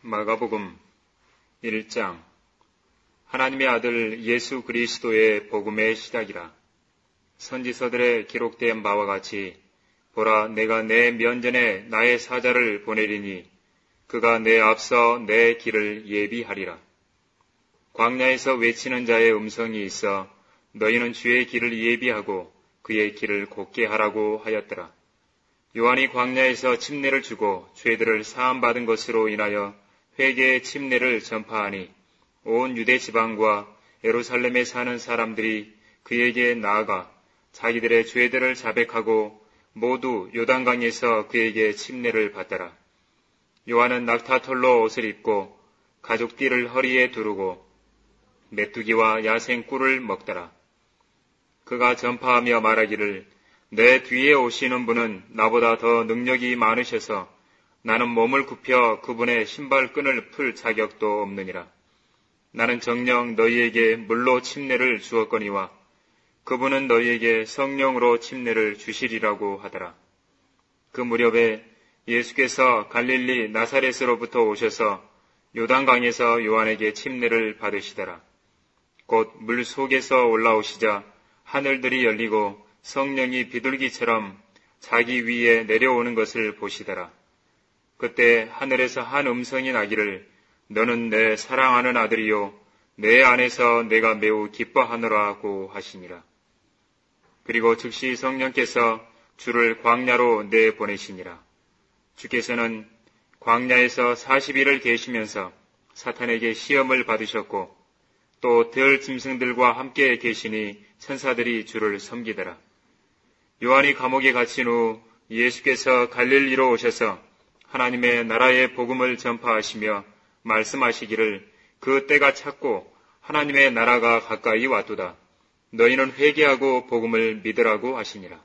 마가복음 1장. 하나님의 아들 예수 그리스도의 복음의 시작이라. 선지서들에 기록된 바와 같이 보라, 내가 내 면전에 나의 사자를 보내리니 그가 내 앞서 내 길을 예비하리라. 광야에서 외치는 자의 음성이 있어 너희는 주의 길을 예비하고 그의 길을 곧게 하라고 하였더라. 요한이 광야에서 침례를 주고 죄들을 사함받은 것으로 인하여 회개의 침례를 전파하니 온 유대 지방과 예루살렘에 사는 사람들이 그에게 나아가 자기들의 죄들을 자백하고 모두 요단강에서 그에게 침례를 받더라. 요한은 낙타털로 옷을 입고 가죽띠를 허리에 두르고 메뚜기와 야생 꿀을 먹더라. 그가 전파하며 말하기를 내 뒤에 오시는 분은 나보다 더 능력이 많으셔서 나는 몸을 굽혀 그분의 신발끈을 풀 자격도 없느니라. 나는 정녕 너희에게 물로 침례를 주었거니와 그분은 너희에게 성령으로 침례를 주시리라고 하더라. 그 무렵에 예수께서 갈릴리 나사렛으로부터 오셔서 요단강에서 요한에게 침례를 받으시더라. 곧 물 속에서 올라오시자 하늘들이 열리고 성령이 비둘기처럼 자기 위에 내려오는 것을 보시더라. 그때 하늘에서 한 음성이 나기를 너는 내 사랑하는 아들이요 내 안에서 내가 매우 기뻐하노라고 하시니라. 그리고 즉시 성령께서 주를 광야로 내보내시니라. 주께서는 광야에서 40일을 계시면서 사탄에게 시험을 받으셨고 또 들 짐승들과 함께 계시니 천사들이 주를 섬기더라. 요한이 감옥에 갇힌 후 예수께서 갈릴리로 오셔서 하나님의 나라의 복음을 전파하시며 말씀하시기를 그 때가 찼고 하나님의 나라가 가까이 왔도다. 너희는 회개하고 복음을 믿으라고 하시니라.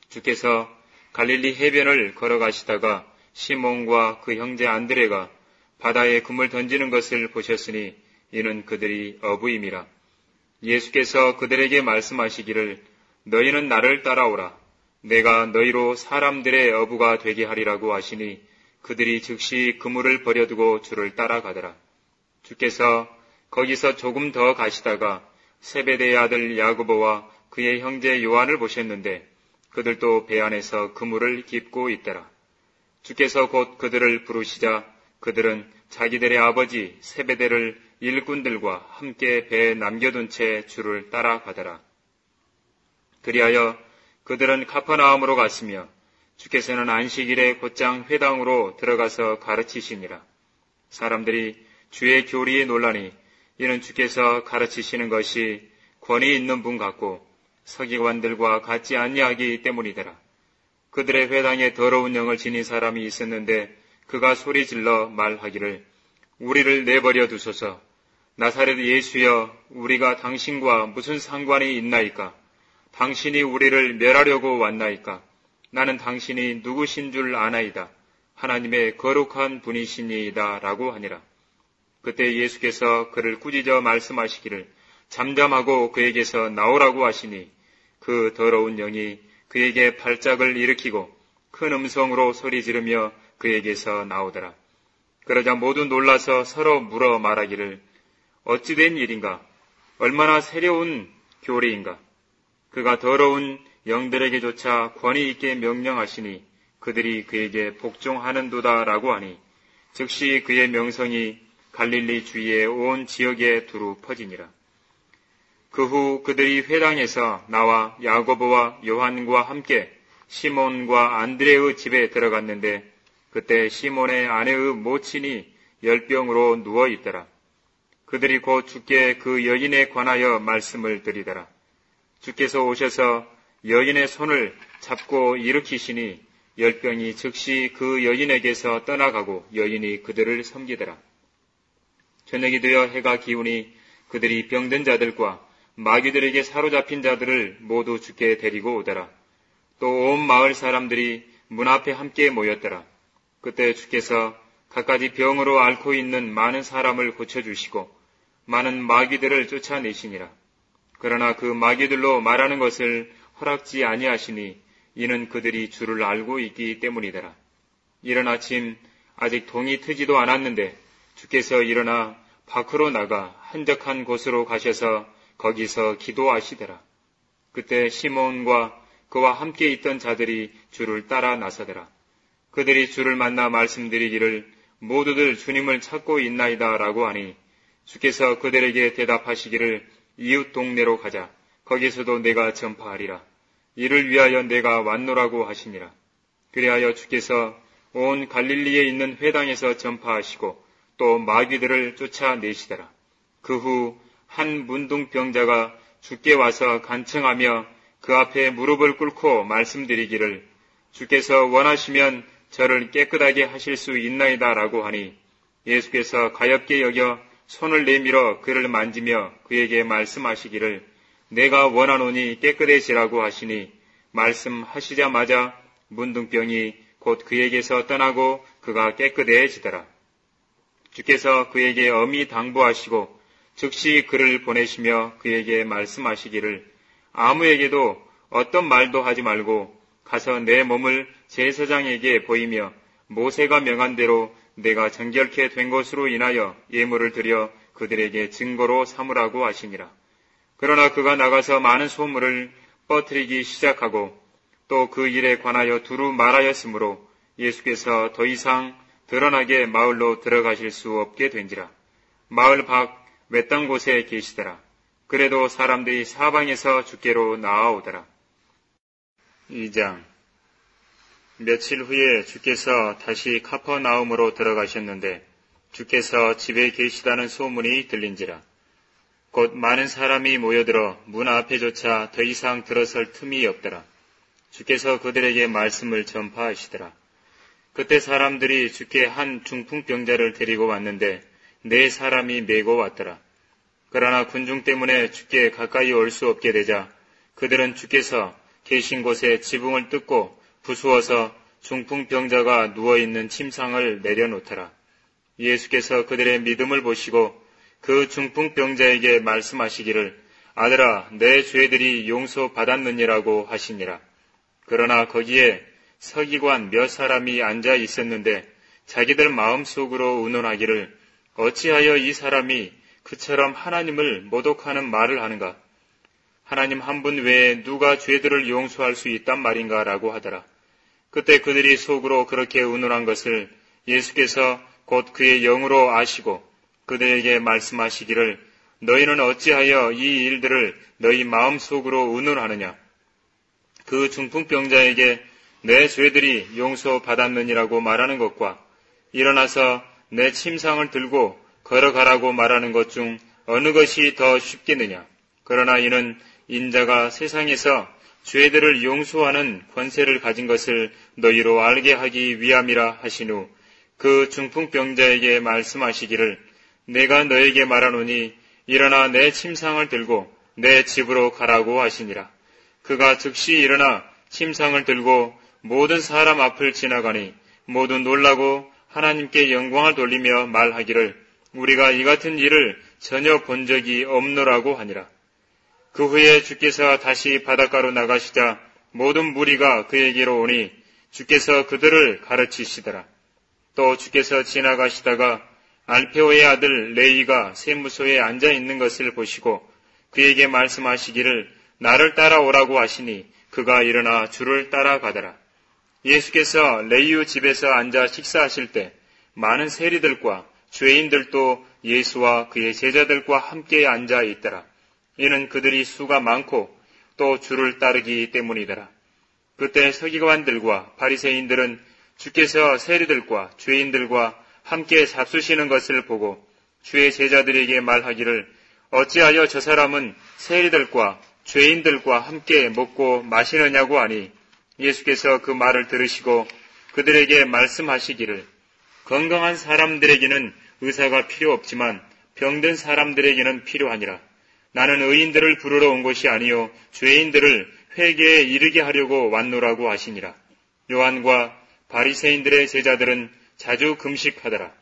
주께서 갈릴리 해변을 걸어가시다가 시몬과 그 형제 안드레가 바다에 금을 던지는 것을 보셨으니 이는 그들이 어부임이라. 예수께서 그들에게 말씀하시기를 너희는 나를 따라오라. 내가 너희로 사람들의 어부가 되게 하리라고 하시니 그들이 즉시 그물을 버려두고 주를 따라가더라. 주께서 거기서 조금 더 가시다가 세베대의 아들 야고보와 그의 형제 요한을 보셨는데 그들도 배 안에서 그물을 깁고 있더라. 주께서 곧 그들을 부르시자 그들은 자기들의 아버지 세베대를 일꾼들과 함께 배에 남겨둔 채 주를 따라가더라. 그리하여 그들은 카퍼나움으로 갔으며 주께서는 안식일에 곧장 회당으로 들어가서 가르치시니라. 사람들이 주의 교리에 놀라니 이는 주께서 가르치시는 것이 권위 있는 분 같고 서기관들과 같지 아니하기 때문이더라. 그들의 회당에 더러운 영을 지닌 사람이 있었는데 그가 소리질러 말하기를 우리를 내버려 두소서. 나사렛 예수여, 우리가 당신과 무슨 상관이 있나이까? 당신이 우리를 멸하려고 왔나이까? 나는 당신이 누구신 줄 아나이다. 하나님의 거룩한 분이시니이다 라고 하니라. 그때 예수께서 그를 꾸짖어 말씀하시기를 잠잠하고 그에게서 나오라고 하시니 그 더러운 영이 그에게 발작을 일으키고 큰 음성으로 소리 지르며 그에게서 나오더라. 그러자 모두 놀라서 서로 물어 말하기를 어찌된 일인가? 얼마나 세려운 교리인가? 그가 더러운 영들에게조차 권위 있게 명령하시니 그들이 그에게 복종하는도다 라고 하니 즉시 그의 명성이 갈릴리 주위의 온 지역에 두루 퍼지니라. 그 후 그들이 회당에서 나와 야고보와 요한과 함께 시몬과 안드레의 집에 들어갔는데 그때 시몬의 아내의 모친이 열병으로 누워있더라. 그들이 곧 주께 그 여인에 관하여 말씀을 드리더라. 주께서 오셔서 여인의 손을 잡고 일으키시니 열병이 즉시 그 여인에게서 떠나가고 여인이 그들을 섬기더라. 저녁이 되어 해가 기우니 그들이 병든 자들과 마귀들에게 사로잡힌 자들을 모두 주께 데리고 오더라. 또 온 마을 사람들이 문 앞에 함께 모였더라. 그때 주께서 갖가지 병으로 앓고 있는 많은 사람을 고쳐주시고 많은 마귀들을 쫓아내시니라. 그러나 그 마귀들로 말하는 것을 허락지 아니하시니 이는 그들이 주를 알고 있기 때문이더라. 이른 아침 아직 동이 트지도 않았는데 주께서 일어나 밖으로 나가 한적한 곳으로 가셔서 거기서 기도하시더라. 그때 시몬과 그와 함께 있던 자들이 주를 따라 나서더라. 그들이 주를 만나 말씀드리기를 모두들 주님을 찾고 있나이다 라고 하니 주께서 그들에게 대답하시기를 이웃 동네로 가자. 거기서도 내가 전파하리라. 이를 위하여 내가 왔노라고 하시니라. 그리하여 주께서 온 갈릴리에 있는 회당에서 전파하시고 또 마귀들을 쫓아내시더라. 그 후 한 문둥병자가 주께 와서 간청하며 그 앞에 무릎을 꿇고 말씀드리기를 주께서 원하시면 저를 깨끗하게 하실 수 있나이다 라고 하니 예수께서 가엾게 여겨 손을 내밀어 그를 만지며 그에게 말씀하시기를 내가 원하노니 깨끗해지라고 하시니 말씀하시자마자 문둥병이 곧 그에게서 떠나고 그가 깨끗해지더라. 주께서 그에게 엄히 당부하시고 즉시 그를 보내시며 그에게 말씀하시기를 아무에게도 어떤 말도 하지 말고 가서 내 몸을 제사장에게 보이며 모세가 명한 대로 내가 정결케 된 것으로 인하여 예물을 드려 그들에게 증거로 삼으라고 하시니라. 그러나 그가 나가서 많은 소문을 퍼뜨리기 시작하고 또 그 일에 관하여 두루 말하였으므로 예수께서 더 이상 드러나게 마을로 들어가실 수 없게 된지라. 마을 밖 외딴 곳에 계시더라. 그래도 사람들이 사방에서 주께로 나아오더라. 2장. 며칠 후에 주께서 다시 카퍼나움으로 들어가셨는데 주께서 집에 계시다는 소문이 들린지라. 곧 많은 사람이 모여들어 문 앞에조차 더 이상 들어설 틈이 없더라. 주께서 그들에게 말씀을 전파하시더라. 그때 사람들이 주께 한 중풍병자를 데리고 왔는데 4사람이 메고 왔더라. 그러나 군중 때문에 주께 가까이 올 수 없게 되자 그들은 주께서 계신 곳에 지붕을 뜯고 부수어서 중풍병자가 누워있는 침상을 내려놓더라. 예수께서 그들의 믿음을 보시고 그 중풍병자에게 말씀하시기를 아들아 내 죄들이 용서받았느니라고 하시니라. 그러나 거기에 서기관 몇 사람이 앉아 있었는데 자기들 마음속으로 의논하기를 어찌하여 이 사람이 그처럼 하나님을 모독하는 말을 하는가? 하나님 한 분 외에 누가 죄들을 용서할 수 있단 말인가? 라고 하더라. 그때 그들이 속으로 그렇게 의논한 것을 예수께서 곧 그의 영으로 아시고 그들에게 말씀하시기를 너희는 어찌하여 이 일들을 너희 마음속으로 의논하느냐? 그 중풍병자에게 내 죄들이 용서받았느니라고 말하는 것과 일어나서 내 침상을 들고 걸어가라고 말하는 것 중 어느 것이 더 쉽겠느냐? 그러나 이는 인자가 세상에서 죄들을 용서하는 권세를 가진 것을 너희로 알게 하기 위함이라 하신 후 그 중풍병자에게 말씀하시기를 내가 너에게 말하노니 일어나 내 침상을 들고 내 집으로 가라고 하시니라. 그가 즉시 일어나 침상을 들고 모든 사람 앞을 지나가니 모두 놀라고 하나님께 영광을 돌리며 말하기를 우리가 이 같은 일을 전혀 본 적이 없노라고 하니라. 그 후에 주께서 다시 바닷가로 나가시자 모든 무리가 그에게로 오니 주께서 그들을 가르치시더라. 또 주께서 지나가시다가 알페오의 아들 레이가 세무소에 앉아 있는 것을 보시고 그에게 말씀하시기를 나를 따라오라고 하시니 그가 일어나 주를 따라가더라. 예수께서 레이유 집에서 앉아 식사하실 때 많은 세리들과 죄인들도 예수와 그의 제자들과 함께 앉아 있더라. 이는 그들이 수가 많고 또 주를 따르기 때문이더라. 그때 서기관들과 바리새인들은 주께서 세리들과 죄인들과 함께 잡수시는 것을 보고 주의 제자들에게 말하기를 어찌하여 저 사람은 세리들과 죄인들과 함께 먹고 마시느냐고 하니 예수께서 그 말을 들으시고 그들에게 말씀하시기를 건강한 사람들에게는 의사가 필요 없지만 병든 사람들에게는 필요하니라. 나는 의인들을 부르러 온 것이 아니요 죄인들을 회개에 이르게 하려고 왔노라고 하시니라. 요한과 바리새인들의 제자들은 자주 금식하더라.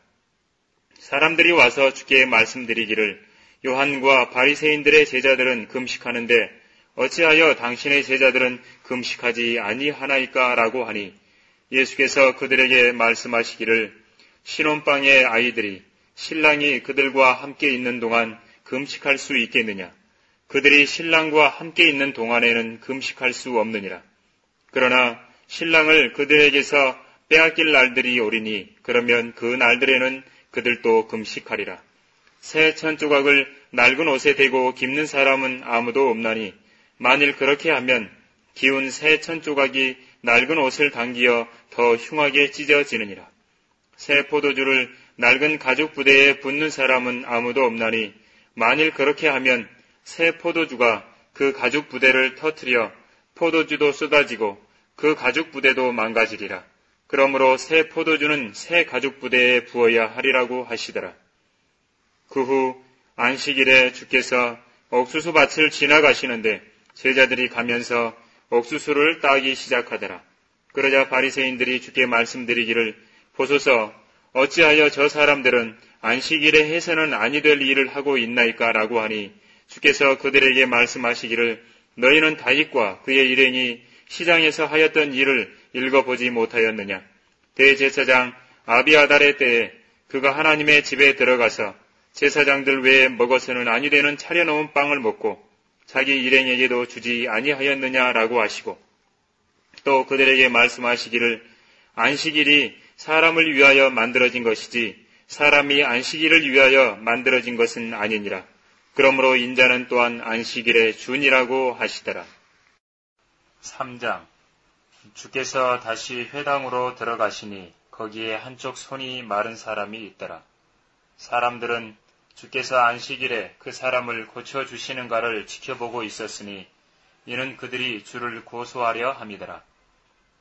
사람들이 와서 주께 말씀드리기를 요한과 바리새인들의 제자들은 금식하는데 어찌하여 당신의 제자들은 금식하지 아니하나이까? 라고 하니 예수께서 그들에게 말씀하시기를 신혼방의 아이들이 신랑이 그들과 함께 있는 동안 금식할 수 있겠느냐? 그들이 신랑과 함께 있는 동안에는 금식할 수 없느니라. 그러나 신랑을 그들에게서 빼앗길 날들이 오리니 그러면 그 날들에는 그들도 금식하리라. 새 천조각을 낡은 옷에 대고 깁는 사람은 아무도 없나니 만일 그렇게 하면 기운 새 천조각이 낡은 옷을 당기어 더 흉하게 찢어지느니라. 새 포도주를 낡은 가죽 부대에 붓는 사람은 아무도 없나니 만일 그렇게 하면 새 포도주가 그 가죽 부대를 터뜨려 포도주도 쏟아지고 그 가죽 부대도 망가지리라. 그러므로 새 포도주는 새 가죽 부대에 부어야 하리라고 하시더라. 그 후 안식일에 주께서 옥수수 밭을 지나가시는데 제자들이 가면서 옥수수를 따기 시작하더라. 그러자 바리새인들이 주께 말씀드리기를 보소서 어찌하여 저 사람들은 안식일에 해서는 아니 될 일을 하고 있나이까 라고 하니 주께서 그들에게 말씀하시기를 너희는 다윗과 그의 일행이 시장에서 하였던 일을 읽어보지 못하였느냐. 대제사장 아비아달의 때에 그가 하나님의 집에 들어가서 제사장들 외에 먹어서는 아니 되는 차려놓은 빵을 먹고 자기 일행에게도 주지 아니하였느냐라고 하시고 또 그들에게 말씀하시기를 안식일이 사람을 위하여 만들어진 것이지 사람이 안식일을 위하여 만들어진 것은 아니니라. 그러므로 인자는 또한 안식일의 주니라고 하시더라. 3장. 주께서 다시 회당으로 들어가시니 거기에 한쪽 손이 마른 사람이 있더라. 사람들은 주께서 안식일에 그 사람을 고쳐주시는가를 지켜보고 있었으니 이는 그들이 주를 고소하려 함이더라.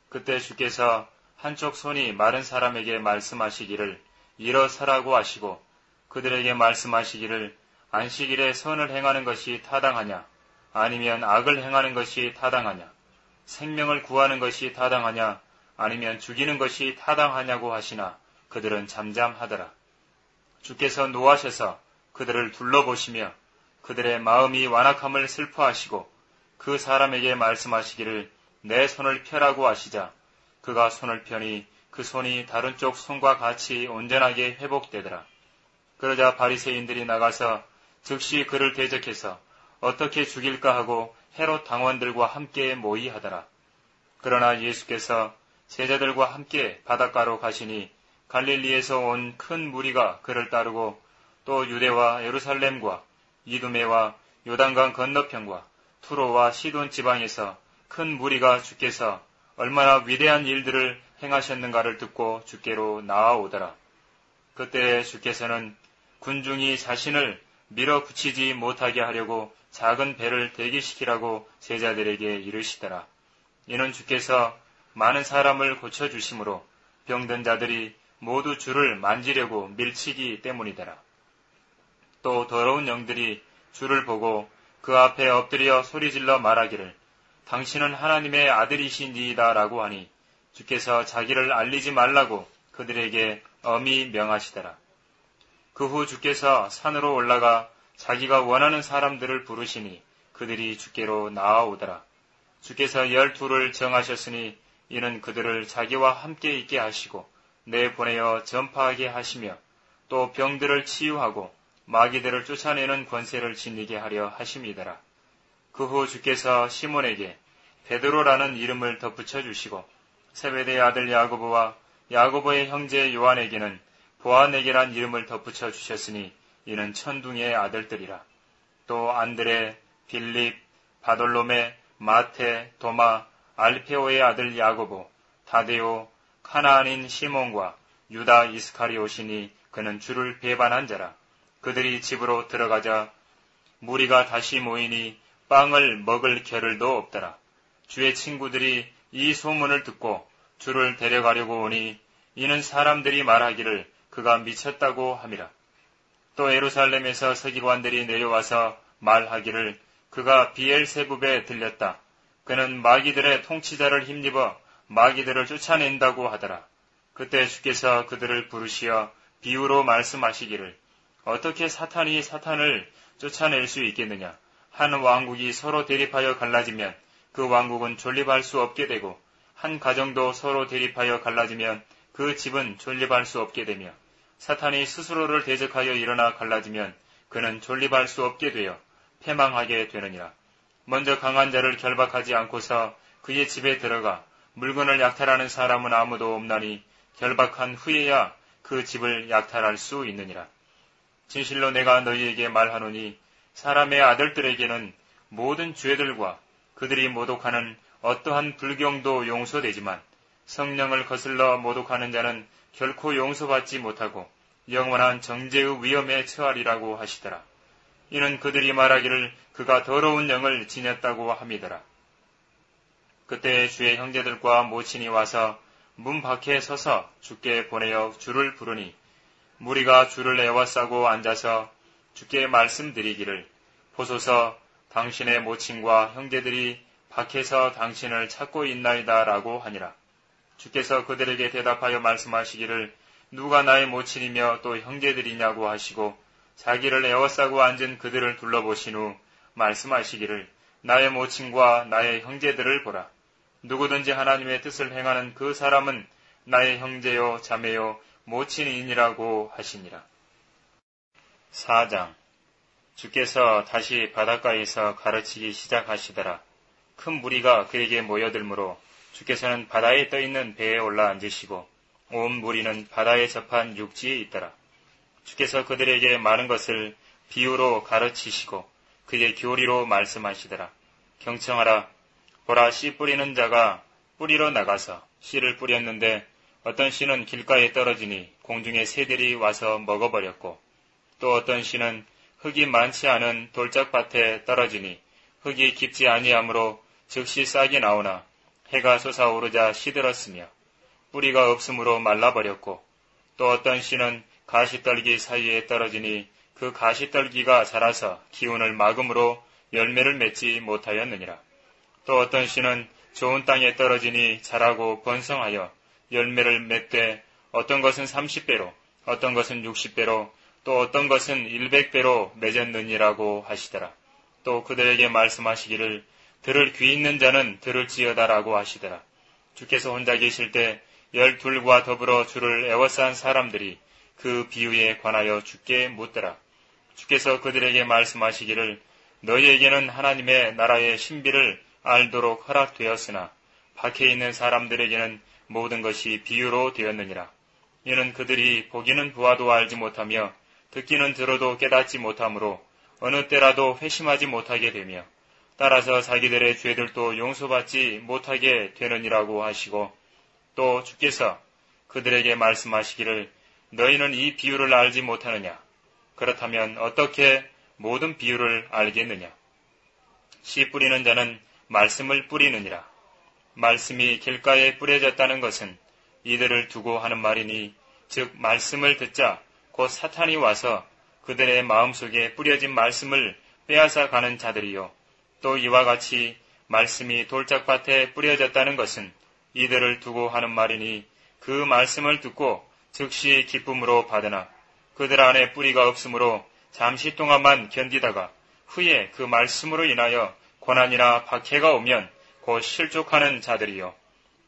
그때 주께서 한쪽 손이 마른 사람에게 말씀하시기를 일어서라고 하시고 그들에게 말씀하시기를 안식일에 선을 행하는 것이 타당하냐 아니면 악을 행하는 것이 타당하냐 생명을 구하는 것이 타당하냐 아니면 죽이는 것이 타당하냐고 하시나 그들은 잠잠하더라. 주께서 노하셔서 그들을 둘러보시며 그들의 마음이 완악함을 슬퍼하시고 그 사람에게 말씀하시기를 내 손을 펴라고 하시자 그가 손을 펴니 그 손이 다른 쪽 손과 같이 온전하게 회복되더라. 그러자 바리새인들이 나가서 즉시 그를 대적해서 어떻게 죽일까 하고 헤롯 당원들과 함께 모의하더라. 그러나 예수께서 제자들과 함께 바닷가로 가시니 갈릴리에서 온 큰 무리가 그를 따르고 또 유대와 예루살렘과 이두메와 요단강 건너편과 투로와 시돈 지방에서 큰 무리가 주께서 얼마나 위대한 일들을 행하셨는가를 듣고 주께로 나아오더라. 그때 주께서는 군중이 자신을 밀어붙이지 못하게 하려고 작은 배를 대기시키라고 제자들에게 이르시더라. 이는 주께서 많은 사람을 고쳐주심으로 병든 자들이 모두 주를 만지려고 밀치기 때문이더라. 또 더러운 영들이 주를 보고 그 앞에 엎드려 소리질러 말하기를 당신은 하나님의 아들이시니이다 라고 하니 주께서 자기를 알리지 말라고 그들에게 엄히 명하시더라. 그 후 주께서 산으로 올라가 자기가 원하는 사람들을 부르시니 그들이 주께로 나아오더라. 주께서 12를 정하셨으니 이는 그들을 자기와 함께 있게 하시고 내보내어 전파하게 하시며 또 병들을 치유하고 마귀들을 쫓아내는 권세를 지니게 하려 하심이더라. 그 후 주께서 시몬에게 베드로라는 이름을 덧붙여 주시고 세베대의 아들 야고보와 야고보의 형제 요한에게는 보아네게란 이름을 덧붙여 주셨으니 이는 천둥의 아들들이라. 또 안드레, 빌립, 바돌로메, 마테, 도마, 알페오의 아들 야고보, 다데오, 카나안인 시몬과 유다 이스카리오시니 그는 주를 배반한 자라. 그들이 집으로 들어가자 무리가 다시 모이니 빵을 먹을 겨를도 없더라. 주의 친구들이 이 소문을 듣고 주를 데려가려고 오니 이는 사람들이 말하기를 그가 미쳤다고 함이라. 또 예루살렘에서 서기관들이 내려와서 말하기를 그가 비엘세붑에 들렸다. 그는 마귀들의 통치자를 힘입어 마귀들을 쫓아낸다고 하더라. 그때 주께서 그들을 부르시어 비유로 말씀하시기를 어떻게 사탄이 사탄을 쫓아낼 수 있겠느냐. 한 왕국이 서로 대립하여 갈라지면 그 왕국은 존립할 수 없게 되고 한 가정도 서로 대립하여 갈라지면 그 집은 존립할 수 없게 되며 사탄이 스스로를 대적하여 일어나 갈라지면 그는 존립할 수 없게 되어 패망하게 되느니라. 먼저 강한 자를 결박하지 않고서 그의 집에 들어가 물건을 약탈하는 사람은 아무도 없나니 결박한 후에야 그 집을 약탈할 수 있느니라. 진실로 내가 너희에게 말하노니 사람의 아들들에게는 모든 죄들과 그들이 모독하는 어떠한 불경도 용서되지만 성령을 거슬러 모독하는 자는 결코 용서받지 못하고 영원한 정죄의 위험에 처하리라고 하시더라. 이는 그들이 말하기를 그가 더러운 영을 지녔다고 함이더라. 그때 주의 형제들과 모친이 와서 문 밖에 서서 주께 보내어 주를 부르니 무리가 주를 에워싸고 앉아서 주께 말씀드리기를 보소서 당신의 모친과 형제들이 밖에서 당신을 찾고 있나이다 라고 하니라. 주께서 그들에게 대답하여 말씀하시기를 누가 나의 모친이며 또 형제들이냐고 하시고 자기를 에워싸고 앉은 그들을 둘러보신 후 말씀하시기를 나의 모친과 나의 형제들을 보라. 누구든지 하나님의 뜻을 행하는 그 사람은 나의 형제요 자매요 모친이니라고 하시니라. 4장. 주께서 다시 바닷가에서 가르치기 시작하시더라. 큰 무리가 그에게 모여들므로 주께서는 바다에 떠있는 배에 올라 앉으시고 온 무리는 바다에 접한 육지에 있더라. 주께서 그들에게 많은 것을 비유로 가르치시고 그의 교리로 말씀하시더라. 경청하라. 보라, 씨 뿌리는 자가 뿌리러 나가서 씨를 뿌렸는데 어떤 씨는 길가에 떨어지니 공중의 새들이 와서 먹어버렸고 또 어떤 씨는 흙이 많지 않은 돌짝밭에 떨어지니 흙이 깊지 아니하므로 즉시 싹이 나오나 해가 솟아오르자 시들었으며 뿌리가 없으므로 말라버렸고 또 어떤 씨는 가시떨기 사이에 떨어지니 그 가시떨기가 자라서 기운을 막음으로 열매를 맺지 못하였느니라. 또 어떤 씨는 좋은 땅에 떨어지니 자라고 번성하여 열매를 맺되 어떤 것은 30배로 어떤 것은 60배로 또 어떤 것은 100배로 맺었느니라고 하시더라. 또 그들에게 말씀하시기를 들을 귀 있는 자는 들을지어다라고 하시더라. 주께서 혼자 계실 때 12과 더불어 주를 에워싼 사람들이 그 비유에 관하여 주께 묻더라. 주께서 그들에게 말씀하시기를 너희에게는 하나님의 나라의 신비를 알도록 허락되었으나 밖에 있는 사람들에게는 모든 것이 비유로 되었느니라. 이는 그들이 보기는 보아도 알지 못하며 듣기는 들어도 깨닫지 못하므로 어느 때라도 회심하지 못하게 되며 따라서 자기들의 죄들도 용서받지 못하게 되느니라고 하시고 또 주께서 그들에게 말씀하시기를 너희는 이 비유를 알지 못하느냐? 그렇다면 어떻게 모든 비유를 알겠느냐? 씨 뿌리는 자는 말씀을 뿌리느니라. 말씀이 길가에 뿌려졌다는 것은 이들을 두고 하는 말이니 즉 말씀을 듣자 곧 사탄이 와서 그들의 마음속에 뿌려진 말씀을 빼앗아 가는 자들이요. 또 이와 같이 말씀이 돌짝밭에 뿌려졌다는 것은 이들을 두고 하는 말이니 그 말씀을 듣고 즉시 기쁨으로 받으나 그들 안에 뿌리가 없으므로 잠시 동안만 견디다가 후에 그 말씀으로 인하여 고난이나 박해가 오면 곧 실족하는 자들이요.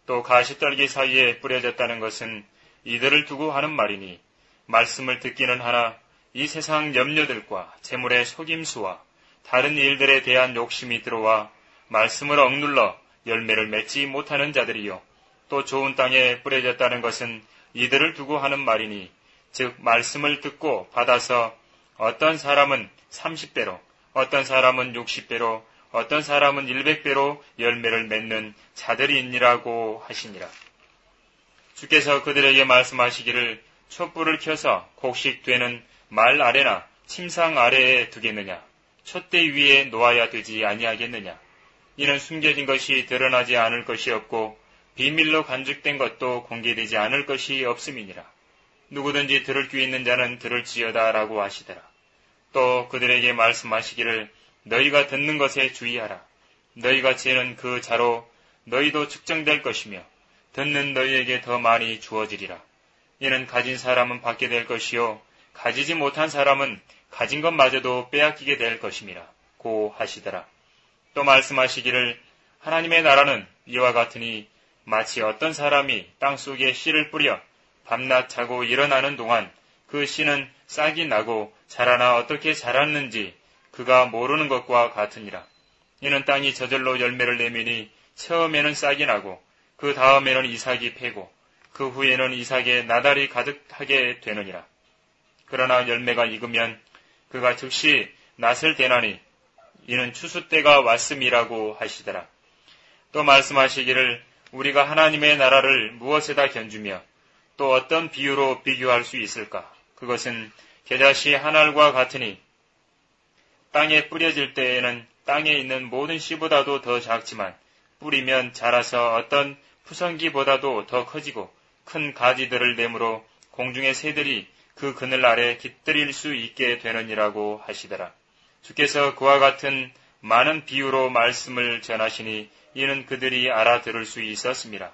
또 가시떨기 사이에 뿌려졌다는 것은 이들을 두고 하는 말이니 말씀을 듣기는 하나 이 세상 염려들과 재물의 속임수와 다른 일들에 대한 욕심이 들어와 말씀을 억눌러 열매를 맺지 못하는 자들이요. 또 좋은 땅에 뿌려졌다는 것은 이들을 두고 하는 말이니 즉 말씀을 듣고 받아서 어떤 사람은 30배로 어떤 사람은 60배로 어떤 사람은 100배로 열매를 맺는 자들이 있니라고 하시니라. 주께서 그들에게 말씀하시기를 촛불을 켜서 곡식되는 말 아래나 침상 아래에 두겠느냐? 촛대 위에 놓아야 되지 아니하겠느냐? 이는 숨겨진 것이 드러나지 않을 것이 없고 비밀로 간직된 것도 공개되지 않을 것이 없음이니라. 누구든지 들을 귀 있는 자는 들을지어다 라고 하시더라. 또 그들에게 말씀하시기를 너희가 듣는 것에 주의하라. 너희가 재는 그 자로 너희도 측정될 것이며 듣는 너희에게 더 많이 주어지리라. 이는 가진 사람은 받게 될 것이요 가지지 못한 사람은 가진 것마저도 빼앗기게 될 것임이라 고 하시더라. 또 말씀하시기를 하나님의 나라는 이와 같으니 마치 어떤 사람이 땅속에 씨를 뿌려 밤낮 자고 일어나는 동안 그 씨는 싹이 나고 자라나 어떻게 자랐는지 그가 모르는 것과 같으니라. 이는 땅이 저절로 열매를 내미니 처음에는 싹이 나고 그 다음에는 이삭이 패고 그 후에는 이삭의 나달이 가득하게 되느니라. 그러나 열매가 익으면 그가 즉시 낫을 대나니 이는 추수 때가 왔음이라고 하시더라. 또 말씀하시기를 우리가 하나님의 나라를 무엇에다 견주며 또 어떤 비유로 비교할 수 있을까? 그것은 겨자씨 한 알과 같으니 땅에 뿌려질 때에는 땅에 있는 모든 씨보다도 더 작지만 뿌리면 자라서 어떤 푸성기보다도 더 커지고 큰 가지들을 내므로 공중의 새들이 그 그늘 아래 깃들일 수 있게 되느니라고 하시더라. 주께서 그와 같은 많은 비유로 말씀을 전하시니 이는 그들이 알아들을 수 있었습니다.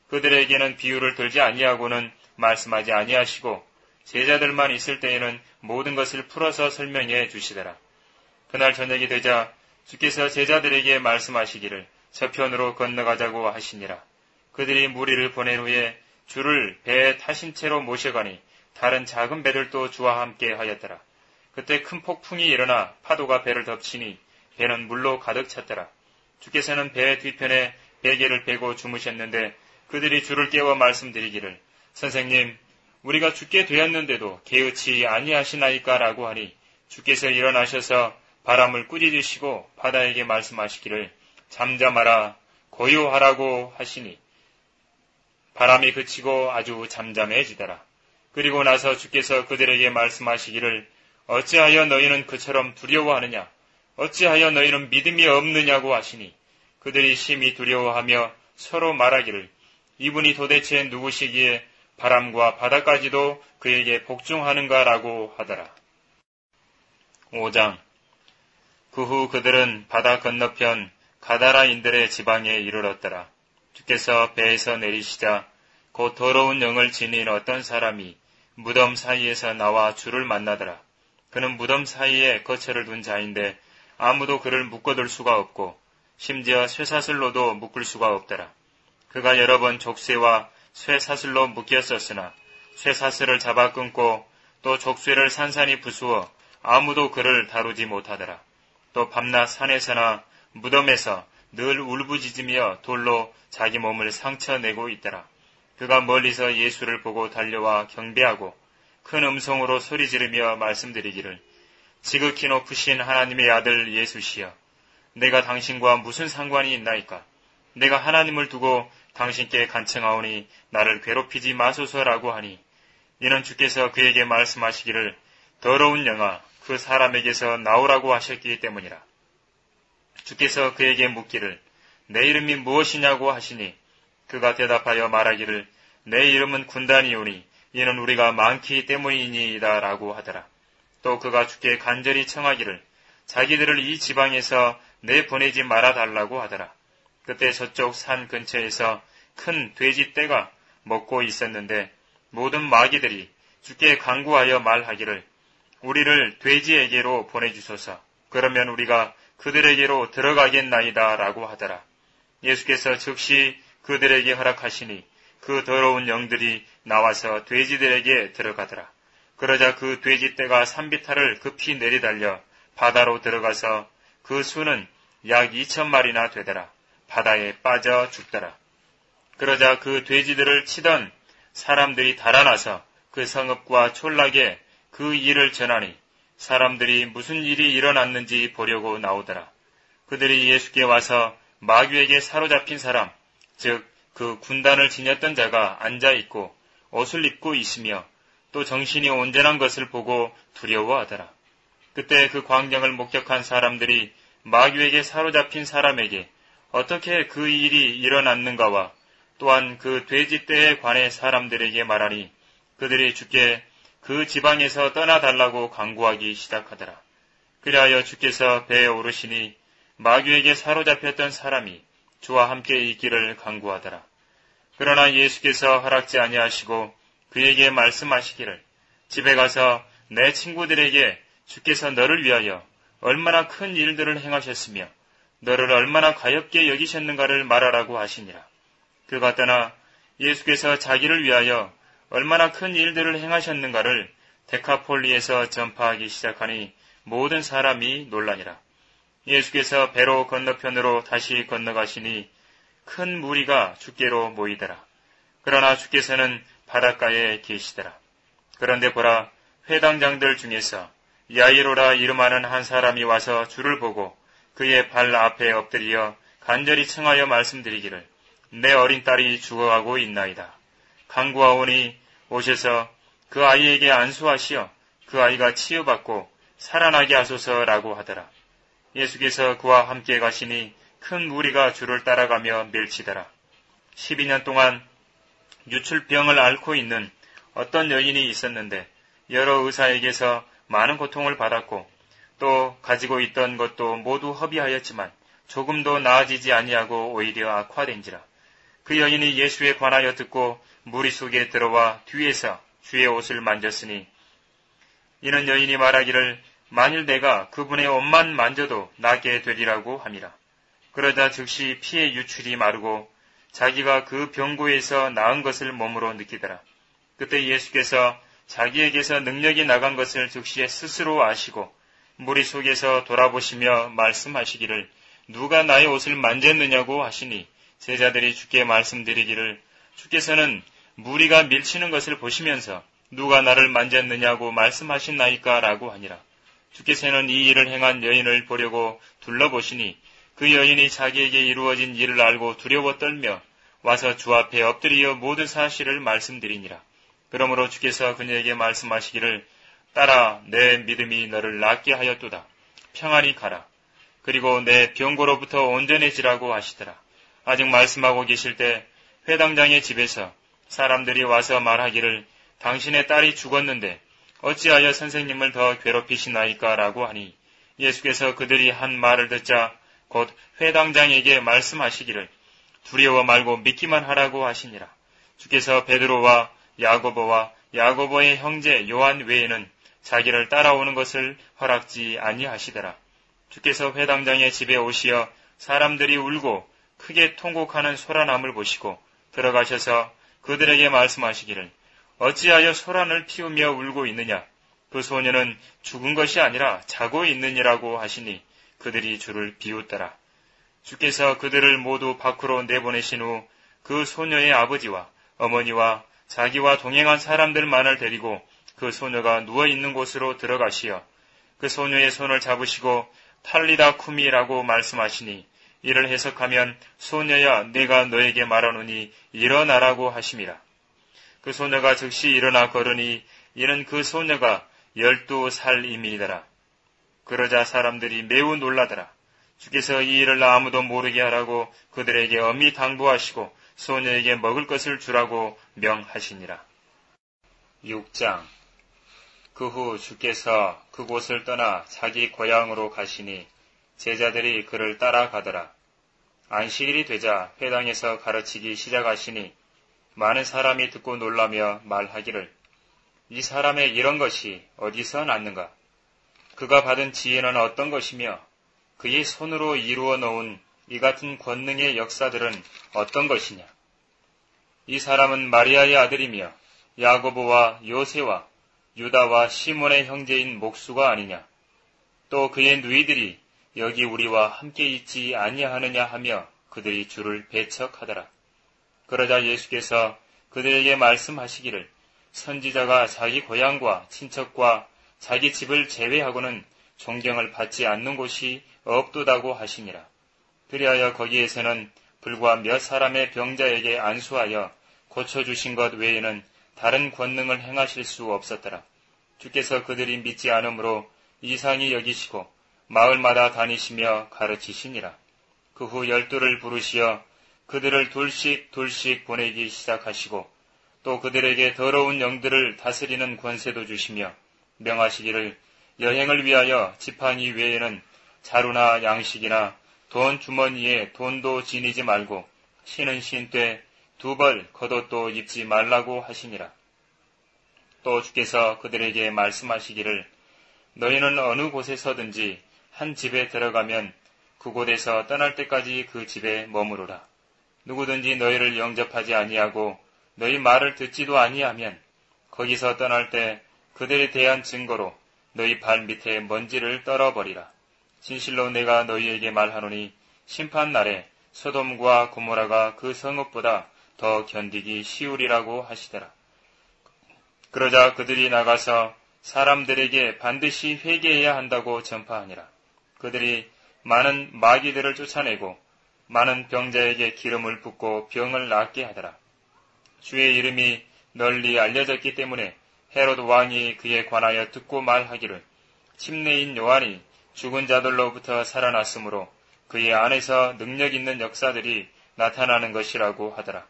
그들에게는 비유를 들지 아니하고는 말씀하지 아니하시고 제자들만 있을 때에는 모든 것을 풀어서 설명해 주시더라. 그날 저녁이 되자 주께서 제자들에게 말씀하시기를 저편으로 건너가자고 하시니라. 그들이 무리를 보낸 후에 주를 배에 타신 채로 모셔가니 다른 작은 배들도 주와 함께 하였더라. 그때 큰 폭풍이 일어나 파도가 배를 덮치니 배는 물로 가득 찼더라. 주께서는 배 뒤편에 베개를 베고 주무셨는데 그들이 주를 깨워 말씀드리기를 선생님 우리가 죽게 되었는데도 개의치 아니하시나이까라고 하니 주께서 일어나셔서 바람을 꾸짖으시고 바다에게 말씀하시기를 잠잠하라 고요하라고 하시니 바람이 그치고 아주 잠잠해지더라. 그리고 나서 주께서 그들에게 말씀하시기를 어찌하여 너희는 그처럼 두려워하느냐 어찌하여 너희는 믿음이 없느냐고 하시니 그들이 심히 두려워하며 서로 말하기를 이분이 도대체 누구시기에 바람과 바다까지도 그에게 복종하는가라고 하더라. 5장 그 후 그들은 바다 건너편 가다라인들의 지방에 이르렀더라. 주께서 배에서 내리시자 곧 더러운 영을 지닌 어떤 사람이 무덤 사이에서 나와 주를 만나더라. 그는 무덤 사이에 거처를 둔 자인데 아무도 그를 묶어둘 수가 없고 심지어 쇠사슬로도 묶을 수가 없더라. 그가 여러 번 족쇄와 쇠사슬로 묶였었으나 쇠사슬을 잡아 끊고 또 족쇄를 산산이 부수어 아무도 그를 다루지 못하더라. 또 밤낮 산에서나 무덤에서 늘 울부짖으며 돌로 자기 몸을 상처내고 있더라. 그가 멀리서 예수를 보고 달려와 경배하고 큰 음성으로 소리 지르며 말씀드리기를 지극히 높으신 하나님의 아들 예수시여 내가 당신과 무슨 상관이 있나이까 내가 하나님을 두고 당신께 간청하오니 나를 괴롭히지 마소서라고 하니 이는 주께서 그에게 말씀하시기를 더러운 영아 그 사람에게서 나오라고 하셨기 때문이라. 주께서 그에게 묻기를 내 이름이 무엇이냐고 하시니 그가 대답하여 말하기를 내 이름은 군단이오니 이는 우리가 많기 때문이니이다 라고 하더라. 또 그가 주께 간절히 청하기를 자기들을 이 지방에서 내보내지 말아달라고 하더라. 그때 저쪽 산 근처에서 큰 돼지떼가 먹고 있었는데 모든 마귀들이 주께 간구하여 말하기를 우리를 돼지에게로 보내주소서. 그러면 우리가 그들에게로 들어가겠나이다 라고 하더라. 예수께서 즉시 그들에게 허락하시니 그 더러운 영들이 나와서 돼지들에게 들어가더라. 그러자 그 돼지떼가 산비탈을 급히 내리달려 바다로 들어가서 그 수는 약 2,000마리나 되더라. 바다에 빠져 죽더라. 그러자 그 돼지들을 치던 사람들이 달아나서 그 성읍과 촌락에 그 일을 전하니 사람들이 무슨 일이 일어났는지 보려고 나오더라. 그들이 예수께 와서 마귀에게 사로잡힌 사람, 즉 그 군단을 지녔던 자가 앉아있고 옷을 입고 있으며 또 정신이 온전한 것을 보고 두려워하더라. 그때 그 광경을 목격한 사람들이 마귀에게 사로잡힌 사람에게 어떻게 그 일이 일어났는가와 또한 그 돼지떼에 관해 사람들에게 말하니 그들이 주께 그 지방에서 떠나달라고 간구하기 시작하더라. 그리하여 주께서 배에 오르시니 마귀에게 사로잡혔던 사람이 주와 함께 있기를 간구하더라. 그러나 예수께서 허락지 아니하시고 그에게 말씀하시기를 집에 가서 내 친구들에게 주께서 너를 위하여 얼마나 큰 일들을 행하셨으며 너를 얼마나 가엾게 여기셨는가를 말하라고 하시니라. 그가 떠나 예수께서 자기를 위하여 얼마나 큰 일들을 행하셨는가를 데카폴리에서 전파하기 시작하니 모든 사람이 놀라니라. 예수께서 배로 건너편으로 다시 건너가시니 큰 무리가 주께로 모이더라. 그러나 주께서는 바닷가에 계시더라. 그런데 보라, 회당장들 중에서 야이로라 이름하는 한 사람이 와서 주를 보고 그의 발 앞에 엎드려 간절히 청하여 말씀드리기를 내 어린 딸이 죽어가고 있나이다. 간구하오니 오셔서 그 아이에게 안수하시어 그 아이가 치유받고 살아나게 하소서라고 하더라. 예수께서 그와 함께 가시니 큰 무리가 주를 따라가며 멸치더라. 12년 동안 유출병을 앓고 있는 어떤 여인이 있었는데 여러 의사에게서 많은 고통을 받았고 또 가지고 있던 것도 모두 허비하였지만 조금도 나아지지 아니하고 오히려 악화된지라. 그 여인이 예수에 관하여 듣고 무리 속에 들어와 뒤에서 주의 옷을 만졌으니 이는 여인이 말하기를 만일 내가 그분의 옷만 만져도 낫게 되리라고 함이라. 그러자 즉시 피의 유출이 마르고 자기가 그 병고에서 나은 것을 몸으로 느끼더라. 그때 예수께서 자기에게서 능력이 나간 것을 즉시 스스로 아시고 무리 속에서 돌아보시며 말씀하시기를 누가 나의 옷을 만졌느냐고 하시니 제자들이 주께 말씀드리기를 주께서는 무리가 밀치는 것을 보시면서 누가 나를 만졌느냐고 말씀하신나이까 라고 하니라. 주께서는 이 일을 행한 여인을 보려고 둘러보시니 그 여인이 자기에게 이루어진 일을 알고 두려워 떨며 와서 주 앞에 엎드려 모든 사실을 말씀드리니라. 그러므로 주께서 그녀에게 말씀하시기를 딸아 내 믿음이 너를 낫게 하였도다. 평안히 가라. 그리고 내 병고로부터 온전해지라고 하시더라. 아직 말씀하고 계실 때 회당장의 집에서 사람들이 와서 말하기를 당신의 딸이 죽었는데 어찌하여 선생님을 더 괴롭히시나이까 라고 하니 예수께서 그들이 한 말을 듣자 곧 회당장에게 말씀하시기를 두려워 말고 믿기만 하라고 하시니라. 주께서 베드로와 야고보와 야고보의 형제 요한 외에는 자기를 따라오는 것을 허락지 아니하시더라. 주께서 회당장의 집에 오시어 사람들이 울고 크게 통곡하는 소란함을 보시고 들어가셔서 그들에게 말씀하시기를 어찌하여 소란을 피우며 울고 있느냐. 그 소녀는 죽은 것이 아니라 자고 있느니라고 하시니 그들이 주를 비웃더라. 주께서 그들을 모두 밖으로 내보내신 후 그 소녀의 아버지와 어머니와 자기와 동행한 사람들만을 데리고 그 소녀가 누워있는 곳으로 들어가시어 그 소녀의 손을 잡으시고 탈리다 쿠미라고 말씀하시니 이를 해석하면 소녀야 내가 너에게 말하노니 일어나라고 하심이라. 그 소녀가 즉시 일어나 걸으니 이는 그 소녀가 12살임이더라. 그러자 사람들이 매우 놀라더라. 주께서 이 일을 아무도 모르게 하라고 그들에게 엄히 당부하시고 소녀에게 먹을 것을 주라고 명하시니라. 6장. 그 후 주께서 그곳을 떠나 자기 고향으로 가시니 제자들이 그를 따라가더라. 안식일이 되자 회당에서 가르치기 시작하시니 많은 사람이 듣고 놀라며 말하기를 이 사람의 이런 것이 어디서 났는가? 그가 받은 지혜는 어떤 것이며 그의 손으로 이루어 놓은 이 같은 권능의 역사들은 어떤 것이냐? 이 사람은 마리아의 아들이며 야고보와 요새와 유다와 시몬의 형제인 목수가 아니냐? 또 그의 누이들이 여기 우리와 함께 있지 아니하느냐 하며 그들이 주를 배척하더라. 그러자 예수께서 그들에게 말씀하시기를 선지자가 자기 고향과 친척과 자기 집을 제외하고는 존경을 받지 않는 곳이 없도다고 하시니라. 그리하여 거기에서는 불과 몇 사람의 병자에게 안수하여 고쳐주신 것 외에는 다른 권능을 행하실 수 없었더라. 주께서 그들이 믿지 않으므로 이상히 여기시고 마을마다 다니시며 가르치시니라. 그 후 12를 부르시어 그들을 둘씩 보내기 시작하시고 또 그들에게 더러운 영들을 다스리는 권세도 주시며 명하시기를 여행을 위하여 지팡이 외에는 자루나 양식이나 돈 주머니에 돈도 지니지 말고 신은 신되 2벌 겉옷도 입지 말라고 하시니라. 또 주께서 그들에게 말씀하시기를 너희는 어느 곳에 서든지 한 집에 들어가면 그곳에서 떠날 때까지 그 집에 머무르라. 누구든지 너희를 영접하지 아니하고 너희 말을 듣지도 아니하면 거기서 떠날 때 그들에 대한 증거로 너희 발 밑에 먼지를 떨어버리라. 진실로 내가 너희에게 말하노니 심판날에 소돔과 고모라가 그 성읍보다 더 견디기 쉬우리라고 하시더라. 그러자 그들이 나가서 사람들에게 반드시 회개해야 한다고 전파하니라. 그들이 많은 마귀들을 쫓아내고 많은 병자에게 기름을 붓고 병을 낫게 하더라. 주의 이름이 널리 알려졌기 때문에 헤롯 왕이 그에 관하여 듣고 말하기를 침례인 요한이 죽은 자들로부터 살아났으므로 그의 안에서 능력 있는 역사들이 나타나는 것이라고 하더라.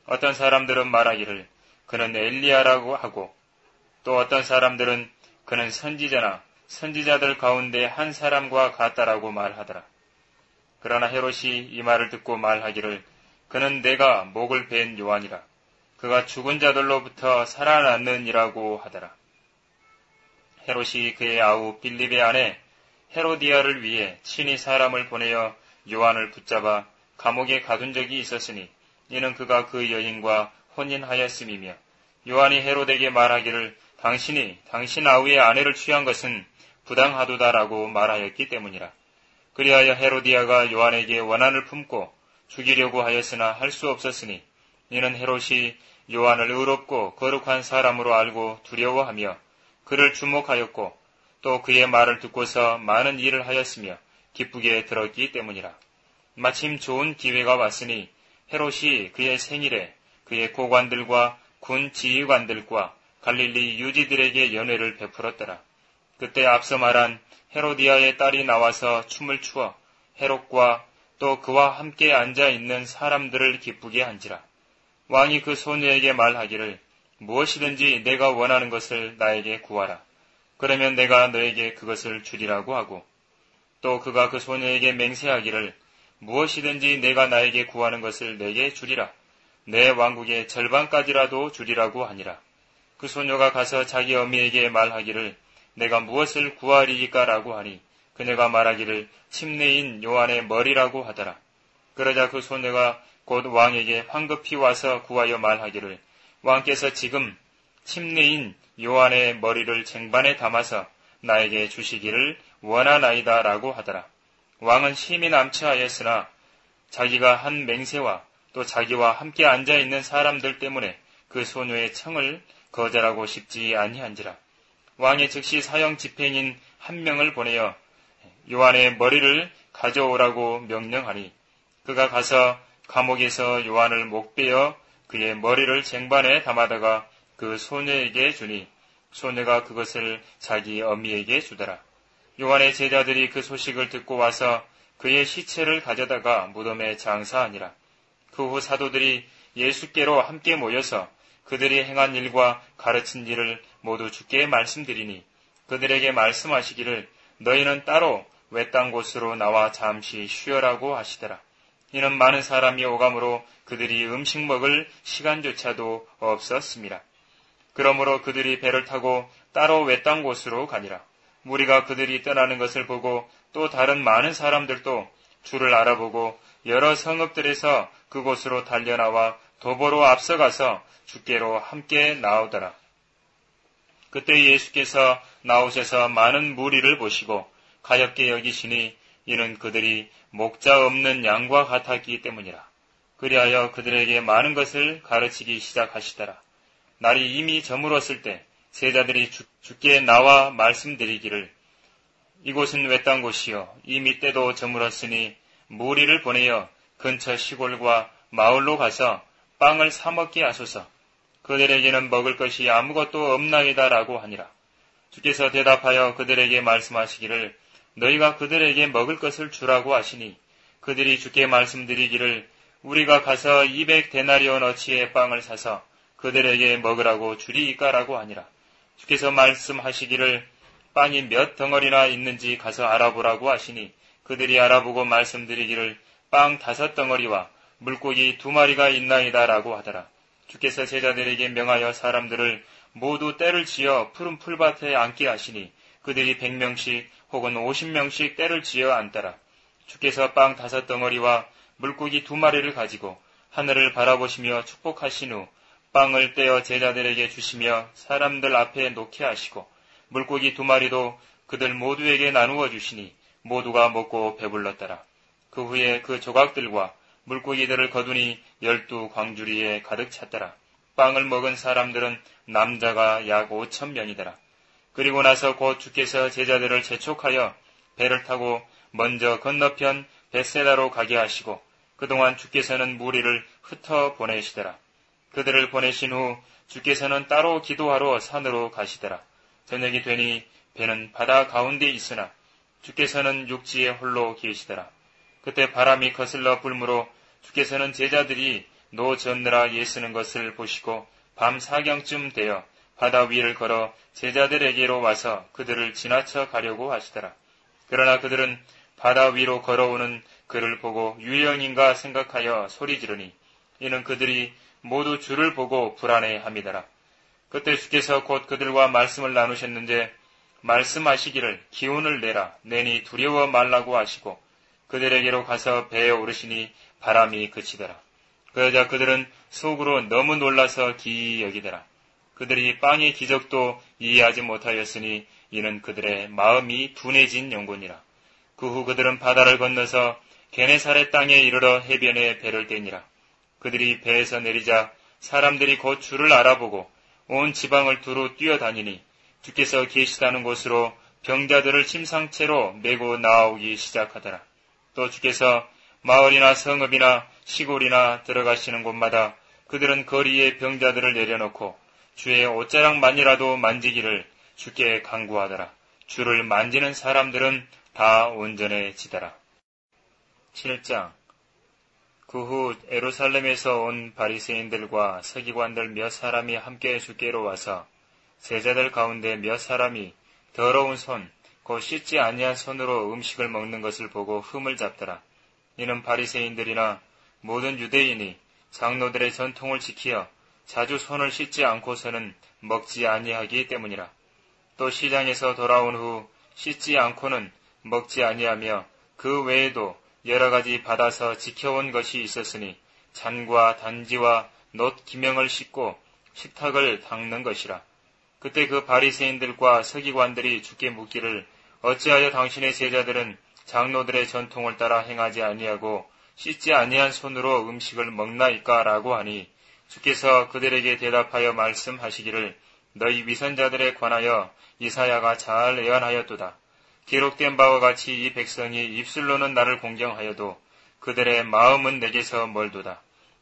어떤 사람들은 말하기를 그는 엘리야라고 하고 또 어떤 사람들은 그는 선지자나 선지자들 가운데 한 사람과 같다라고 말하더라. 그러나 헤롯이 이 말을 듣고 말하기를 그는 내가 목을 벤 요한이라. 그가 죽은 자들로부터 살아났느니라고 하더라. 헤롯이 그의 아우 빌립의 아내 헤로디아를 위해 친히 사람을 보내어 요한을 붙잡아 감옥에 가둔 적이 있었으니 이는 그가 그 여인과 혼인하였음이며 요한이 헤롯에게 말하기를 당신이 당신 아우의 아내를 취한 것은 부당하도다라고 말하였기 때문이라. 그리하여 헤로디아가 요한에게 원한을 품고 죽이려고 하였으나 할 수 없었으니 이는 헤롯이 요한을 의롭고 거룩한 사람으로 알고 두려워하며 그를 주목하였고 또 그의 말을 듣고서 많은 일을 하였으며 기쁘게 들었기 때문이라. 마침 좋은 기회가 왔으니 헤롯이 그의 생일에 그의 고관들과 군 지휘관들과 갈릴리 유지들에게 연회를 베풀었더라. 그때 앞서 말한 헤로디아의 딸이 나와서 춤을 추어 헤롯과 또 그와 함께 앉아있는 사람들을 기쁘게 한지라. 왕이 그 소녀에게 말하기를 무엇이든지 내가 원하는 것을 나에게 구하라. 그러면 내가 너에게 그것을 주리라고 하고 또 그가 그 소녀에게 맹세하기를 무엇이든지 내가 나에게 구하는 것을 내게 주리라. 내 왕국의 절반까지라도 주리라고 하니라. 그 소녀가 가서 자기 어미에게 말하기를 내가 무엇을 구하리이까라고 하니 그녀가 말하기를 침례인 요한의 머리라고 하더라. 그러자 그 소녀가 곧 왕에게 황급히 와서 구하여 말하기를 왕께서 지금 침례인 요한의 머리를 쟁반에 담아서 나에게 주시기를 원하나이다라고 하더라. 왕은 심히 남취하였으나 자기가 한 맹세와 또 자기와 함께 앉아있는 사람들 때문에 그 소녀의 청을 거절하고 싶지 아니한지라. 왕이 즉시 사형 집행인 한 명을 보내어 요한의 머리를 가져오라고 명령하니 그가 가서 감옥에서 요한을 목베어 그의 머리를 쟁반에 담아다가 그 소녀에게 주니 소녀가 그것을 자기 어미에게 주더라. 요한의 제자들이 그 소식을 듣고 와서 그의 시체를 가져다가 무덤에 장사하니라. 그 후 사도들이 예수께로 함께 모여서 그들이 행한 일과 가르친 일을 모두 주께 말씀드리니 그들에게 말씀하시기를 너희는 따로 외딴 곳으로 나와 잠시 쉬어라고 하시더라. 이는 많은 사람이 오감으로 그들이 음식 먹을 시간조차도 없었습니다. 그러므로 그들이 배를 타고 따로 외딴 곳으로 가니라. 무리가 그들이 떠나는 것을 보고 또 다른 많은 사람들도 주를 알아보고 여러 성읍들에서 그곳으로 달려나와 도보로 앞서가서 주께로 함께 나오더라. 그때 예수께서 나오셔서 많은 무리를 보시고 가엾게 여기시니 이는 그들이 목자 없는 양과 같았기 때문이라. 그리하여 그들에게 많은 것을 가르치기 시작하시더라. 날이 이미 저물었을 때 제자들이 주께 나와 말씀드리기를 이곳은 외딴 곳이요 이미 때도 저물었으니 무리를 보내어 근처 시골과 마을로 가서 빵을 사 먹게 하소서. 그들에게는 먹을 것이 아무것도 없나이다라고 하니라. 주께서 대답하여 그들에게 말씀하시기를 너희가 그들에게 먹을 것을 주라고 하시니 그들이 주께 말씀드리기를 우리가 가서 200데나리온어치의 빵을 사서 그들에게 먹으라고 주리이까라고 하니라. 주께서 말씀하시기를 빵이 몇 덩어리나 있는지 가서 알아보라고 하시니 그들이 알아보고 말씀드리기를 빵 5덩어리와 물고기 2마리가 있나이다라고 하더라. 주께서 제자들에게 명하여 사람들을 모두 떼를 지어 푸른 풀밭에 앉게 하시니 그들이 100명씩 혹은 50명씩 떼를 지어 앉더라. 주께서 빵 5덩어리와 물고기 2마리를 가지고 하늘을 바라보시며 축복하신 후 빵을 떼어 제자들에게 주시며 사람들 앞에 놓게 하시고 물고기 2마리도 그들 모두에게 나누어 주시니 모두가 먹고 배불렀더라. 그 후에 그 조각들과 물고기들을 거두니 12광주리에 가득 찼더라. 빵을 먹은 사람들은 남자가 약 5,000명이더라. 그리고 나서 곧 주께서 제자들을 재촉하여 배를 타고 먼저 건너편 벳세다로 가게 하시고 그동안 주께서는 무리를 흩어 보내시더라. 그들을 보내신 후 주께서는 따로 기도하러 산으로 가시더라. 저녁이 되니 배는 바다 가운데 있으나 주께서는 육지에 홀로 계시더라. 그때 바람이 거슬러 불므로 주께서는 제자들이 노 젓느라 애쓰는 것을 보시고 밤 4경쯤 되어 바다 위를 걸어 제자들에게로 와서 그들을 지나쳐 가려고 하시더라. 그러나 그들은 바다 위로 걸어오는 그를 보고 유령인가 생각하여 소리 지르니 이는 그들이 모두 주를 보고 불안해함이더라. 그때 주께서 곧 그들과 말씀을 나누셨는데 말씀하시기를 기운을 내라 내니 두려워 말라고 하시고 그들에게로 가서 배에 오르시니 바람이 그치더라. 그러자 그들은 속으로 너무 놀라서 기이 여기더라. 그들이 빵의 기적도 이해하지 못하였으니 이는 그들의 마음이 둔해진 영혼이라. 그 후 그들은 바다를 건너서 게네사렛 땅에 이르러 해변에 배를 떼니라. 그들이 배에서 내리자 사람들이 곧 주를 알아보고 온 지방을 두루 뛰어다니니 주께서 계시다는 곳으로 병자들을 침상채로 메고 나오기 시작하더라. 또 주께서 마을이나 성읍이나 시골이나 들어가시는 곳마다 그들은 거리에 병자들을 내려놓고 주의 옷자락만이라도 만지기를 주께 간구하더라. 주를 만지는 사람들은 다 온전해지더라. 7장. 그 후 예루살렘에서 온 바리새인들과 서기관들 몇 사람이 함께 주께로 와서 제자들 가운데 몇 사람이 더러운 손, 곧 씻지 아니한 손으로 음식을 먹는 것을 보고 흠을 잡더라. 이는 바리새인들이나 모든 유대인이 장로들의 전통을 지키어 자주 손을 씻지 않고서는 먹지 아니하기 때문이라. 또 시장에서 돌아온 후 씻지 않고는 먹지 아니하며 그 외에도 여러 가지 받아서 지켜온 것이 있었으니 잔과 단지와 놋 기명을 씻고 식탁을 닦는 것이라. 그때 그 바리새인들과 서기관들이 주께 묻기를 어찌하여 당신의 제자들은 장로들의 전통을 따라 행하지 아니하고 씻지 아니한 손으로 음식을 먹나이까? 라고 하니 주께서 그들에게 대답하여 말씀하시기를 너희 위선자들에 관하여 이사야가 잘 예언하였도다. 기록된 바와 같이 이 백성이 입술로는 나를 공경하여도 그들의 마음은 내게서 멀도다.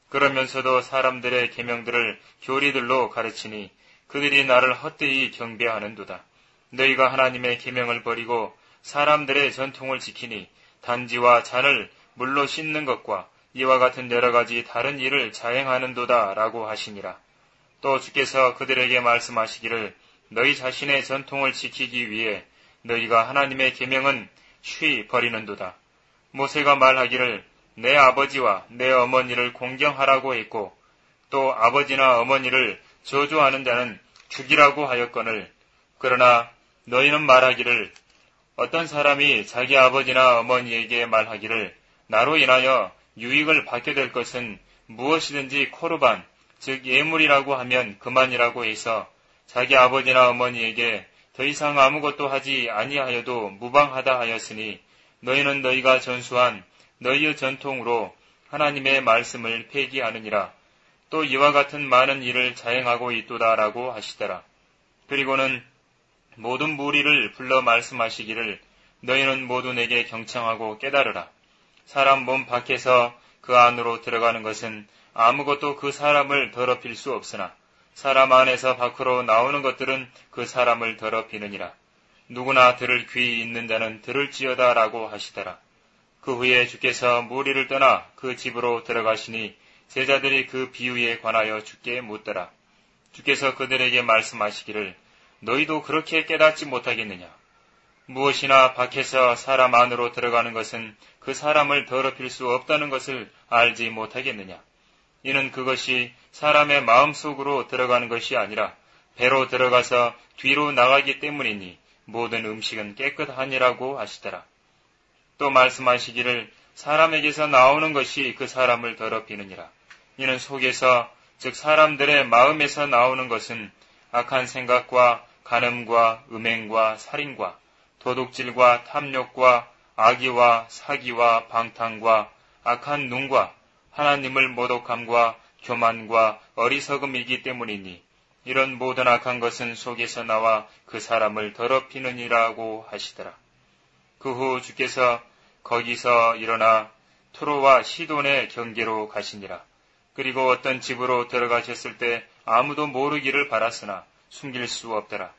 그러면서도 사람들의 계명들을 교리들로 가르치니 그들이 나를 헛되이 경배하는도다. 너희가 하나님의 계명을 버리고 사람들의 전통을 지키니 단지와 잔을 물로 씻는 것과 이와 같은 여러 가지 다른 일을 자행하는도다 라고 하시니라. 또 주께서 그들에게 말씀하시기를 너희 자신의 전통을 지키기 위해 너희가 하나님의 계명은 쉬이 버리는도다. 모세가 말하기를 내 아버지와 내 어머니를 공경하라고 했고 또 아버지나 어머니를 저주하는 자는 죽이라고 하였거늘 그러나 너희는 말하기를 어떤 사람이 자기 아버지나 어머니에게 말하기를 나로 인하여 유익을 받게 될 것은 무엇이든지 코르반 즉 예물이라고 하면 그만이라고 해서 자기 아버지나 어머니에게 더 이상 아무것도 하지 아니하여도 무방하다 하였으니 너희는 너희가 전수한 너희의 전통으로 하나님의 말씀을 폐기하느니라. 또 이와 같은 많은 일을 자행하고 있도다라고 하시더라. 그리고는 모든 무리를 불러 말씀하시기를 너희는 모두 내게 경청하고 깨달으라. 사람 몸 밖에서 그 안으로 들어가는 것은 아무것도 그 사람을 더럽힐 수 없으나 사람 안에서 밖으로 나오는 것들은 그 사람을 더럽히느니라. 누구나 들을 귀 있는 자는 들을지어다 라고 하시더라. 그 후에 주께서 무리를 떠나 그 집으로 들어가시니 제자들이 그 비유에 관하여 주께 묻더라. 주께서 그들에게 말씀하시기를 너희도 그렇게 깨닫지 못하겠느냐. 무엇이나 밖에서 사람 안으로 들어가는 것은 그 사람을 더럽힐 수 없다는 것을 알지 못하겠느냐. 이는 그것이 사람의 마음속으로 들어가는 것이 아니라 배로 들어가서 뒤로 나가기 때문이니 모든 음식은 깨끗하니라고 하시더라. 또 말씀하시기를 사람에게서 나오는 것이 그 사람을 더럽히느니라. 이는 속에서 즉 사람들의 마음에서 나오는 것은 악한 생각과 간음과 음행과 살인과 도둑질과 탐욕과 악의와 사기와 방탕과 악한 눈과 하나님을 모독함과 교만과 어리석음이기 때문이니 이런 모든 악한 것은 속에서 나와 그 사람을 더럽히느니라고 하시더라. 그 후 주께서 거기서 일어나 투로와 시돈의 경계로 가시니라. 그리고 어떤 집으로 들어가셨을 때 아무도 모르기를 바랐으나 숨길 수 없더라.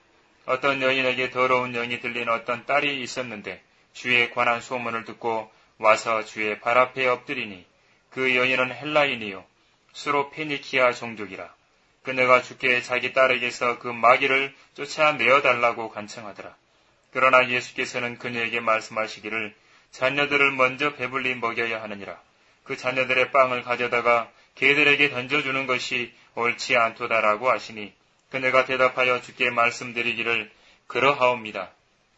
어떤 여인에게 더러운 영이 들린 어떤 딸이 있었는데 주에 관한 소문을 듣고 와서 주의 발 앞에 엎드리니 그 여인은 헬라인이요 스로페니키아 종족이라. 그녀가 주께 자기 딸에게서 그 마귀를 쫓아내어달라고 간청하더라. 그러나 예수께서는 그녀에게 말씀하시기를 자녀들을 먼저 배불리 먹여야 하느니라. 그 자녀들의 빵을 가져다가 개들에게 던져주는 것이 옳지 않도다라고 하시니 그녀가 대답하여 주께 말씀드리기를 그러하옵니다.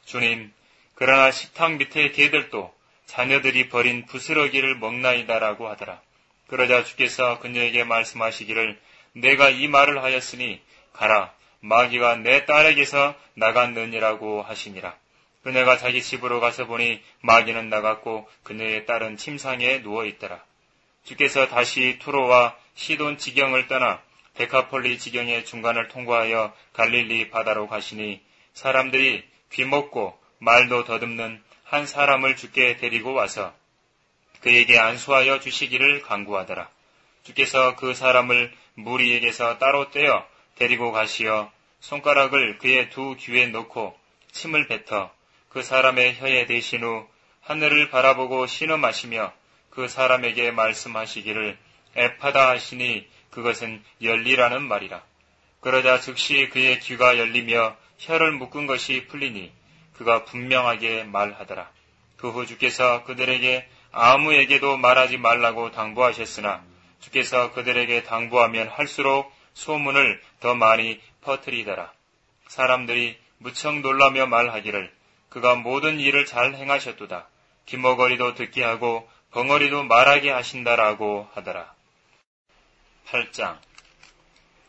주님, 그러나 식탁 밑에 개들도 자녀들이 버린 부스러기를 먹나이다라고 하더라. 그러자 주께서 그녀에게 말씀하시기를 내가 이 말을 하였으니 가라, 마귀가 내 딸에게서 나갔느니라고 하시니라. 그녀가 자기 집으로 가서 보니 마귀는 나갔고 그녀의 딸은 침상에 누워있더라. 주께서 다시 투로와 시돈 지경을 떠나 데카폴리 지경의 중간을 통과하여 갈릴리 바다로 가시니 사람들이 귀먹고 말도 더듬는 한 사람을 주께 데리고 와서 그에게 안수하여 주시기를 간구하더라. 주께서 그 사람을 무리에게서 따로 떼어 데리고 가시어 손가락을 그의 두 귀에 놓고 침을 뱉어 그 사람의 혀에 대신 후 하늘을 바라보고 신음하시며 그 사람에게 말씀하시기를 에파다 하시니 그것은 열리라는 말이라. 그러자 즉시 그의 귀가 열리며 혀를 묶은 것이 풀리니 그가 분명하게 말하더라. 그 후 주께서 그들에게 아무에게도 말하지 말라고 당부하셨으나 주께서 그들에게 당부하면 할수록 소문을 더 많이 퍼뜨리더라. 사람들이 무척 놀라며 말하기를 그가 모든 일을 잘 행하셨도다. 귀머거리도 듣게 하고 벙어리도 말하게 하신다라고 하더라. 8장.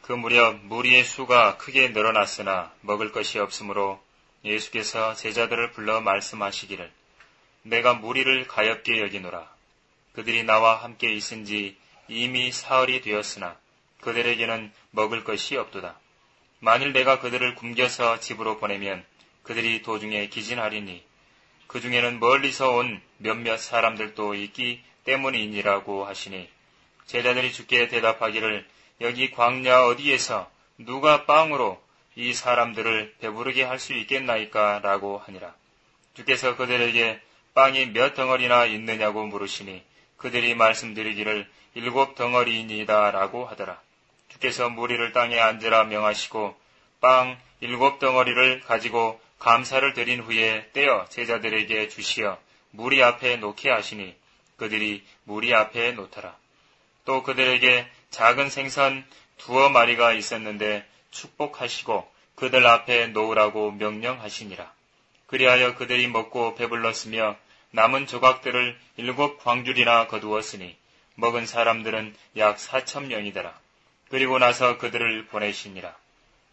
그 무렵 무리의 수가 크게 늘어났으나 먹을 것이 없으므로 예수께서 제자들을 불러 말씀하시기를 내가 무리를 가엾게 여기노라. 그들이 나와 함께 있은지 이미 사흘이 되었으나 그들에게는 먹을 것이 없도다. 만일 내가 그들을 굶겨서 집으로 보내면 그들이 도중에 기진하리니 그 중에는 멀리서 온 몇몇 사람들도 있기 때문이니라고 하시니 제자들이 주께 대답하기를 여기 광야 어디에서 누가 빵으로 이 사람들을 배부르게 할 수 있겠나이까 라고 하니라. 주께서 그들에게 빵이 몇 덩어리나 있느냐고 물으시니 그들이 말씀드리기를 7 덩어리이니이다 라고 하더라. 주께서 무리를 땅에 앉으라 명하시고 빵 7 덩어리를 가지고 감사를 드린 후에 떼어 제자들에게 주시어 무리 앞에 놓게 하시니 그들이 무리 앞에 놓더라. 또 그들에게 작은 생선 2 마리가 있었는데 축복하시고 그들 앞에 놓으라고 명령하시니라. 그리하여 그들이 먹고 배불렀으며 남은 조각들을 7 광줄이나 거두었으니 먹은 사람들은 약 4,000명이더라. 그리고 나서 그들을 보내시니라.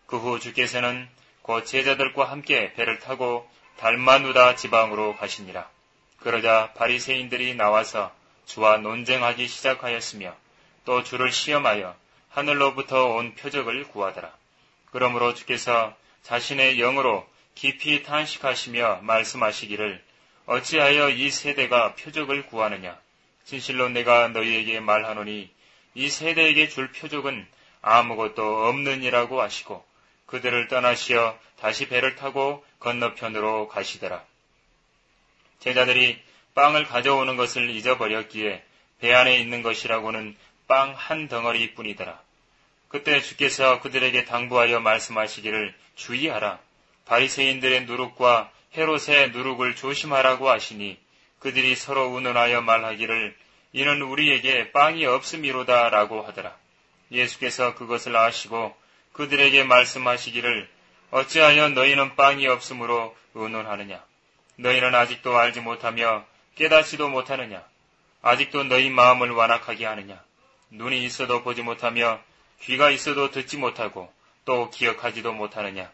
그 후 주께서는 곧 제자들과 함께 배를 타고 달마누다 지방으로 가시니라. 그러자 바리새인들이 나와서 주와 논쟁하기 시작하였으며 또 주를 시험하여 하늘로부터 온 표적을 구하더라. 그러므로 주께서 자신의 영으로 깊이 탄식하시며 말씀하시기를 어찌하여 이 세대가 표적을 구하느냐. 진실로 내가 너희에게 말하노니 이 세대에게 줄 표적은 아무것도 없느니라고 하시고 그들을 떠나시어 다시 배를 타고 건너편으로 가시더라. 제자들이 빵을 가져오는 것을 잊어버렸기에 배 안에 있는 것이라고는 빵 1 덩어리 뿐이더라. 그때 주께서 그들에게 당부하여 말씀하시기를 주의하라. 바리새인들의 누룩과 헤롯의 누룩을 조심하라고 하시니 그들이 서로 의논하여 말하기를 이는 우리에게 빵이 없음이로다 라고 하더라. 예수께서 그것을 아시고 그들에게 말씀하시기를 어찌하여 너희는 빵이 없으므로 의논하느냐. 너희는 아직도 알지 못하며 깨닫지도 못하느냐. 아직도 너희 마음을 완악하게 하느냐. 눈이 있어도 보지 못하며 귀가 있어도 듣지 못하고 또 기억하지도 못하느냐?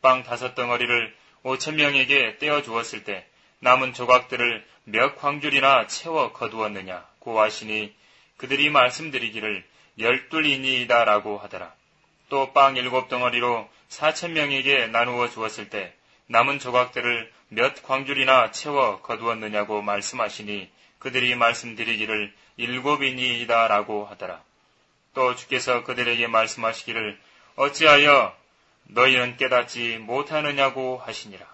빵 5덩어리를 5,000명에게 떼어 주었을 때 남은 조각들을 몇 광줄이나 채워 거두었느냐고 하시니 그들이 말씀드리기를 12이니이다 라고 하더라. 또 빵 7덩어리로 4,000명에게 나누어 주었을 때 남은 조각들을 몇 광줄이나 채워 거두었느냐고 말씀하시니 그들이 말씀드리기를 7이니이다 라고 하더라. 또 주께서 그들에게 말씀하시기를 어찌하여 너희는 깨닫지 못하느냐고 하시니라.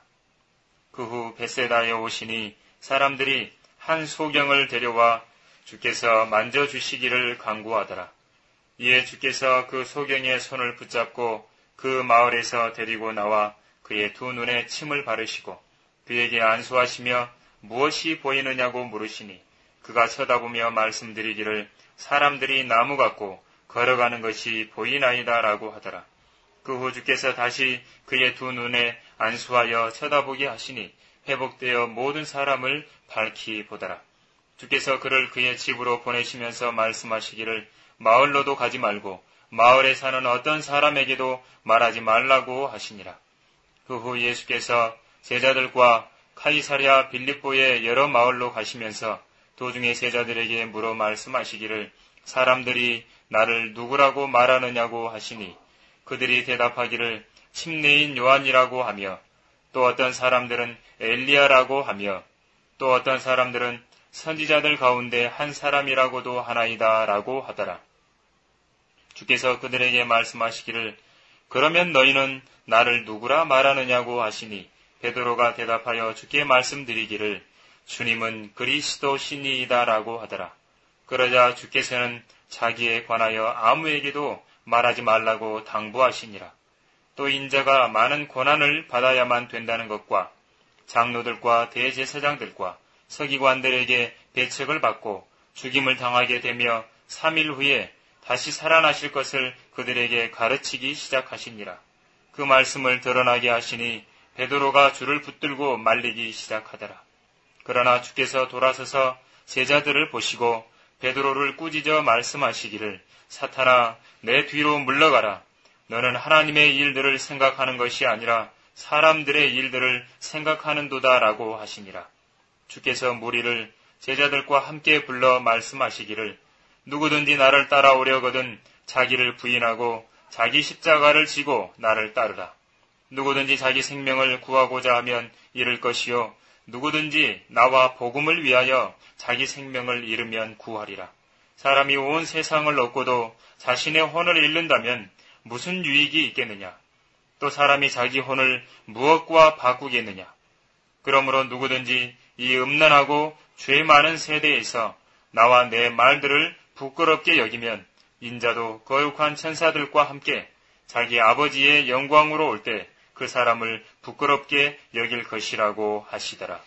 그 후 벳세다에 오시니 사람들이 한 소경을 데려와 주께서 만져주시기를 간구하더라. 이에 주께서 그 소경의 손을 붙잡고 그 마을에서 데리고 나와 그의 두 눈에 침을 바르시고 그에게 안수하시며 무엇이 보이느냐고 물으시니 그가 쳐다보며 말씀드리기를 사람들이 나무 같고 걸어가는 것이 보이나이다 라고 하더라. 그 후 주께서 다시 그의 두 눈에 안수하여 쳐다보게 하시니 회복되어 모든 사람을 밝히 보더라. 주께서 그를 그의 집으로 보내시면서 말씀하시기를 마을로도 가지 말고 마을에 사는 어떤 사람에게도 말하지 말라고 하시니라. 그 후 예수께서 제자들과 카이사랴 빌립보의 여러 마을로 가시면서 도중에 제자들에게 물어 말씀하시기를 사람들이 나를 누구라고 말하느냐고 하시니 그들이 대답하기를 침례인 요한이라고 하며 또 어떤 사람들은 엘리야라고 하며 또 어떤 사람들은 선지자들 가운데 한 사람이라고도 하나이다 라고 하더라. 주께서 그들에게 말씀하시기를 그러면 너희는 나를 누구라 말하느냐고 하시니 베드로가 대답하여 주께 말씀드리기를 주님은 그리스도시니이다 라고 하더라. 그러자 주께서는 자기에 관하여 아무에게도 말하지 말라고 당부하시니라. 또 인자가 많은 고난을 받아야만 된다는 것과 장로들과 대제사장들과 서기관들에게 배척을 받고 죽임을 당하게 되며 3일 후에 다시 살아나실 것을 그들에게 가르치기 시작하시니라. 그 말씀을 드러나게 하시니 베드로가 줄을 붙들고 말리기 시작하더라. 그러나 주께서 돌아서서 제자들을 보시고 베드로를 꾸짖어 말씀하시기를 사탄아 내 뒤로 물러가라. 너는 하나님의 일들을 생각하는 것이 아니라 사람들의 일들을 생각하는도다 라고 하시니라. 주께서 무리를 제자들과 함께 불러 말씀하시기를 누구든지 나를 따라오려거든 자기를 부인하고 자기 십자가를 지고 나를 따르라. 누구든지 자기 생명을 구하고자 하면 잃을 것이요 누구든지 나와 복음을 위하여 자기 생명을 잃으면 구하리라. 사람이 온 세상을 얻고도 자신의 혼을 잃는다면 무슨 유익이 있겠느냐? 또 사람이 자기 혼을 무엇과 바꾸겠느냐? 그러므로 누구든지 이 음란하고 죄 많은 세대에서 나와 내 말들을 부끄럽게 여기면 인자도 거룩한 천사들과 함께 자기 아버지의 영광으로 올 때 그 사람을 부끄럽게 여길 것이라고 하시더라.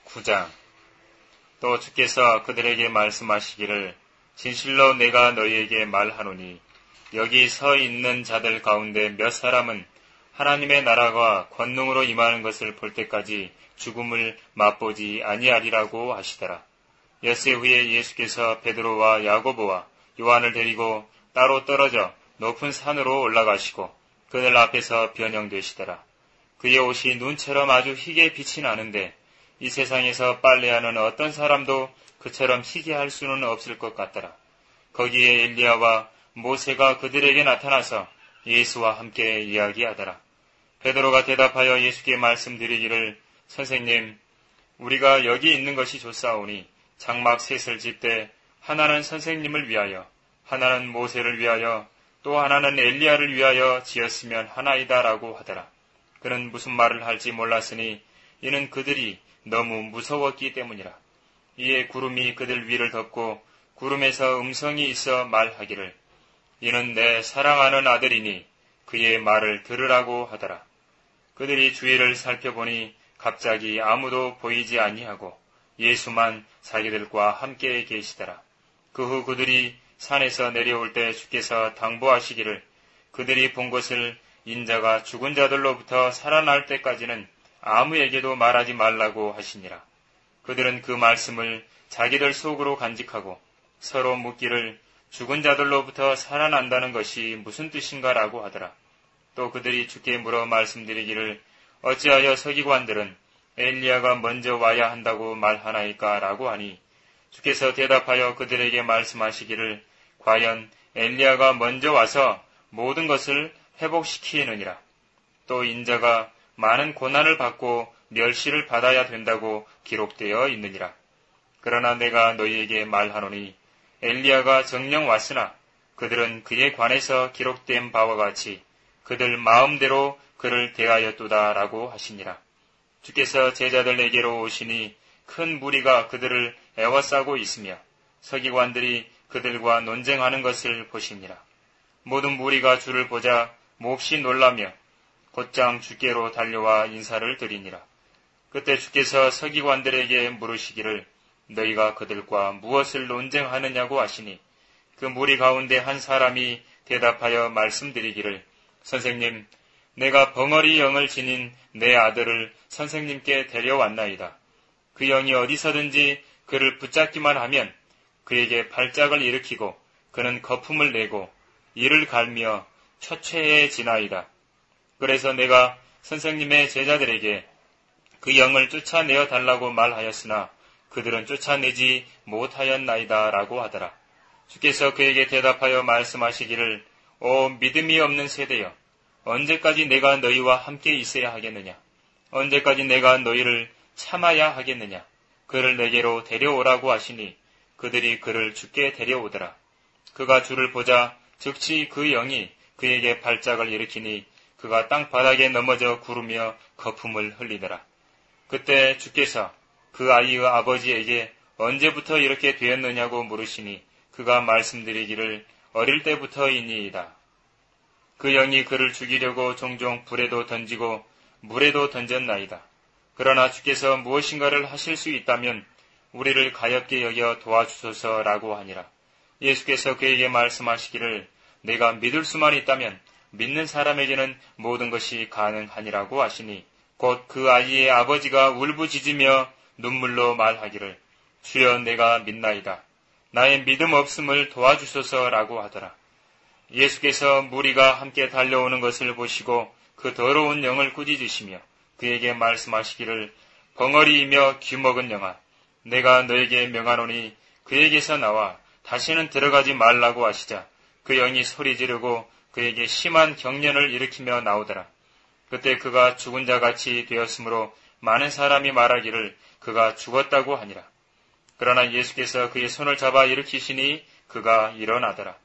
9장. 또 주께서 그들에게 말씀하시기를 진실로 내가 너희에게 말하노니 여기 서 있는 자들 가운데 몇 사람은 하나님의 나라가 권능으로 임하는 것을 볼 때까지 죽음을 맛보지 아니하리라고 하시더라. 엿새 후에 예수께서 베드로와 야고보와 요한을 데리고 따로 떨어져 높은 산으로 올라가시고 그들 앞에서 변형되시더라. 그의 옷이 눈처럼 아주 희게 빛이 나는데 이 세상에서 빨래하는 어떤 사람도 그처럼 희게 할 수는 없을 것 같더라. 거기에 엘리야와 모세가 그들에게 나타나서 예수와 함께 이야기하더라. 베드로가 대답하여 예수께 말씀드리기를 선생님, 우리가 여기 있는 것이 좋사오니 장막 셋을 짓되 하나는 선생님을 위하여, 하나는 모세를 위하여, 또 하나는 엘리야를 위하여 지었으면 하나이다라고 하더라. 그는 무슨 말을 할지 몰랐으니 이는 그들이 너무 무서웠기 때문이라. 이에 구름이 그들 위를 덮고 구름에서 음성이 있어 말하기를 이는 내 사랑하는 아들이니 그의 말을 들으라고 하더라. 그들이 주위를 살펴보니 갑자기 아무도 보이지 아니하고 예수만 자기들과 함께 계시더라. 그 후 그들이 산에서 내려올 때 주께서 당부하시기를 그들이 본 것을 인자가 죽은 자들로부터 살아날 때까지는 아무에게도 말하지 말라고 하시니라. 그들은 그 말씀을 자기들 속으로 간직하고 서로 묻기를 죽은 자들로부터 살아난다는 것이 무슨 뜻인가라고 하더라. 또 그들이 주께 물어 말씀드리기를 어찌하여 서기관들은 엘리야가 먼저 와야 한다고 말하나이까 라고 하니 주께서 대답하여 그들에게 말씀하시기를 과연 엘리야가 먼저 와서 모든 것을 회복시키느니라. 또 인자가 많은 고난을 받고 멸시를 받아야 된다고 기록되어 있느니라. 그러나 내가 너희에게 말하노니 엘리야가 정녕 왔으나 그들은 그에 관해서 기록된 바와 같이 그들 마음대로 그를 대하였도다라고 하시니라. 주께서 제자들에게로 오시니 큰 무리가 그들을 애워싸고 있으며 서기관들이 그들과 논쟁하는 것을 보시니라. 모든 무리가 주를 보자 몹시 놀라며 곧장 주께로 달려와 인사를 드리니라. 그때 주께서 서기관들에게 물으시기를 너희가 그들과 무엇을 논쟁하느냐고 하시니 그 무리 가운데 한 사람이 대답하여 말씀드리기를 선생님, 내가 벙어리 영을 지닌 내 아들을 선생님께 데려왔나이다. 그 영이 어디서든지 그를 붙잡기만 하면 그에게 발작을 일으키고 그는 거품을 내고 이를 갈며 초췌해지나이다. 그래서 내가 선생님의 제자들에게 그 영을 쫓아내어 달라고 말하였으나 그들은 쫓아내지 못하였나이다 라고 하더라. 주께서 그에게 대답하여 말씀하시기를 오 믿음이 없는 세대여, 언제까지 내가 너희와 함께 있어야 하겠느냐? 언제까지 내가 너희를 참아야 하겠느냐? 그를 내게로 데려오라고 하시니 그들이 그를 주께 데려오더라. 그가 주를 보자 즉시 그 영이 그에게 발작을 일으키니 그가 땅바닥에 넘어져 구르며 거품을 흘리더라. 그때 주께서 그 아이의 아버지에게 언제부터 이렇게 되었느냐고 물으시니 그가 말씀드리기를 어릴 때부터이니이다. 그 영이 그를 죽이려고 종종 불에도 던지고 물에도 던졌나이다. 그러나 주께서 무엇인가를 하실 수 있다면 우리를 가엾게 여겨 도와주소서라고 하니라. 예수께서 그에게 말씀하시기를 내가 믿을 수만 있다면 믿는 사람에게는 모든 것이 가능하니라고 하시니 곧 그 아이의 아버지가 울부짖으며 눈물로 말하기를 주여 내가 믿나이다. 나의 믿음 없음을 도와주소서라고 하더라. 예수께서 무리가 함께 달려오는 것을 보시고 그 더러운 영을 꾸짖으시며 그에게 말씀하시기를 벙어리이며 귀먹은 영아, 내가 너에게 명하노니 그에게서 나와 다시는 들어가지 말라고 하시자 그 영이 소리 지르고 그에게 심한 경련을 일으키며 나오더라. 그때 그가 죽은 자같이 되었으므로 많은 사람이 말하기를 그가 죽었다고 하니라. 그러나 예수께서 그의 손을 잡아 일으키시니 그가 일어나더라.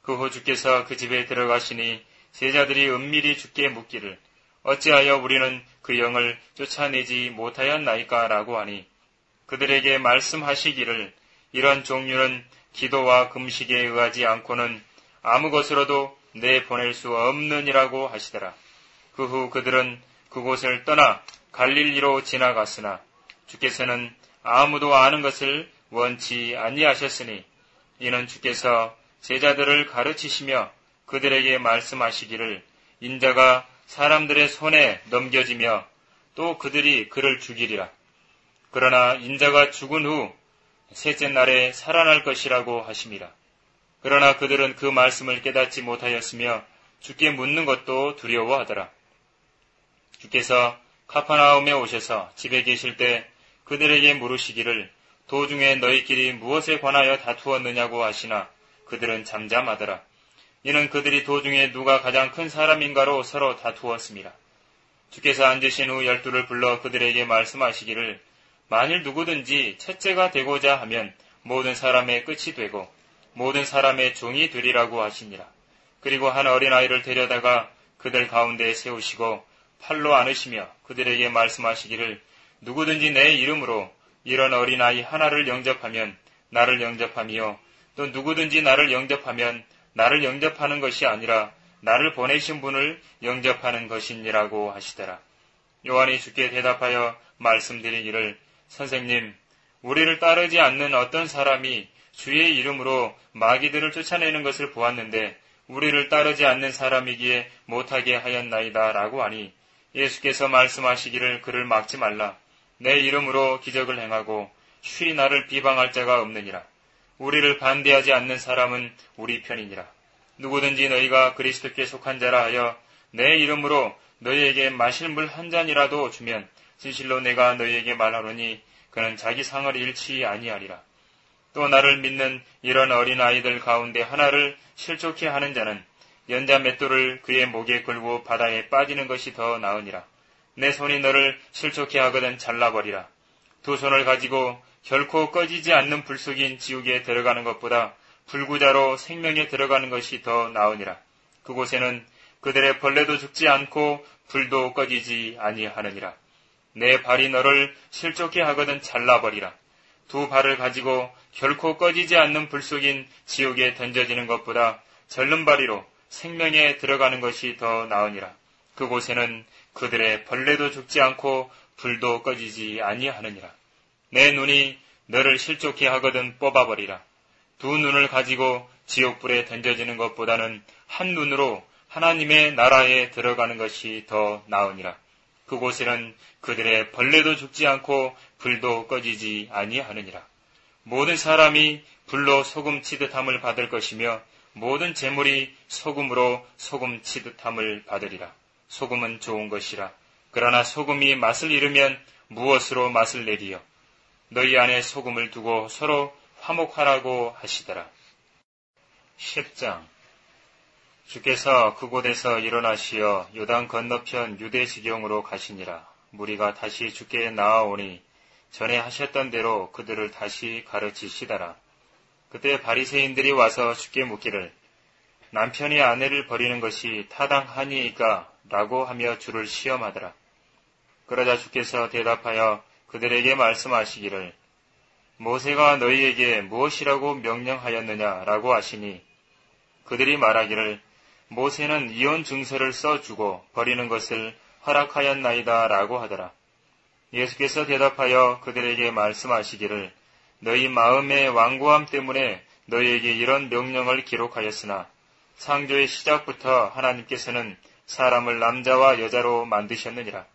그 후 주께서 그 집에 들어가시니 제자들이 은밀히 주께 묻기를 어찌하여 우리는 그 영을 쫓아내지 못하였나이까 라고 하니 그들에게 말씀하시기를 이런 종류는 기도와 금식에 의하지 않고는 아무 것으로도 내보낼 수 없느니라고 하시더라. 그 후 그들은 그곳을 떠나 갈릴리로 지나갔으나 주께서는 아무도 아는 것을 원치 아니하셨으니 이는 주께서 제자들을 가르치시며 그들에게 말씀하시기를 인자가 사람들의 손에 넘겨지며 또 그들이 그를 죽이리라. 그러나 인자가 죽은 후 셋째 날에 살아날 것이라고 하심이라. 그러나 그들은 그 말씀을 깨닫지 못하였으며 주께 묻는 것도 두려워하더라. 주께서 카퍼나움에 오셔서 집에 계실 때 그들에게 물으시기를 도중에 너희끼리 무엇에 관하여 다투었느냐고 하시나 그들은 잠잠하더라. 이는 그들이 도중에 누가 가장 큰 사람인가로 서로 다투었습니다. 주께서 앉으신 후 12를 불러 그들에게 말씀하시기를 만일 누구든지 첫째가 되고자 하면 모든 사람의 끝이 되고 모든 사람의 종이 되리라고 하시니라. 그리고 한 어린아이를 데려다가 그들 가운데 세우시고 팔로 안으시며 그들에게 말씀하시기를 누구든지 내 이름으로 이런 어린아이 하나를 영접하면 나를 영접하며 또 누구든지 나를 영접하면 나를 영접하는 것이 아니라 나를 보내신 분을 영접하는 것이니라고 하시더라. 요한이 주께 대답하여 말씀드리기를 선생님, 우리를 따르지 않는 어떤 사람이 주의 이름으로 마귀들을 쫓아내는 것을 보았는데 우리를 따르지 않는 사람이기에 못하게 하였나이다 라고 하니 예수께서 말씀하시기를 그를 막지 말라. 내 이름으로 기적을 행하고 쉬 나를 비방할 자가 없느니라. 우리를 반대하지 않는 사람은 우리 편이니라. 누구든지 너희가 그리스도께 속한 자라 하여 내 이름으로 너희에게 마실 물 한 잔이라도 주면 진실로 내가 너희에게 말하노니 그는 자기 상을 잃지 아니하리라. 또 나를 믿는 이런 어린 아이들 가운데 하나를 실족해 하는 자는 연자 맷돌을 그의 목에 걸고 바다에 빠지는 것이 더 나으니라. 내 손이 너를 실족해 하거든 잘라버리라. 두 손을 가지고 결코 꺼지지 않는 불속인 지옥에 들어가는 것보다 불구자로 생명에 들어가는 것이 더 나으니라. 그곳에는 그들의 벌레도 죽지 않고 불도 꺼지지 아니하느니라. 내 발이 너를 실족해 하거든 잘라버리라. 두 발을 가지고 결코 꺼지지 않는 불속인 지옥에 던져지는 것보다 절름발이로 생명에 들어가는 것이 더 나으니라. 그곳에는 그들의 벌레도 죽지 않고 불도 꺼지지 아니하느니라. 내 눈이 너를 실족해 하거든 뽑아버리라. 두 눈을 가지고 지옥불에 던져지는 것보다는 한 눈으로 하나님의 나라에 들어가는 것이 더 나으니라. 그곳에는 그들의 벌레도 죽지 않고 불도 꺼지지 아니하느니라. 모든 사람이 불로 소금 치듯함을 받을 것이며 모든 재물이 소금으로 소금 치듯함을 받으리라. 소금은 좋은 것이라. 그러나 소금이 맛을 잃으면 무엇으로 맛을 내리요? 너희 안에 소금을 두고 서로 화목하라고 하시더라. 10장. 주께서 그곳에서 일어나시어 요단 건너편 유대 지경으로 가시니라. 무리가 다시 주께 나아오니 전에 하셨던 대로 그들을 다시 가르치시더라. 그때 바리새인들이 와서 주께 묻기를 남편이 아내를 버리는 것이 타당하니이까? 라고 하며 주를 시험하더라. 그러자 주께서 대답하여 그들에게 말씀하시기를 모세가 너희에게 무엇이라고 명령하였느냐? 라고 하시니 그들이 말하기를 모세는 이혼 증서를 써주고 버리는 것을 허락하였나이다 라고 하더라. 예수께서 대답하여 그들에게 말씀하시기를 너희 마음의 완고함 때문에 너희에게 이런 명령을 기록하였으나 창조의 시작부터 하나님께서는 사람을 남자와 여자로 만드셨느니라.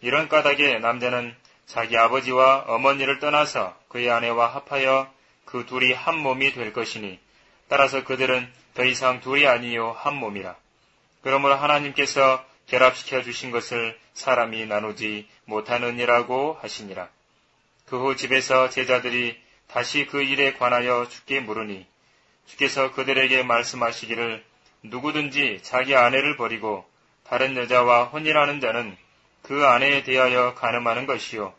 이런 까닭에 남자는 자기 아버지와 어머니를 떠나서 그의 아내와 합하여 그 둘이 한 몸이 될 것이니 따라서 그들은 더 이상 둘이 아니요 한 몸이라. 그러므로 하나님께서 결합시켜 주신 것을 사람이 나누지 못하느니라고 하시니라. 그 후 집에서 제자들이 다시 그 일에 관하여 주께 물으니 주께서 그들에게 말씀하시기를 누구든지 자기 아내를 버리고 다른 여자와 혼인하는 자는 그 아내에 대하여 간음하는 것이요.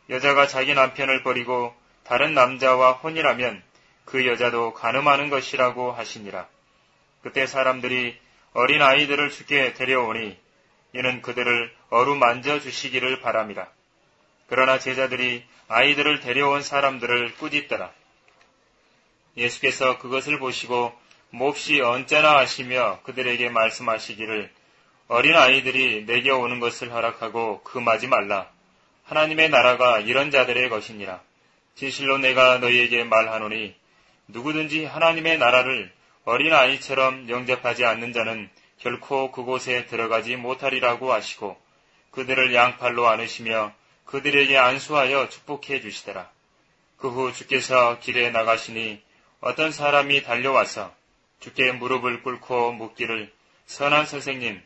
여자가 자기 남편을 버리고 다른 남자와 혼인하면 그 여자도 간음하는 것이라고 하시니라. 그때 사람들이 어린 아이들을 주께 데려오니 이는 그들을 어루만져 주시기를 바랍니다. 그러나 제자들이 아이들을 데려온 사람들을 꾸짖더라. 예수께서 그것을 보시고 몹시 언짢아 하시며 그들에게 말씀하시기를 어린 아이들이 내게 오는 것을 허락하고 금하지 말라. 하나님의 나라가 이런 자들의 것이니라. 진실로 내가 너희에게 말하노니 누구든지 하나님의 나라를 어린 아이처럼 영접하지 않는 자는 결코 그곳에 들어가지 못하리라고 하시고 그들을 양팔로 안으시며 그들에게 안수하여 축복해 주시더라. 그 후 주께서 길에 나가시니 어떤 사람이 달려와서 주께 무릎을 꿇고 묻기를 선한 선생님,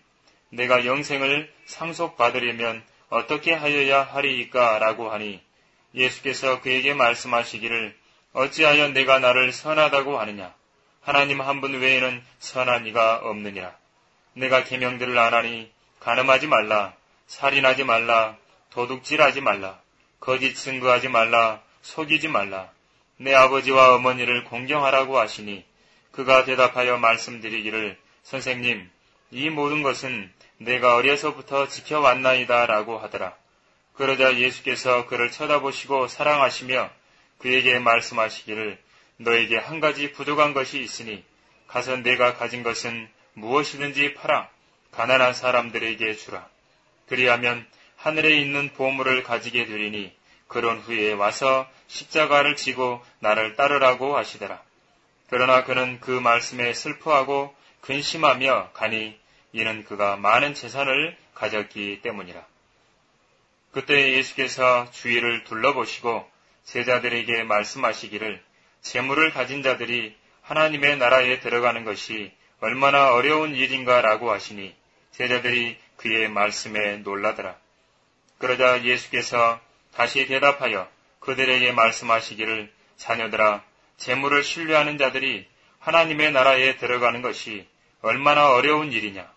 내가 영생을 상속받으려면 어떻게 하여야 하리이까? 라고 하니 예수께서 그에게 말씀하시기를 어찌하여 내가 나를 선하다고 하느냐? 하나님 한 분 외에는 선한 이가 없느니라. 내가 계명들을 안 하니 간음하지 말라, 살인하지 말라, 도둑질하지 말라, 거짓 증거하지 말라, 속이지 말라, 내 아버지와 어머니를 공경하라고 하시니 그가 대답하여 말씀드리기를 선생님, 이 모든 것은 내가 어려서부터 지켜왔나이다 라고 하더라. 그러자 예수께서 그를 쳐다보시고 사랑하시며 그에게 말씀하시기를 너에게 한 가지 부족한 것이 있으니 가서 내가 가진 것은 무엇이든지 팔아 가난한 사람들에게 주라. 그리하면 하늘에 있는 보물을 가지게 되리니 그런 후에 와서 십자가를 지고 나를 따르라고 하시더라. 그러나 그는 그 말씀에 슬퍼하고 근심하며 가니 이는 그가 많은 재산을 가졌기 때문이라. 그때 예수께서 주위를 둘러보시고 제자들에게 말씀하시기를 재물을 가진 자들이 하나님의 나라에 들어가는 것이 얼마나 어려운 일인가라고 하시니 제자들이 그의 말씀에 놀라더라. 그러자 예수께서 다시 대답하여 그들에게 말씀하시기를 자녀들아, 재물을 신뢰하는 자들이 하나님의 나라에 들어가는 것이 얼마나 어려운 일이냐.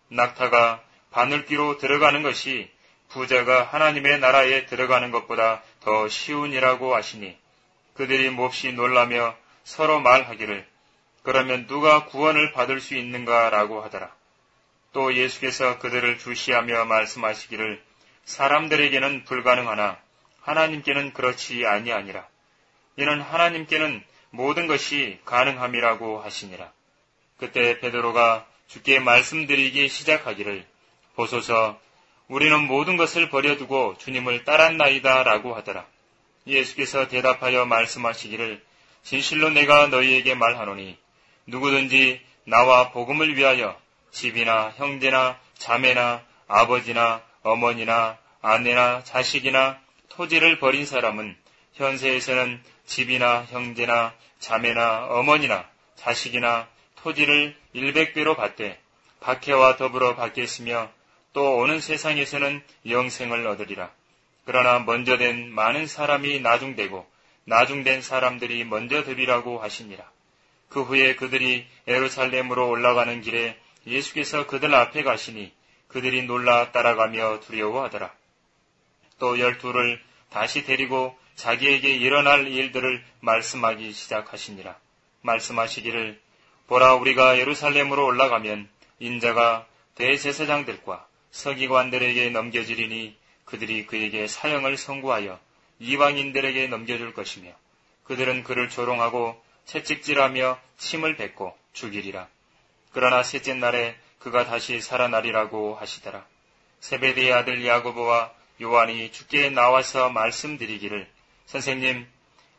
낙타가 바늘귀로 들어가는 것이 부자가 하나님의 나라에 들어가는 것보다 더 쉬운 일이라고 하시니 그들이 몹시 놀라며 서로 말하기를 그러면 누가 구원을 받을 수 있는가라고 하더라. 또 예수께서 그들을 주시하며 말씀하시기를 사람들에게는 불가능하나 하나님께는 그렇지 아니하니라. 이는 하나님께는 모든 것이 가능함이라고 하시니라. 그때 베드로가 주께 말씀드리기 시작하기를 보소서 우리는 모든 것을 버려두고 주님을 따랐나이다 라고 하더라. 예수께서 대답하여 말씀하시기를 진실로 내가 너희에게 말하노니 누구든지 나와 복음을 위하여 집이나 형제나 자매나 아버지나 어머니나 아내나 자식이나 토지를 버린 사람은 현세에서는 집이나 형제나 자매나 어머니나 자식이나 토지를 100배로 받되 박해와 더불어 받겠으며 또 오는 세상에서는 영생을 얻으리라. 그러나 먼저 된 많은 사람이 나중되고 나중된 사람들이 먼저 되리라고 하시니라. 그 후에 그들이 예루살렘으로 올라가는 길에 예수께서 그들 앞에 가시니 그들이 놀라 따라가며 두려워하더라. 또 12를 다시 데리고 자기에게 일어날 일들을 말씀하기 시작하시니라. 말씀하시기를 보라 우리가 예루살렘으로 올라가면 인자가 대제사장들과 서기관들에게 넘겨지리니 그들이 그에게 사형을 선고하여 이방인들에게 넘겨줄 것이며 그들은 그를 조롱하고 채찍질하며 침을 뱉고 죽이리라. 그러나 셋째 날에 그가 다시 살아나리라고 하시더라. 세베대의 아들 야고보와 요한이 주께 나와서 말씀드리기를 선생님,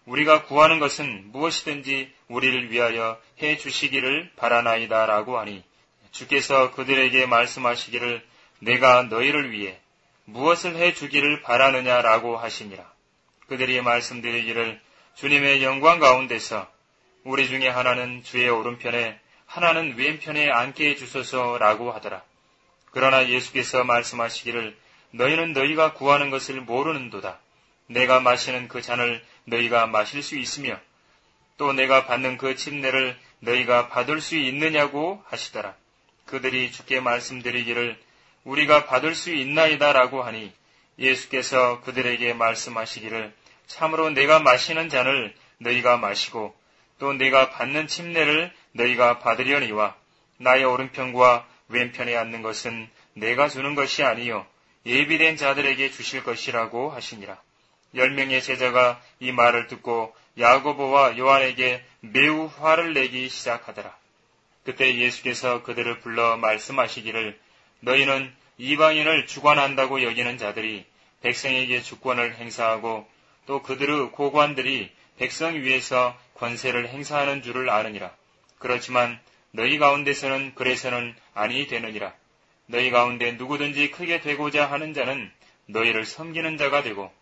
우리가 구하는 것은 무엇이든지 우리를 위하여 해 주시기를 바라나이다 라고 하니 주께서 그들에게 말씀하시기를 내가 너희를 위해 무엇을 해 주기를 바라느냐라고 하시니라. 그들이 말씀드리기를 주님의 영광 가운데서 우리 중에 하나는 주의 오른편에 하나는 왼편에 앉게 해주소서라고 하더라. 그러나 예수께서 말씀하시기를 너희는 너희가 구하는 것을 모르는도다. 내가 마시는 그 잔을 너희가 마실 수 있으며 또 내가 받는 그 침례를 너희가 받을 수 있느냐고 하시더라. 그들이 주께 말씀드리기를 우리가 받을 수 있나이다라고 하니 예수께서 그들에게 말씀하시기를 참으로 내가 마시는 잔을 너희가 마시고 또 내가 받는 침례를 너희가 받으려니와 나의 오른편과 왼편에 앉는 것은 내가 주는 것이 아니요 예비된 자들에게 주실 것이라고 하시니라. 10명의 제자가 이 말을 듣고 야고보와 요한에게 매우 화를 내기 시작하더라. 그때 예수께서 그들을 불러 말씀하시기를 너희는 이방인을 주관한다고 여기는 자들이 백성에게 주권을 행사하고 또 그들의 고관들이 백성 위에서 권세를 행사하는 줄을 아느니라. 그렇지만 너희 가운데서는 그래서는 아니 되느니라. 너희 가운데 누구든지 크게 되고자 하는 자는 너희를 섬기는 자가 되고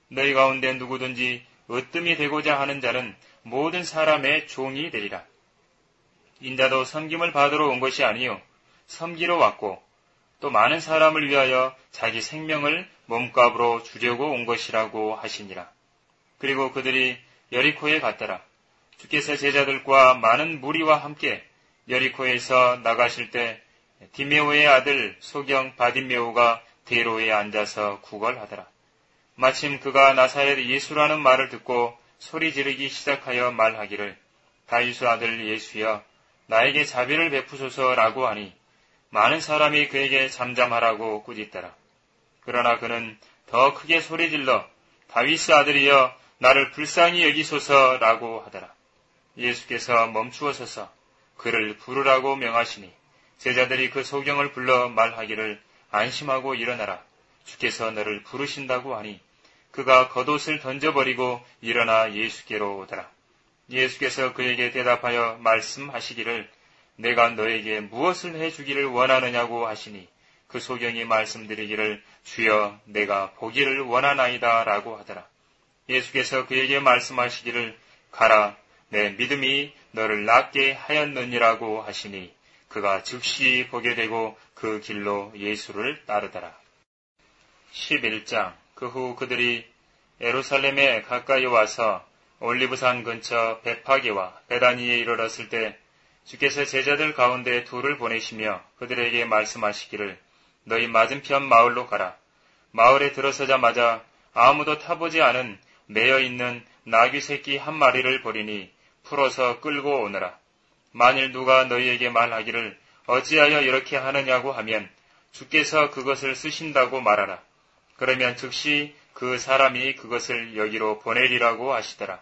너희 가운데 누구든지 으뜸이 되고자 하는 자는 모든 사람의 종이 되리라. 인자도 섬김을 받으러 온 것이 아니요 섬기러 왔고 또 많은 사람을 위하여 자기 생명을 몸값으로 주려고 온 것이라고 하시니라. 그리고 그들이 여리코에 갔더라. 주께서 제자들과 많은 무리와 함께 여리코에서 나가실 때 디메오의 아들 소경 바디메오가 대로에 앉아서 구걸하더라. 마침 그가 나사렛 예수라는 말을 듣고 소리 지르기 시작하여 말하기를 다윗의 아들 예수여 나에게 자비를 베푸소서라고 하니 많은 사람이 그에게 잠잠하라고 꾸짖더라. 그러나 그는 더 크게 소리질러 다윗의 아들이여 나를 불쌍히 여기소서라고 하더라. 예수께서 멈추어서서 그를 부르라고 명하시니 제자들이 그 소경을 불러 말하기를 안심하고 일어나라. 주께서 너를 부르신다고 하니 그가 겉옷을 던져버리고 일어나 예수께로 오더라. 예수께서 그에게 대답하여 말씀하시기를 내가 너에게 무엇을 해주기를 원하느냐고 하시니 그 소경이 말씀드리기를 주여 내가 보기를 원하나이다 라고 하더라. 예수께서 그에게 말씀하시기를 가라 내 믿음이 너를 낫게 하였느니라고 하시니 그가 즉시 보게 되고 그 길로 예수를 따르더라. 11장. 그 후 그들이 예루살렘에 가까이 와서 올리브산 근처 베파게와 베다니에 이르렀을 때 주께서 제자들 가운데 둘을 보내시며 그들에게 말씀하시기를 너희 맞은편 마을로 가라. 마을에 들어서자마자 아무도 타보지 않은 매여있는 나귀 새끼 한 마리를 보리니 풀어서 끌고 오너라. 만일 누가 너희에게 말하기를 어찌하여 이렇게 하느냐고 하면 주께서 그것을 쓰신다고 말하라. 그러면 즉시 그 사람이 그것을 여기로 보내리라고 하시더라.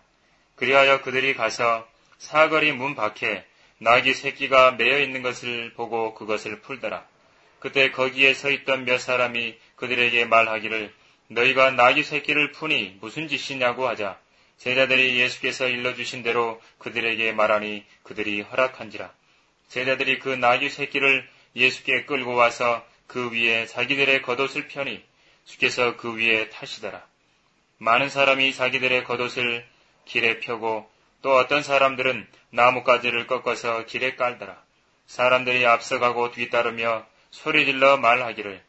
그리하여 그들이 가서 사거리 문 밖에 나귀 새끼가 매여 있는 것을 보고 그것을 풀더라. 그때 거기에 서 있던 몇 사람이 그들에게 말하기를 너희가 나귀 새끼를 푸니 무슨 짓이냐고 하자 제자들이 예수께서 일러주신 대로 그들에게 말하니 그들이 허락한지라. 제자들이 그 나귀 새끼를 예수께 끌고 와서 그 위에 자기들의 겉옷을 펴니 주께서 그 위에 타시더라. 많은 사람이 자기들의 겉옷을 길에 펴고 또 어떤 사람들은 나뭇가지를 꺾어서 길에 깔더라. 사람들이 앞서가고 뒤따르며 소리질러 말하기를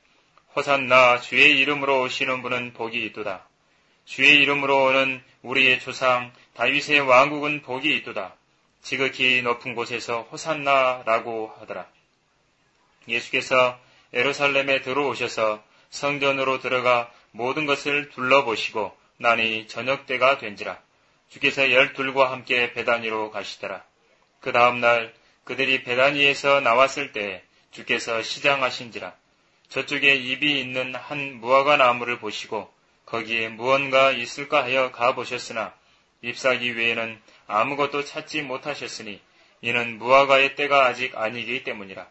호산나 주의 이름으로 오시는 분은 복이 있도다. 주의 이름으로 오는 우리의 조상 다윗의 왕국은 복이 있도다. 지극히 높은 곳에서 호산나라고 하더라. 예수께서 예루살렘에 들어오셔서 성전으로 들어가 모든 것을 둘러보시고 나니 저녁 때가 된지라. 주께서 12과 함께 베다니로 가시더라. 그 다음날 그들이 베다니에서 나왔을 때 주께서 시장하신지라. 저쪽에 잎이 있는 한 무화과 나무를 보시고 거기에 무언가 있을까 하여 가보셨으나 잎사귀 외에는 아무것도 찾지 못하셨으니 이는 무화과의 때가 아직 아니기 때문이라.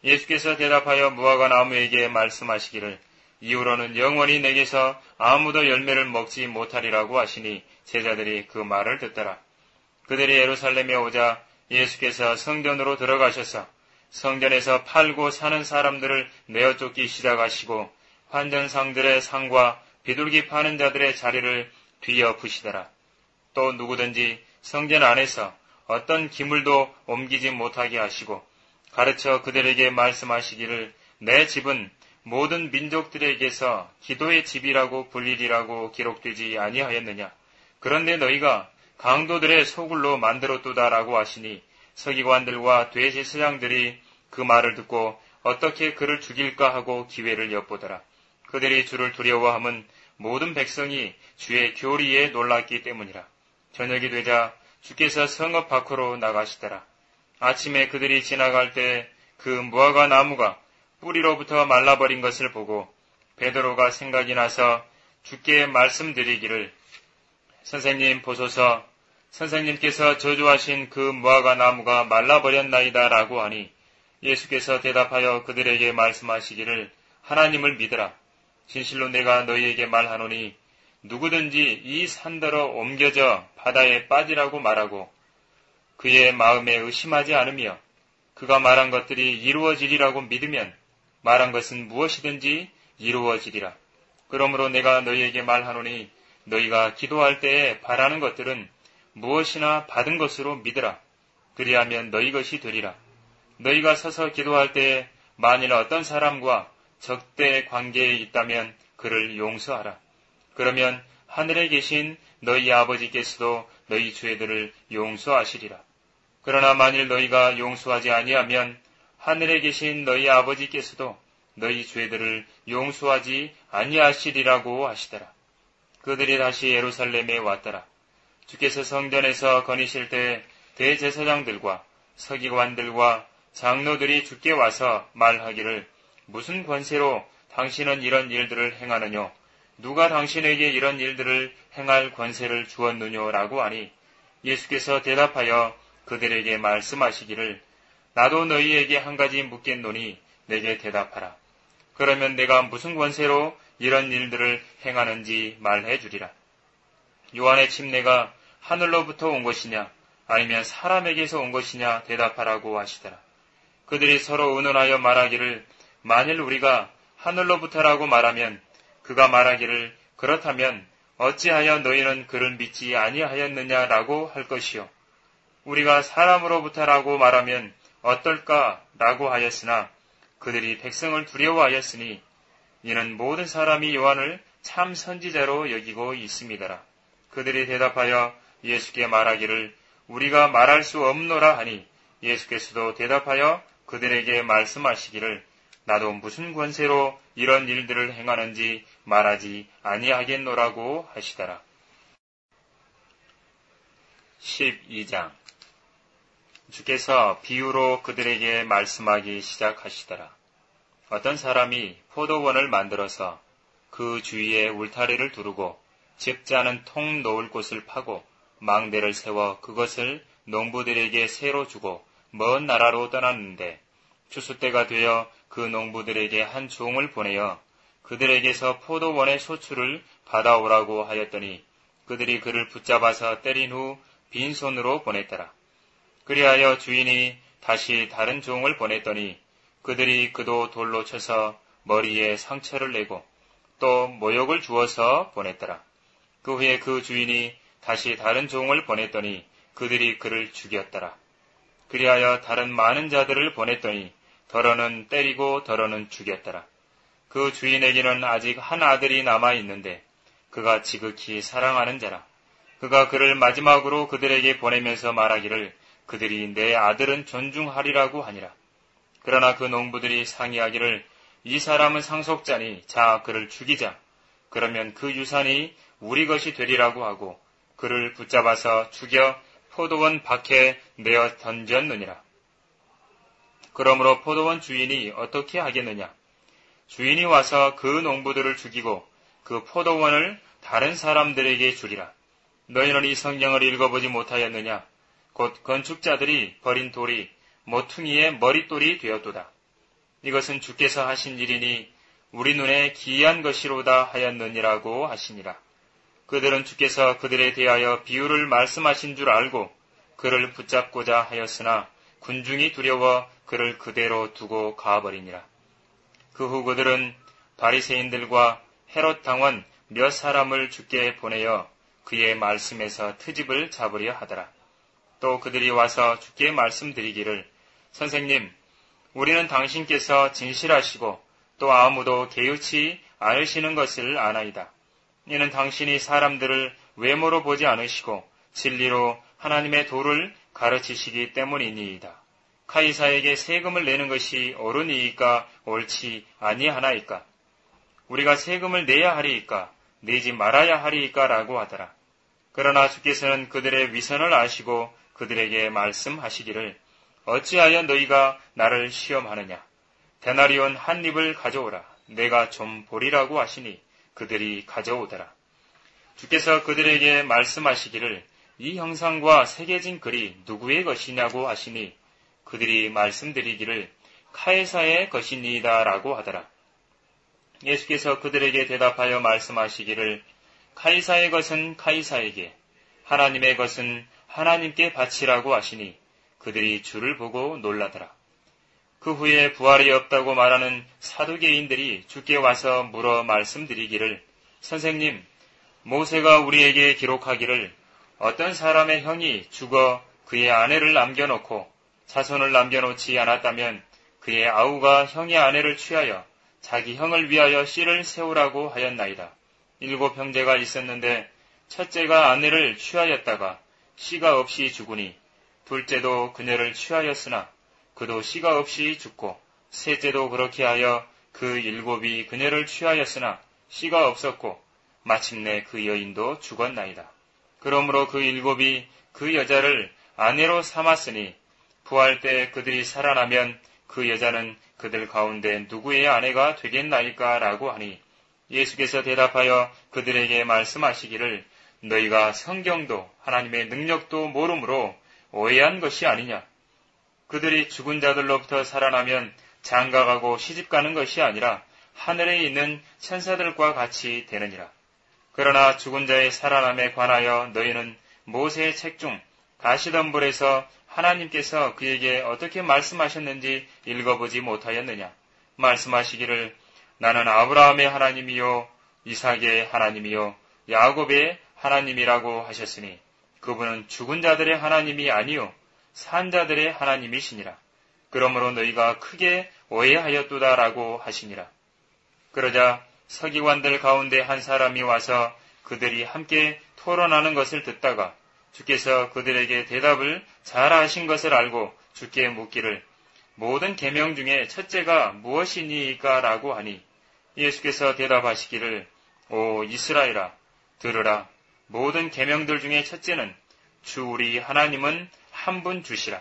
예수께서 대답하여 무화과 나무에게 말씀하시기를 이후로는 영원히 내게서 아무도 열매를 먹지 못하리라고 하시니 제자들이 그 말을 듣더라. 그들이 예루살렘에 오자 예수께서 성전으로 들어가셔서 성전에서 팔고 사는 사람들을 내어 쫓기 시작하시고 환전상들의 상과 비둘기 파는 자들의 자리를 뒤엎으시더라. 또 누구든지 성전 안에서 어떤 기물도 옮기지 못하게 하시고 가르쳐 그들에게 말씀하시기를 내 집은 모든 민족들에게서 기도의 집이라고 불리리라고 기록되지 아니하였느냐. 그런데 너희가 강도들의 소굴로 만들었도다라고 하시니 서기관들과 대제사장들이 그 말을 듣고 어떻게 그를 죽일까 하고 기회를 엿보더라. 그들이 주를 두려워함은 모든 백성이 주의 교리에 놀랐기 때문이라. 저녁이 되자 주께서 성읍 밖으로 나가시더라. 아침에 그들이 지나갈 때 그 무화과 나무가 뿌리로부터 말라버린 것을 보고 베드로가 생각이 나서 주께 말씀드리기를 선생님 보소서 선생님께서 저주하신 그 무화과 나무가 말라버렸나이다 라고 하니 예수께서 대답하여 그들에게 말씀하시기를 하나님을 믿으라. 진실로 내가 너희에게 말하노니 누구든지 이 산더러 옮겨져 바다에 빠지라고 말하고 그의 마음에 의심하지 않으며 그가 말한 것들이 이루어지리라고 믿으면 말한 것은 무엇이든지 이루어지리라. 그러므로 내가 너희에게 말하노니 너희가 기도할 때에 바라는 것들은 무엇이나 받은 것으로 믿으라. 그리하면 너희 것이 되리라. 너희가 서서 기도할 때에 만일 어떤 사람과 적대 관계에 있다면 그를 용서하라. 그러면 하늘에 계신 너희 아버지께서도 너희 죄들을 용서하시리라. 그러나 만일 너희가 용서하지 아니하면 하늘에 계신 너희 아버지께서도 너희 죄들을 용서하지 아니하시리라고 하시더라. 그들이 다시 예루살렘에 왔더라. 주께서 성전에서 거니실 때 대제사장들과 서기관들과 장로들이 주께 와서 말하기를 무슨 권세로 당신은 이런 일들을 행하느뇨? 누가 당신에게 이런 일들을 행할 권세를 주었느뇨라고 하니 예수께서 대답하여 그들에게 말씀하시기를 나도 너희에게 한 가지 묻겠노니 내게 대답하라. 그러면 내가 무슨 권세로 이런 일들을 행하는지 말해 주리라. 요한의 침례가 하늘로부터 온 것이냐 아니면 사람에게서 온 것이냐 대답하라고 하시더라. 그들이 서로 의논하여 말하기를 만일 우리가 하늘로부터라고 말하면 그가 말하기를 그렇다면 어찌하여 너희는 그를 믿지 아니하였느냐라고 할 것이요. 우리가 사람으로부터라고 말하면 어떨까라고 하였으나 그들이 백성을 두려워하였으니 이는 모든 사람이 요한을 참 선지자로 여기고 있음이더라. 그들이 대답하여 예수께 말하기를 우리가 말할 수 없노라 하니 예수께서도 대답하여 그들에게 말씀하시기를 나도 무슨 권세로 이런 일들을 행하는지 말하지 아니하겠노라고 하시더라. 12장 주께서 비유로 그들에게 말씀하기 시작하시더라. 어떤 사람이 포도원을 만들어서 그 주위에 울타리를 두르고 집자는 통 놓을 곳을 파고 망대를 세워 그것을 농부들에게 새로 주고 먼 나라로 떠났는데 추수 때가 되어 그 농부들에게 한 종을 보내어 그들에게서 포도원의 소출을 받아오라고 하였더니 그들이 그를 붙잡아서 때린 후 빈손으로 보냈더라. 그리하여 주인이 다시 다른 종을 보냈더니 그들이 그도 돌로 쳐서 머리에 상처를 내고 또 모욕을 주어서 보냈더라. 그 후에 그 주인이 다시 다른 종을 보냈더니 그들이 그를 죽였더라. 그리하여 다른 많은 자들을 보냈더니 더러는 때리고 더러는 죽였더라. 그 주인에게는 아직 한 아들이 남아 있는데 그가 지극히 사랑하는 자라. 그가 그를 마지막으로 그들에게 보내면서 말하기를 그들이 내 아들은 존중하리라고 하니라. 그러나 그 농부들이 상의하기를 이 사람은 상속자니 자 그를 죽이자. 그러면 그 유산이 우리 것이 되리라고 하고 그를 붙잡아서 죽여 포도원 밖에 내어 던졌느니라. 그러므로 포도원 주인이 어떻게 하겠느냐? 주인이 와서 그 농부들을 죽이고 그 포도원을 다른 사람들에게 주리라. 너희는 이 성경을 읽어보지 못하였느냐? 곧 건축자들이 버린 돌이 모퉁이의 머릿돌이 되었도다. 이것은 주께서 하신 일이니 우리 눈에 기이한 것이로다 하였느니라고 하시니라. 그들은 주께서 그들에 대하여 비유를 말씀하신 줄 알고 그를 붙잡고자 하였으나 군중이 두려워 그를 그대로 두고 가버리니라. 그 후 그들은 바리새인들과 헤롯 당원 몇 사람을 주께 보내어 그의 말씀에서 트집을 잡으려 하더라. 또 그들이 와서 주께 말씀드리기를 선생님, 우리는 당신께서 진실하시고 또 아무도 개의치 않으시는 것을 아나이다. 이는 당신이 사람들을 외모로 보지 않으시고 진리로 하나님의 도를 가르치시기 때문이니이다. 카이사에게 세금을 내는 것이 옳으니이까 옳지 아니하나이까? 우리가 세금을 내야 하리이까 내지 말아야 하리이까 라고 하더라. 그러나 주께서는 그들의 위선을 아시고 그들에게 말씀하시기를 어찌하여 너희가 나를 시험하느냐? 데나리온 한 입을 가져오라. 내가 좀 보리라고 하시니 그들이 가져오더라. 주께서 그들에게 말씀하시기를 이 형상과 새겨진 글이 누구의 것이냐고 하시니 그들이 말씀드리기를 카이사의 것이니이다 라고 하더라. 예수께서 그들에게 대답하여 말씀하시기를 카이사의 것은 카이사에게 하나님의 것은 하나님께 바치라고 하시니 그들이 주를 보고 놀라더라. 그 후에 부활이 없다고 말하는 사두개인들이 주께 와서 물어 말씀드리기를 선생님, 모세가 우리에게 기록하기를 어떤 사람의 형이 죽어 그의 아내를 남겨놓고 자손을 남겨놓지 않았다면 그의 아우가 형의 아내를 취하여 자기 형을 위하여 씨를 세우라고 하였나이다. 7 형제가 있었는데 첫째가 아내를 취하였다가 씨가 없이 죽으니 둘째도 그녀를 취하였으나 그도 씨가 없이 죽고 셋째도 그렇게 하여 그 7이 그녀를 취하였으나 씨가 없었고 마침내 그 여인도 죽었나이다. 그러므로 그 7이 그 여자를 아내로 삼았으니 부활 때 그들이 살아나면 그 여자는 그들 가운데 누구의 아내가 되겠나이까 라고 하니 예수께서 대답하여 그들에게 말씀하시기를 너희가 성경도 하나님의 능력도 모르므로 오해한 것이 아니냐. 그들이 죽은 자들로부터 살아나면 장가가고 시집가는 것이 아니라 하늘에 있는 천사들과 같이 되느니라. 그러나 죽은 자의 살아남에 관하여 너희는 모세의 책 중 가시덤불에서 하나님께서 그에게 어떻게 말씀하셨는지 읽어보지 못하였느냐. 말씀하시기를 나는 아브라함의 하나님이요 이삭의 하나님이요 야곱의 하나님이라고 하셨으니 그분은 죽은 자들의 하나님이 아니요 산자들의 하나님이시니라. 그러므로 너희가 크게 오해하였도다라고 하시니라. 그러자 서기관들 가운데 한 사람이 와서 그들이 함께 토론하는 것을 듣다가 주께서 그들에게 대답을 잘하신 것을 알고 주께 묻기를 모든 계명 중에 첫째가 무엇이니까? 라고 하니 예수께서 대답하시기를 오 이스라엘아 들으라. 모든 계명들 중에 첫째는 주 우리 하나님은 한 분 주시라.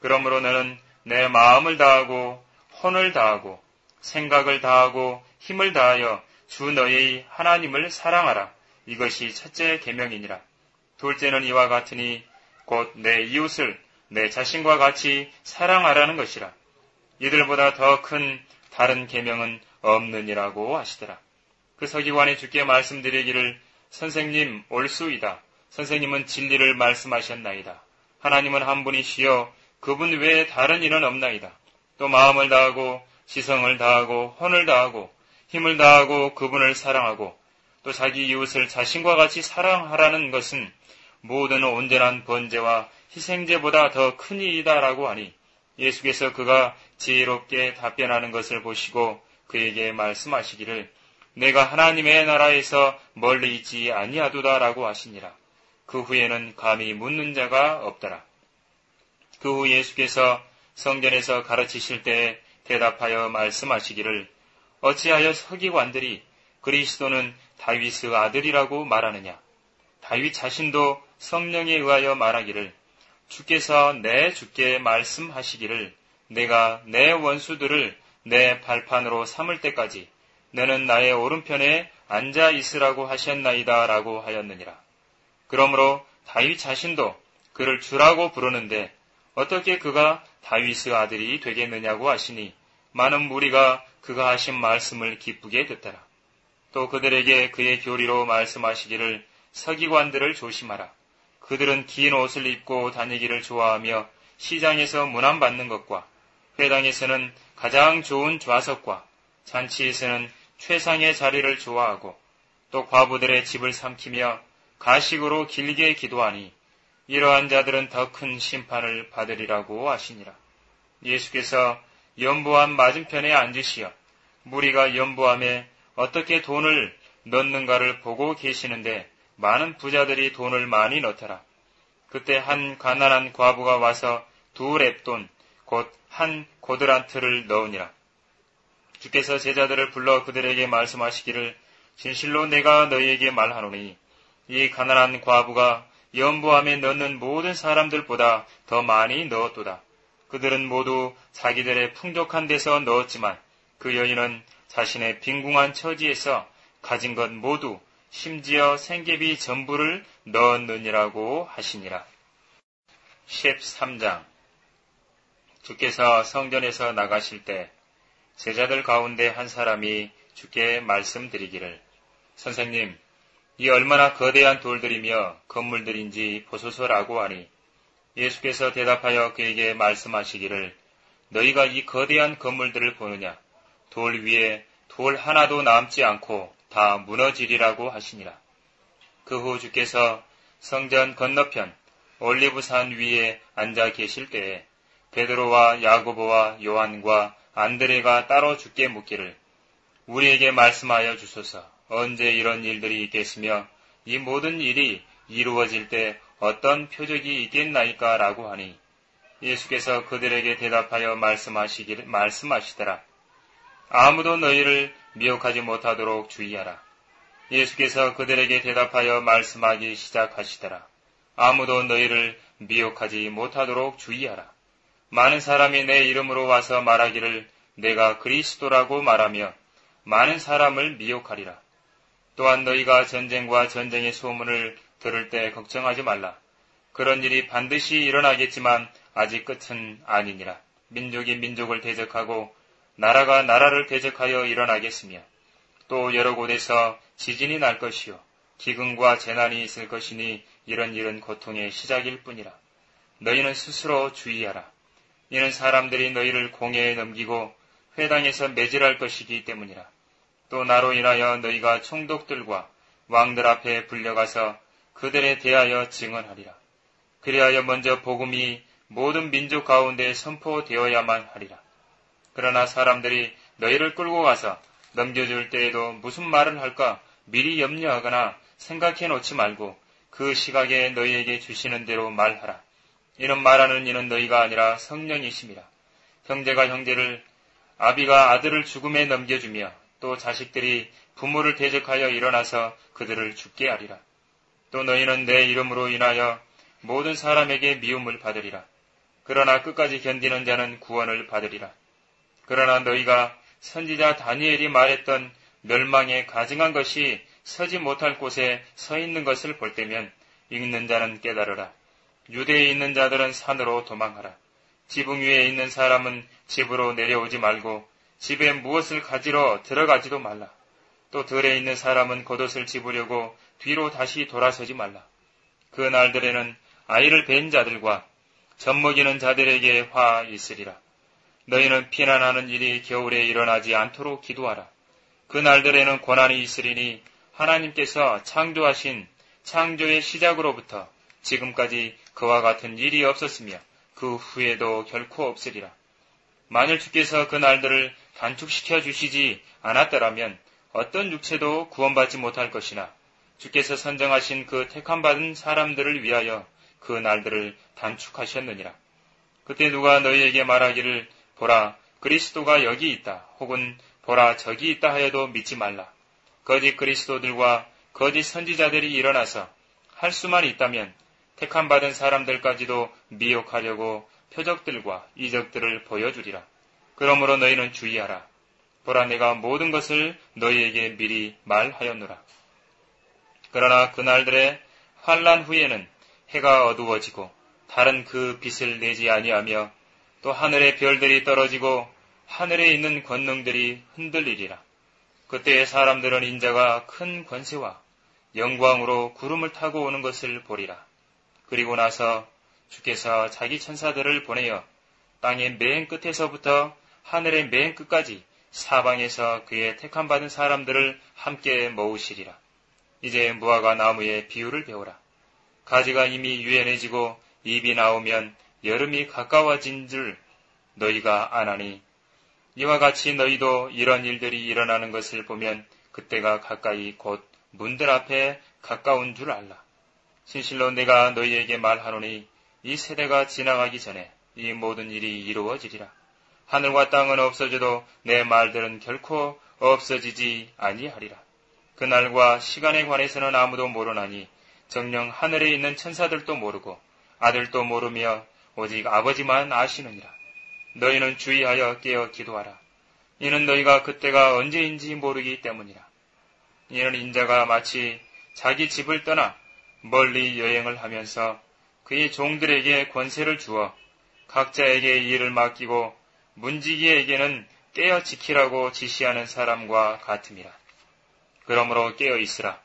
그러므로 너는 내 마음을 다하고 혼을 다하고 생각을 다하고 힘을 다하여 주 너의 하나님을 사랑하라. 이것이 첫째 계명이니라. 둘째는 이와 같으니 곧 내 이웃을 내 자신과 같이 사랑하라는 것이라. 이들보다 더 큰 다른 계명은 없느니라고 하시더라. 그 서기관이 주께 말씀드리기를 선생님 올수이다. 선생님은 진리를 말씀하셨나이다. 하나님은 한 분이시여 그분 외에 다른 이는 없나이다. 또 마음을 다하고 지성을 다하고 혼을 다하고 힘을 다하고 그분을 사랑하고 또 자기 이웃을 자신과 같이 사랑하라는 것은 모든 온전한 번제와 희생제보다 더 크니이다라고 하니 예수께서 그가 지혜롭게 답변하는 것을 보시고 그에게 말씀하시기를 내가 하나님의 나라에서 멀리 있지 아니하도다라고 하시니라. 그 후에는 감히 묻는 자가 없더라. 그 후 예수께서 성전에서 가르치실 때에 대답하여 말씀하시기를 어찌하여 서기관들이 그리스도는 다윗의 아들이라고 말하느냐. 다윗 자신도 성령에 의하여 말하기를 주께서 내 주께 말씀하시기를 내가 내 원수들을 내 발판으로 삼을 때까지 너는 나의 오른편에 앉아 있으라고 하셨나이다 라고 하였느니라. 그러므로 다윗 자신도 그를 주라고 부르는데 어떻게 그가 다윗의 아들이 되겠느냐고 하시니 많은 무리가 그가 하신 말씀을 기쁘게 듣더라. 또 그들에게 그의 교리로 말씀하시기를 서기관들을 조심하라. 그들은 긴 옷을 입고 다니기를 좋아하며 시장에서 문안받는 것과 회당에서는 가장 좋은 좌석과 잔치에서는 최상의 자리를 좋아하고 또 과부들의 집을 삼키며 가식으로 길게 기도하니 이러한 자들은 더 큰 심판을 받으리라고 하시니라. 예수께서 연보암 맞은편에 앉으시어 무리가 연보암에 어떻게 돈을 넣는가를 보고 계시는데 많은 부자들이 돈을 많이 넣더라. 그때 한 가난한 과부가 와서 2렙돈 곧 한 고드란트를 넣으니라. 주께서 제자들을 불러 그들에게 말씀하시기를 진실로 내가 너희에게 말하노니 이 가난한 과부가 연보암에 넣는 모든 사람들보다 더 많이 넣었도다. 그들은 모두 자기들의 풍족한 데서 넣었지만 그 여인은 자신의 빈궁한 처지에서 가진 것 모두 심지어 생계비 전부를 넣었느니라고 하시니라. 13장 주께서 성전에서 나가실 때 제자들 가운데 한 사람이 주께 말씀드리기를 선생님, 이 얼마나 거대한 돌들이며 건물들인지 보소서라고 하니 예수께서 대답하여 그에게 말씀하시기를 너희가 이 거대한 건물들을 보느냐? 돌 위에 돌 하나도 남지 않고 다 무너지리라고 하시니라. 그 후 주께서 성전 건너편 올리브산 위에 앉아 계실 때에 베드로와 야고보와 요한과 안드레가 따로 주께 묻기를 우리에게 말씀하여 주소서. 언제 이런 일들이 있겠으며 이 모든 일이 이루어질 때 어떤 표적이 있겠나이까? 라고 하니 예수께서 그들에게 대답하여 말씀하시더라. 아무도 너희를 미혹하지 못하도록 주의하라. 예수께서 그들에게 대답하여 말씀하기 시작하시더라. 아무도 너희를 미혹하지 못하도록 주의하라. 많은 사람이 내 이름으로 와서 말하기를 내가 그리스도라고 말하며 많은 사람을 미혹하리라. 또한 너희가 전쟁과 전쟁의 소문을 들을 때 걱정하지 말라. 그런 일이 반드시 일어나겠지만 아직 끝은 아니니라. 민족이 민족을 대적하고 나라가 나라를 대적하여 일어나겠으며 또 여러 곳에서 지진이 날 것이요 기근과 재난이 있을 것이니 이런 일은 고통의 시작일 뿐이라. 너희는 스스로 주의하라. 이는 사람들이 너희를 공회에 넘기고 회당에서 매질할 것이기 때문이라. 또 나로 인하여 너희가 총독들과 왕들 앞에 불려가서 그들에 대하여 증언하리라. 그리하여 먼저 복음이 모든 민족 가운데 선포되어야만 하리라. 그러나 사람들이 너희를 끌고 가서 넘겨줄 때에도 무슨 말을 할까 미리 염려하거나 생각해 놓지 말고 그 시각에 너희에게 주시는 대로 말하라. 이는 말하는 이는 너희가 아니라 성령이심이라. 형제가 형제를, 아비가 아들을 죽음에 넘겨주며 또 자식들이 부모를 대적하여 일어나서 그들을 죽게 하리라. 또 너희는 내 이름으로 인하여 모든 사람에게 미움을 받으리라. 그러나 끝까지 견디는 자는 구원을 받으리라. 그러나 너희가 선지자 다니엘이 말했던 멸망에 가증한 것이 서지 못할 곳에 서 있는 것을 볼 때면 읽는 자는 깨달으라. 유대에 있는 자들은 산으로 도망하라. 지붕 위에 있는 사람은 집으로 내려오지 말고 집에 무엇을 가지러 들어가지도 말라. 또 들에 있는 사람은 겉옷을 집으려고 뒤로 다시 돌아서지 말라. 그 날들에는 아이를 벤 자들과 젖먹이는 자들에게 화 있으리라. 너희는 피난하는 일이 겨울에 일어나지 않도록 기도하라. 그 날들에는 고난이 있으리니 하나님께서 창조하신 창조의 시작으로부터 지금까지 그와 같은 일이 없었으며 그 후에도 결코 없으리라. 만일 주께서 그 날들을 단축시켜 주시지 않았더라면 어떤 육체도 구원받지 못할 것이나 주께서 선정하신 그 택함받은 사람들을 위하여 그 날들을 단축하셨느니라. 그때 누가 너희에게 말하기를 보라 그리스도가 여기 있다 혹은 보라 저기 있다 하여도 믿지 말라. 거짓 그리스도들과 거짓 선지자들이 일어나서 할 수만 있다면 택함받은 사람들까지도 미혹하려고 표적들과 이적들을 보여주리라. 그러므로 너희는 주의하라. 보라 내가 모든 것을 너희에게 미리 말하였노라. 그러나 그날들의 환난 후에는 해가 어두워지고 달은 그 빛을 내지 아니하며 또 하늘의 별들이 떨어지고 하늘에 있는 권능들이 흔들리리라. 그때의 사람들은 인자가 큰 권세와 영광으로 구름을 타고 오는 것을 보리라. 그리고 나서 주께서 자기 천사들을 보내어 땅의 맨 끝에서부터 하늘의 맨 끝까지 사방에서 그의 택함받은 사람들을 함께 모으시리라. 이제 무화과 나무의 비유를 배우라. 가지가 이미 유연해지고 잎이 나오면 여름이 가까워진 줄 너희가 아나니 이와 같이 너희도 이런 일들이 일어나는 것을 보면 그때가 가까이 곧 문들 앞에 가까운 줄 알라. 진실로 내가 너희에게 말하노니 이 세대가 지나가기 전에 이 모든 일이 이루어지리라. 하늘과 땅은 없어져도 내 말들은 결코 없어지지 아니하리라. 그날과 시간에 관해서는 아무도 모르나니 정녕 하늘에 있는 천사들도 모르고 아들도 모르며 오직 아버지만 아시느니라. 너희는 주의하여 깨어 기도하라. 이는 너희가 그때가 언제인지 모르기 때문이라. 이는 인자가 마치 자기 집을 떠나 멀리 여행을 하면서 그의 종들에게 권세를 주어 각자에게 일을 맡기고 문지기에게는 깨어 지키라고 지시하는 사람과 같음이라. 그러므로 깨어 있으라.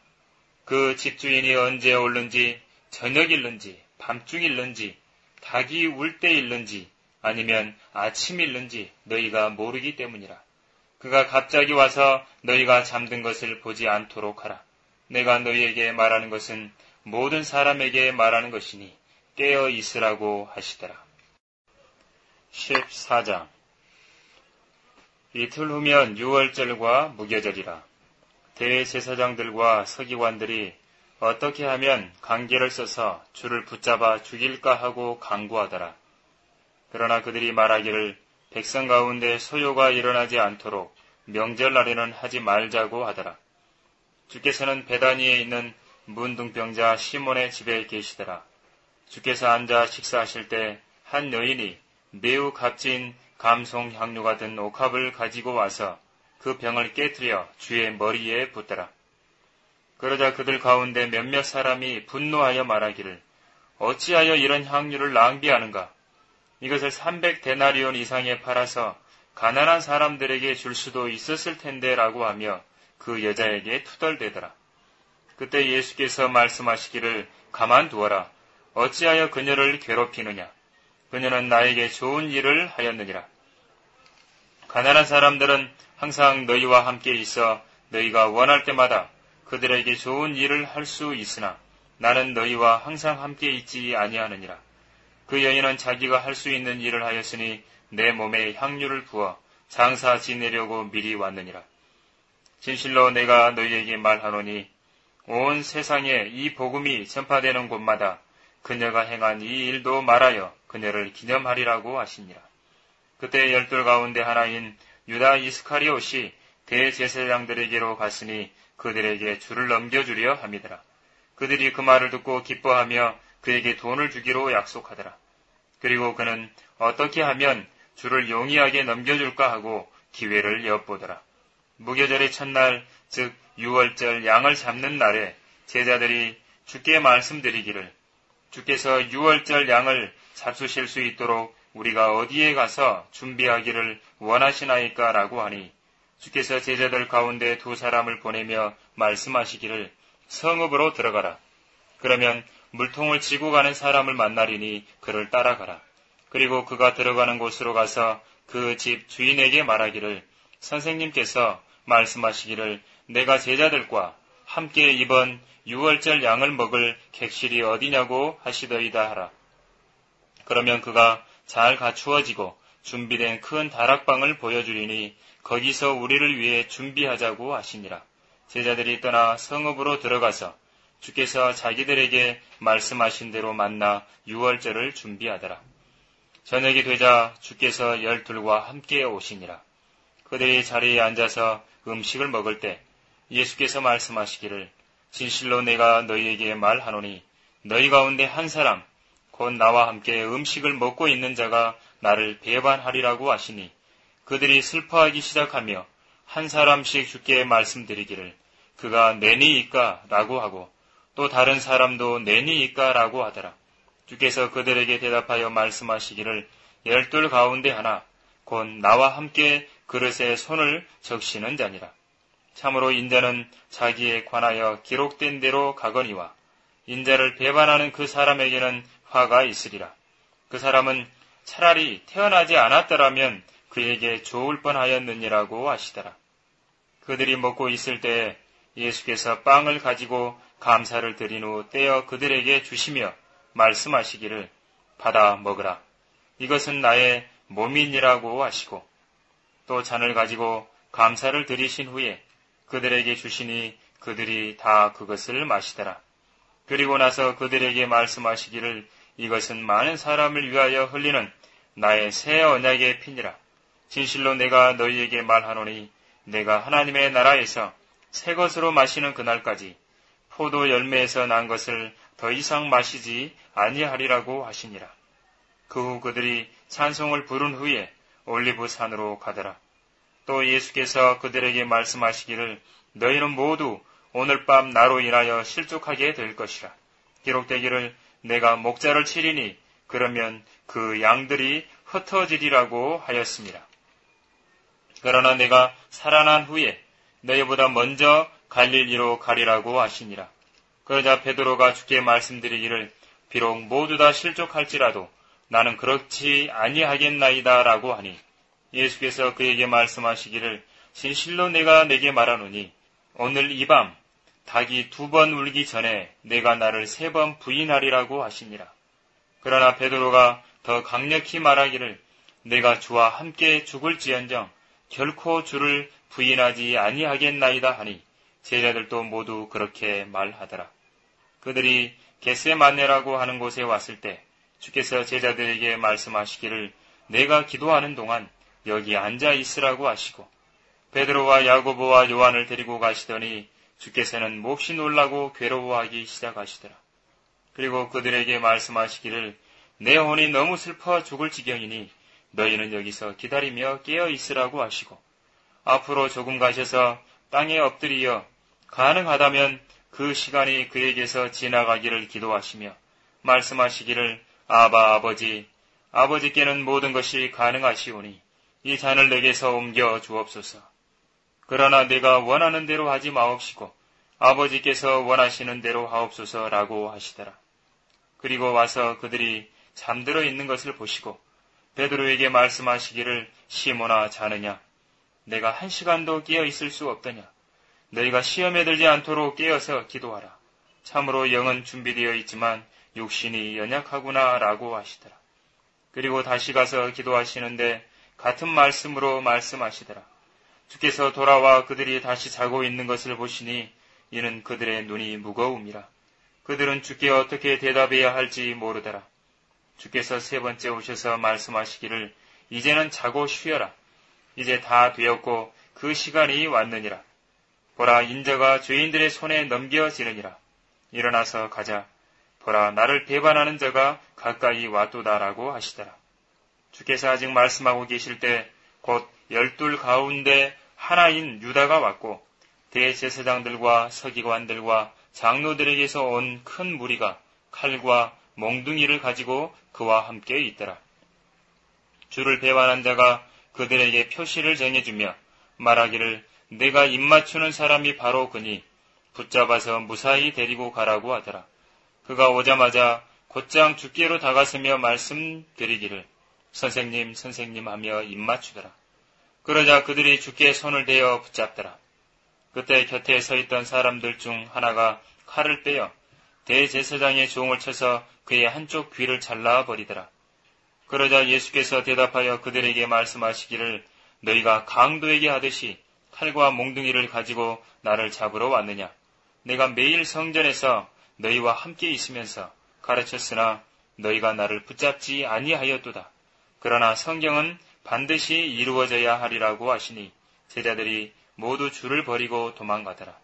그 집주인이 언제 올는지 저녁일는지 밤중일는지 닭이 울 때일는지 아니면 아침일는지 너희가 모르기 때문이라. 그가 갑자기 와서 너희가 잠든 것을 보지 않도록 하라. 내가 너희에게 말하는 것은 모든 사람에게 말하는 것이니 깨어 있으라고 하시더라. 14장 이틀 후면 유월절과 무교절이라. 대제사장들과 서기관들이 어떻게 하면 강계를 써서 주를 붙잡아 죽일까 하고 강구하더라. 그러나 그들이 말하기를 백성 가운데 소요가 일어나지 않도록 명절날에는 하지 말자고 하더라. 주께서는 베다니에 있는 문둥병자 시몬의 집에 계시더라. 주께서 앉아 식사하실 때 한 여인이 매우 값진 감송 향료가 든 옥합을 가지고 와서 그 병을 깨뜨려 주의 머리에 붓더라. 그러자 그들 가운데 몇몇 사람이 분노하여 말하기를 어찌하여 이런 향료를 낭비하는가? 이것을 300데나리온 이상에 팔아서 가난한 사람들에게 줄 수도 있었을 텐데 라고 하며 그 여자에게 투덜대더라. 그때 예수께서 말씀하시기를 가만두어라. 어찌하여 그녀를 괴롭히느냐? 그녀는 나에게 좋은 일을 하였느니라. 가난한 사람들은 항상 너희와 함께 있어 너희가 원할 때마다 그들에게 좋은 일을 할 수 있으나 나는 너희와 항상 함께 있지 아니하느니라. 그 여인은 자기가 할 수 있는 일을 하였으니 내 몸에 향유를 부어 장사 지내려고 미리 왔느니라. 진실로 내가 너희에게 말하노니 온 세상에 이 복음이 전파되는 곳마다 그녀가 행한 이 일도 말하여 그녀를 기념하리라고 하시니라. 그때 12 가운데 하나인 유다 이스카리옷이 대제사장들에게로 갔으니 그들에게 줄을 넘겨주려 함이더라. 그들이 그 말을 듣고 기뻐하며 그에게 돈을 주기로 약속하더라. 그리고 그는 어떻게 하면 줄을 용이하게 넘겨줄까 하고 기회를 엿보더라. 무교절의 첫날, 즉 6월절 양을 잡는 날에 제자들이 주께 말씀드리기를 주께서 6월절 양을 잡수실 수 있도록 우리가 어디에 가서 준비하기를 원하시나이까? 라고 하니 주께서 제자들 가운데 2 사람을 보내며 말씀하시기를 성읍으로 들어가라. 그러면 물통을 지고 가는 사람을 만나리니 그를 따라가라. 그리고 그가 들어가는 곳으로 가서 그 집 주인에게 말하기를 선생님께서 말씀하시기를 내가 제자들과 함께 이번 6월절 양을 먹을 객실이 어디냐고 하시더이다 하라. 그러면 그가 잘 갖추어지고 준비된 큰 다락방을 보여주리니 거기서 우리를 위해 준비하자고 하시니라. 제자들이 떠나 성읍으로 들어가서 주께서 자기들에게 말씀하신 대로 만나 6월절을 준비하더라. 저녁이 되자 주께서 12과 함께 오시니라. 그들이 자리에 앉아서 음식을 먹을 때 예수께서 말씀하시기를 진실로 내가 너희에게 말하노니 너희 가운데 한 사람 곧 나와 함께 음식을 먹고 있는 자가 나를 배반하리라고 하시니 그들이 슬퍼하기 시작하며 한 사람씩 주께 말씀드리기를 그가 내니이까? 라고 하고 또 다른 사람도 내니이까? 라고 하더라. 주께서 그들에게 대답하여 말씀하시기를 12 가운데 하나 곧 나와 함께 그릇에 손을 적시는 자니라. 참으로 인자는 자기에 관하여 기록된 대로 가거니와 인자를 배반하는 그 사람에게는 화가 있으리라. 그 사람은 차라리 태어나지 않았더라면 그에게 좋을 뻔하였느니라고 하시더라. 그들이 먹고 있을 때에 예수께서 빵을 가지고 감사를 드린 후 떼어 그들에게 주시며 말씀하시기를 받아 먹으라. 이것은 나의 몸이니라고 하시고 또 잔을 가지고 감사를 드리신 후에 그들에게 주시니 그들이 다 그것을 마시더라. 그리고 나서 그들에게 말씀하시기를 이것은 많은 사람을 위하여 흘리는 나의 새 언약의 피니라. 진실로 내가 너희에게 말하노니 내가 하나님의 나라에서 새 것으로 마시는 그날까지 포도 열매에서 난 것을 더 이상 마시지 아니하리라고 하시니라. 그 후 그들이 찬송을 부른 후에 올리브 산으로 가더라. 또 예수께서 그들에게 말씀하시기를 너희는 모두 오늘 밤 나로 인하여 실족하게 될 것이라. 기록되기를 내가 목자를 치리니 그러면 그 양들이 흩어지리라고 하였습니다. 그러나 내가 살아난 후에 너희보다 먼저 갈릴리로 가리라고 하시니라. 그러자 베드로가 주께 말씀드리기를 비록 모두 다 실족할지라도 나는 그렇지 아니하겠나이다 라고 하니 예수께서 그에게 말씀하시기를 진실로 내가 내게 말하노니 오늘 이 밤 닭이 2번 울기 전에 내가 나를 3번 부인하리라고 하시니라. 그러나 베드로가 더 강력히 말하기를 내가 주와 함께 죽을지언정 결코 주를 부인하지 아니하겠나이다 하니 제자들도 모두 그렇게 말하더라. 그들이 겟세마네라고 하는 곳에 왔을 때 주께서 제자들에게 말씀하시기를 내가 기도하는 동안 여기 앉아 있으라고 하시고 베드로와 야고보와 요한을 데리고 가시더니 주께서는 몹시 놀라고 괴로워하기 시작하시더라. 그리고 그들에게 말씀하시기를 내 혼이 너무 슬퍼 죽을 지경이니 너희는 여기서 기다리며 깨어 있으라고 하시고 앞으로 조금 가셔서 땅에 엎드리어 가능하다면 그 시간이 그에게서 지나가기를 기도하시며 말씀하시기를 아바 아버지 아버지께는 모든 것이 가능하시오니 이 잔을 내게서 옮겨 주옵소서. 그러나 내가 원하는 대로 하지 마옵시고 아버지께서 원하시는 대로 하옵소서라고 하시더라. 그리고 와서 그들이 잠들어 있는 것을 보시고 베드로에게 말씀하시기를 시몬아 자느냐 내가 1시간도 깨어 있을 수 없더냐 너희가 시험에 들지 않도록 깨어서 기도하라. 참으로 영은 준비되어 있지만 육신이 연약하구나 라고 하시더라. 그리고 다시 가서 기도하시는데 같은 말씀으로 말씀하시더라. 주께서 돌아와 그들이 다시 자고 있는 것을 보시니 이는 그들의 눈이 무거움이라. 그들은 주께 어떻게 대답해야 할지 모르더라. 주께서 세 번째 오셔서 말씀하시기를 이제는 자고 쉬어라. 이제 다 되었고 그 시간이 왔느니라. 보라, 인자가 죄인들의 손에 넘겨지느니라. 일어나서 가자. 보라, 나를 배반하는 자가 가까이 왔도다라고 하시더라. 주께서 아직 말씀하고 계실 때 곧 12 가운데 하나인 유다가 왔고 대제사장들과 서기관들과 장로들에게서 온 큰 무리가 칼과 몽둥이를 가지고 그와 함께 있더라. 주를 배반한 자가 그들에게 표시를 정해주며 말하기를 내가 입맞추는 사람이 바로 그니 붙잡아서 무사히 데리고 가라고 하더라. 그가 오자마자 곧장 주께로 다가서며 말씀드리기를 선생님, 선생님 하며 입맞추더라. 그러자 그들이 주께 손을 대어 붙잡더라. 그때 곁에 서 있던 사람들 중 하나가 칼을 빼어 대제사장의 종을 쳐서 그의 한쪽 귀를 잘라버리더라. 그러자 예수께서 대답하여 그들에게 말씀하시기를 너희가 강도에게 하듯이 칼과 몽둥이를 가지고 나를 잡으러 왔느냐. 내가 매일 성전에서 너희와 함께 있으면서 가르쳤으나 너희가 나를 붙잡지 아니하였도다. 그러나 성경은 반드시 이루어져야 하리라고 하시니 제자들이 모두 줄을 버리고 도망가더라.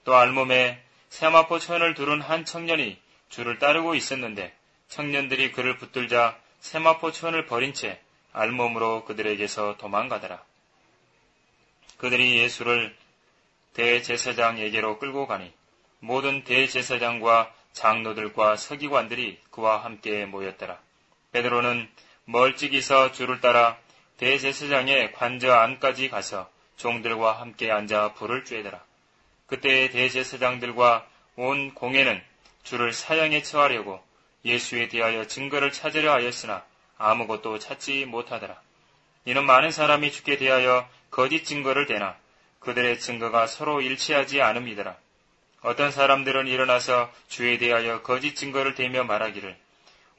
또 알몸에 세마포 천을 두른 한 청년이 줄을 따르고 있었는데 청년들이 그를 붙들자 세마포 천을 버린 채 알몸으로 그들에게서 도망가더라. 그들이 예수를 대제사장에게로 끌고 가니 모든 대제사장과 장로들과 서기관들이 그와 함께 모였더라. 베드로는 멀찍이서 줄을 따라 대제사장의 관저 안까지 가서 종들과 함께 앉아 불을 쬐더라. 그때 대제사장들과 온 공회는 주를 사형에 처하려고 예수에 대하여 증거를 찾으려 하였으나 아무것도 찾지 못하더라. 이는 많은 사람이 주께 대하여 거짓 증거를 대나 그들의 증거가 서로 일치하지 않음이더라. 어떤 사람들은 일어나서 주에 대하여 거짓 증거를 대며 말하기를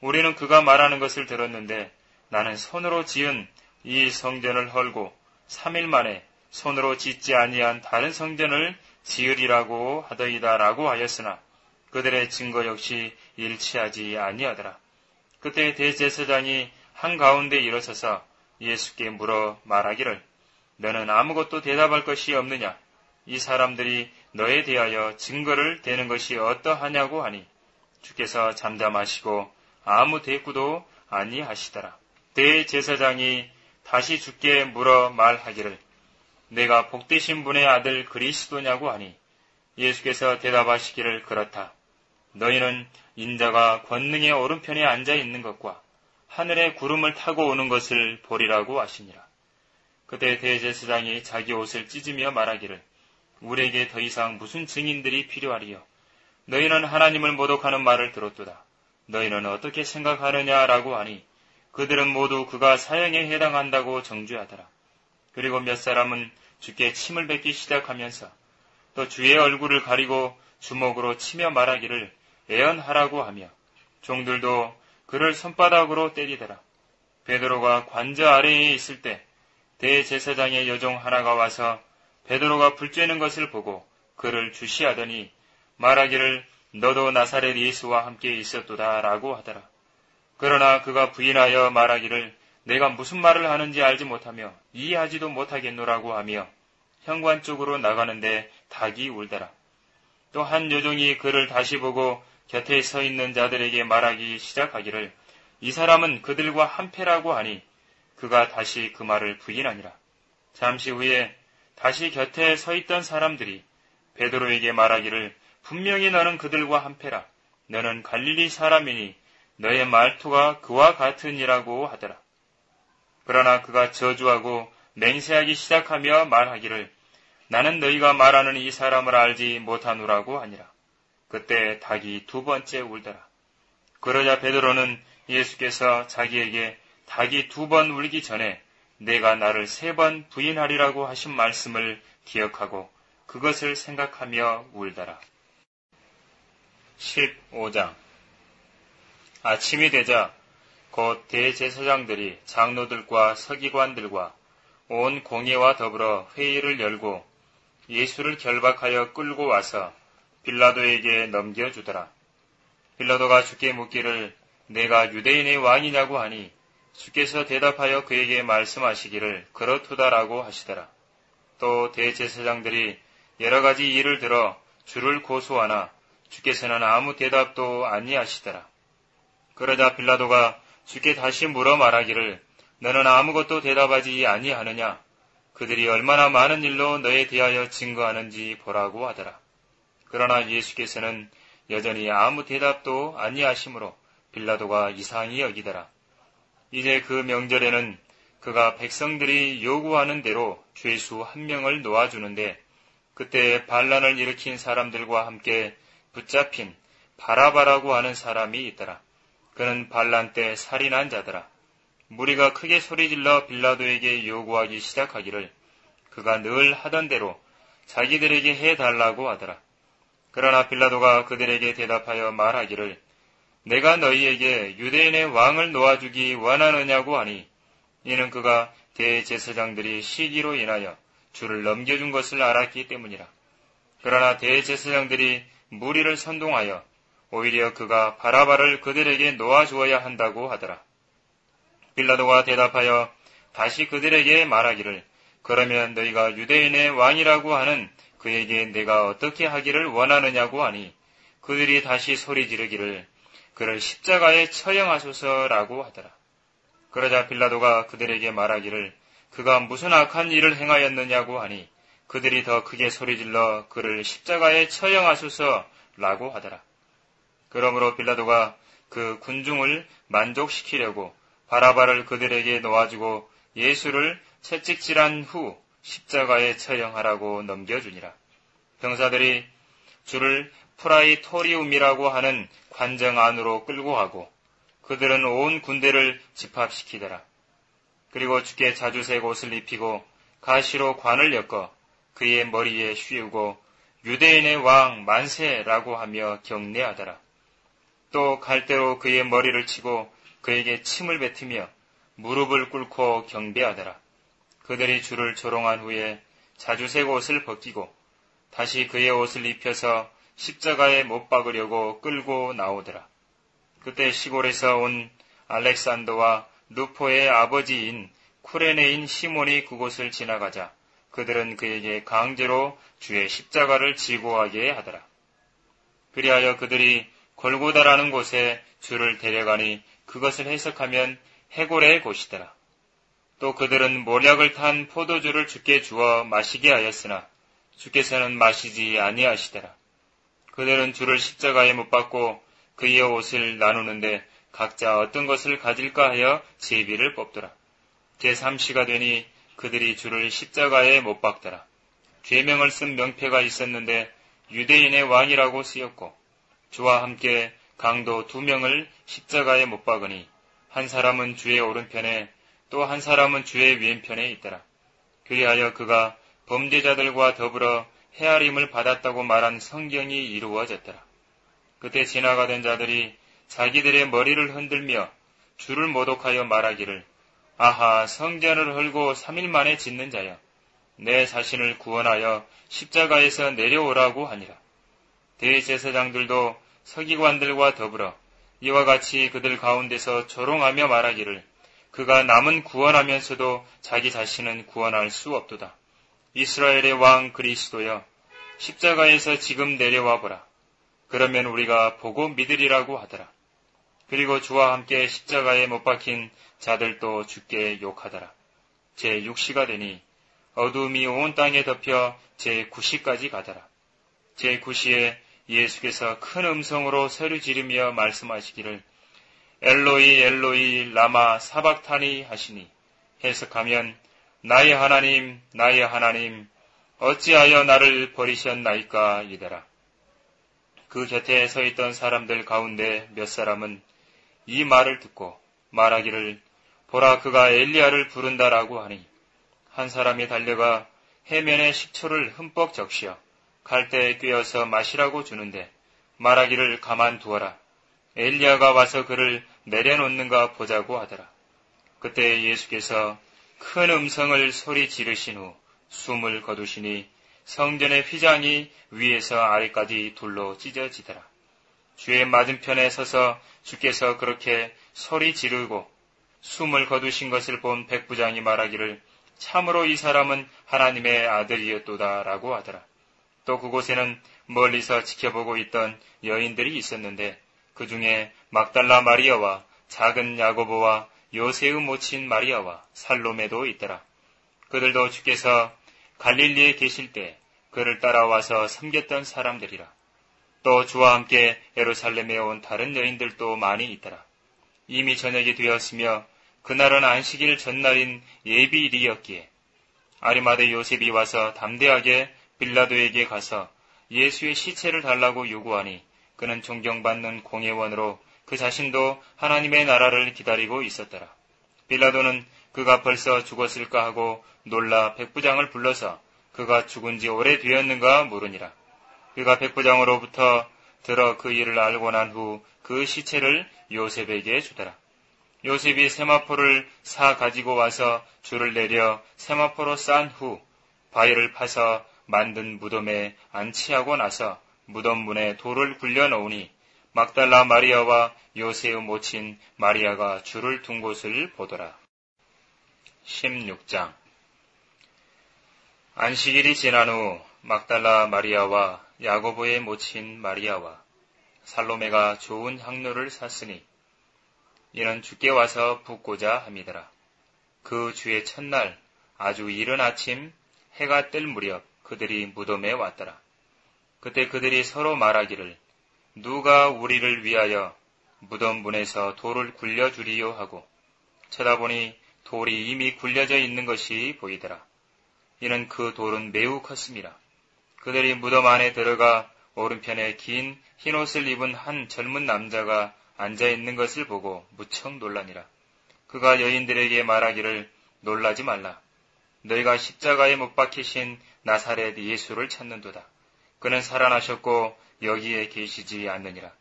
우리는 그가 말하는 것을 들었는데 나는 손으로 지은 이 성전을 헐고 3일 만에 손으로 짓지 아니한 다른 성전을 지으리라고 하더이다라고 하였으나 그들의 증거 역시 일치하지 아니하더라. 그때 대제사장이 한가운데 일어서서 예수께 물어 말하기를 너는 아무것도 대답할 것이 없느냐? 이 사람들이 너에 대하여 증거를 대는 것이 어떠하냐고 하니 주께서 잠잠하시고 아무 대꾸도 아니하시더라. 대제사장이 다시 주께 물어 말하기를 내가 복되신 분의 아들 그리스도냐고 하니 예수께서 대답하시기를 그렇다. 너희는 인자가 권능의 오른편에 앉아 있는 것과 하늘의 구름을 타고 오는 것을 보리라고 하시니라. 그때 대제사장이 자기 옷을 찢으며 말하기를 우리에게 더 이상 무슨 증인들이 필요하리요. 너희는 하나님을 모독하는 말을 들었도다. 너희는 어떻게 생각하느냐라고 하니 그들은 모두 그가 사형에 해당한다고 정죄하더라. 그리고 몇 사람은 주께 침을 뱉기 시작하면서 또 주의 얼굴을 가리고 주먹으로 치며 말하기를 애언하라고 하며 종들도 그를 손바닥으로 때리더라. 베드로가 관저 아래에 있을 때 대제사장의 여종 하나가 와서 베드로가 불 쬐는 것을 보고 그를 주시하더니 말하기를 너도 나사렛 예수와 함께 있었도다 라고 하더라. 그러나 그가 부인하여 말하기를 내가 무슨 말을 하는지 알지 못하며 이해하지도 못하겠노라고 하며 현관 쪽으로 나가는데 닭이 울더라. 또 한 여종이 그를 다시 보고 곁에 서 있는 자들에게 말하기 시작하기를 이 사람은 그들과 한패라고 하니 그가 다시 그 말을 부인하니라. 잠시 후에 다시 곁에 서 있던 사람들이 베드로에게 말하기를 분명히 너는 그들과 한패라. 너는 갈릴리 사람이니 너의 말투가 그와 같으니라고 하더라. 그러나 그가 저주하고 맹세하기 시작하며 말하기를 나는 너희가 말하는 이 사람을 알지 못하노라고 하니라. 그때 닭이 2번째 울더라. 그러자 베드로는 예수께서 자기에게 닭이 2번 울기 전에 내가 나를 3번 부인하리라고 하신 말씀을 기억하고 그것을 생각하며 울더라. 15장 아침이 되자 곧 대제사장들이 장로들과 서기관들과 온 공회와 더불어 회의를 열고 예수를 결박하여 끌고 와서 빌라도에게 넘겨주더라. 빌라도가 주께 묻기를 내가 유대인의 왕이냐고 하니 주께서 대답하여 그에게 말씀하시기를 그렇도다라고 하시더라. 또 대제사장들이 여러 가지 일을 들어 주를 고소하나 주께서는 아무 대답도 아니하시더라. 그러자 빌라도가 주께 다시 물어 말하기를 너는 아무것도 대답하지 아니하느냐? 그들이 얼마나 많은 일로 너에 대하여 증거하는지 보라고 하더라. 그러나 예수께서는 여전히 아무 대답도 아니하시므로 빌라도가 이상히 여기더라. 이제 그 명절에는 그가 백성들이 요구하는 대로 죄수 한 명을 놓아주는데 그때 반란을 일으킨 사람들과 함께 붙잡힌 바라바라고 하는 사람이 있더라. 그는 반란 때 살인한 자더라. 무리가 크게 소리질러 빌라도에게 요구하기 시작하기를 그가 늘 하던 대로 자기들에게 해달라고 하더라. 그러나 빌라도가 그들에게 대답하여 말하기를 내가 너희에게 유대인의 왕을 놓아주기 원하느냐고 하니 이는 그가 대제사장들이 시기로 인하여 주를 넘겨준 것을 알았기 때문이라. 그러나 대제사장들이 무리를 선동하여 오히려 그가 바라바를 그들에게 놓아주어야 한다고 하더라. 빌라도가 대답하여 다시 그들에게 말하기를 그러면 너희가 유대인의 왕이라고 하는 그에게 내가 어떻게 하기를 원하느냐고 하니 그들이 다시 소리 지르기를 그를 십자가에 처형하소서라고 하더라. 그러자 빌라도가 그들에게 말하기를 그가 무슨 악한 일을 행하였느냐고 하니 그들이 더 크게 소리질러 그를 십자가에 처형하소서라고 하더라. 그러므로 빌라도가 그 군중을 만족시키려고 바라바를 그들에게 놓아주고 예수를 채찍질한 후 십자가에 처형하라고 넘겨주니라. 병사들이 주를 프라이토리움이라고 하는 관정 안으로 끌고 가고 그들은 온 군대를 집합시키더라. 그리고 주께 자주색 옷을 입히고 가시로 관을 엮어 그의 머리에 씌우고 유대인의 왕 만세라고 하며 경례하더라. 또 갈대로 그의 머리를 치고 그에게 침을 뱉으며 무릎을 꿇고 경배하더라. 그들이 주를 조롱한 후에 자주색 옷을 벗기고 다시 그의 옷을 입혀서 십자가에 못 박으려고 끌고 나오더라. 그때 시골에서 온 알렉산더와 루포의 아버지인 쿠레네인 시몬이 그곳을 지나가자 그들은 그에게 강제로 주의 십자가를 지고 가게 하더라. 그리하여 그들이 골고다라는 곳에 주를 데려가니 그것을 해석하면 해골의 곳이더라. 또 그들은 몰약을 탄 포도주를 주께 주어 마시게 하였으나 주께서는 마시지 아니하시더라. 그들은 주를 십자가에 못 박고 그의 옷을 나누는데 각자 어떤 것을 가질까 하여 제비를 뽑더라. 제3시가 되니 그들이 주를 십자가에 못 박더라. 죄명을 쓴 명패가 있었는데 유대인의 왕이라고 쓰였고 주와 함께 강도 2명을 십자가에 못 박으니 한 사람은 주의 오른편에 또 한 사람은 주의 왼편에 있더라. 그리하여 그가 범죄자들과 더불어 헤아림을 받았다고 말한 성경이 이루어졌더라. 그때 지나가던 자들이 자기들의 머리를 흔들며 주를 모독하여 말하기를 아하 성전을 헐고 3일 만에 짓는 자여 내 자신을 구원하여 십자가에서 내려오라고 하니라. 대제사장들도 서기관들과 더불어 이와 같이 그들 가운데서 조롱하며 말하기를 그가 남은 구원하면서도 자기 자신은 구원할 수 없도다. 이스라엘의 왕 그리스도여 십자가에서 지금 내려와 보라. 그러면 우리가 보고 믿으리라고 하더라. 그리고 주와 함께 십자가에 못 박힌 자들도 주께 욕하더라. 제6시가 되니 어두움이 온 땅에 덮여 제9시까지 가더라. 제9시에 예수께서 큰 음성으로 소리 지르며 말씀하시기를 엘로이 엘로이 라마 사박타니 하시니 해석하면 나의 하나님 나의 하나님 어찌하여 나를 버리셨나이까 이더라. 그 곁에 서 있던 사람들 가운데 몇 사람은 이 말을 듣고 말하기를 보라 그가 엘리야를 부른다라고 하니 한 사람이 달려가 해면에 식초를 흠뻑 적시어 갈대에 꿰어서 마시라고 주는데 말하기를 가만두어라. 엘리야가 와서 그를 내려놓는가 보자고 하더라. 그때 예수께서 큰 음성을 소리 지르신 후 숨을 거두시니 성전의 휘장이 위에서 아래까지 둘로 찢어지더라. 주의 맞은편에 서서 주께서 그렇게 소리 지르고 숨을 거두신 것을 본 백부장이 말하기를 참으로 이 사람은 하나님의 아들이었도다라고 하더라. 또 그곳에는 멀리서 지켜보고 있던 여인들이 있었는데 그 중에 막달라 마리아와 작은 야고보와 요새의 모친 마리아와 살로메도 있더라. 그들도 주께서 갈릴리에 계실 때 그를 따라와서 섬겼던 사람들이라. 또 주와 함께 예루살렘에 온 다른 여인들도 많이 있더라. 이미 저녁이 되었으며 그날은 안식일 전날인 예비일이었기에 아리마대 요셉이 와서 담대하게 빌라도에게 가서 예수의 시체를 달라고 요구하니 그는 존경받는 공회원으로 그 자신도 하나님의 나라를 기다리고 있었더라. 빌라도는 그가 벌써 죽었을까 하고 놀라 백부장을 불러서 그가 죽은 지 오래되었는가 물으니라. 그가 백부장으로부터 들어 그 일을 알고 난 후 그 시체를 요셉에게 주더라. 요셉이 세마포를 사 가지고 와서 줄을 내려 세마포로 싼 후 바위를 파서 만든 무덤에 안치하고 나서 무덤 문에 돌을 굴려 놓으니 막달라 마리아와 요새의 모친 마리아가 줄을 둔 곳을 보더라. 16장. 안식일이 지난 후 막달라 마리아와 야고보의 모친 마리아와 살로메가 좋은 향료를 샀으니 이는 주께 와서 붓고자 함이더라. 그 주의 첫날 아주 이른 아침 해가 뜰 무렵 그들이 무덤에 왔더라. 그때 그들이 서로 말하기를 누가 우리를 위하여 무덤 문에서 돌을 굴려주리요 하고 쳐다보니 돌이 이미 굴려져 있는 것이 보이더라. 이는 그 돌은 매우 컸습니다. 그들이 무덤 안에 들어가 오른편에 긴 흰옷을 입은 한 젊은 남자가 앉아있는 것을 보고 무척 놀라니라. 그가 여인들에게 말하기를 놀라지 말라. 너희가 십자가에 못 박히신 나사렛 예수를 찾는도다. 그는 살아나셨고 여기에 계시지 않느니라.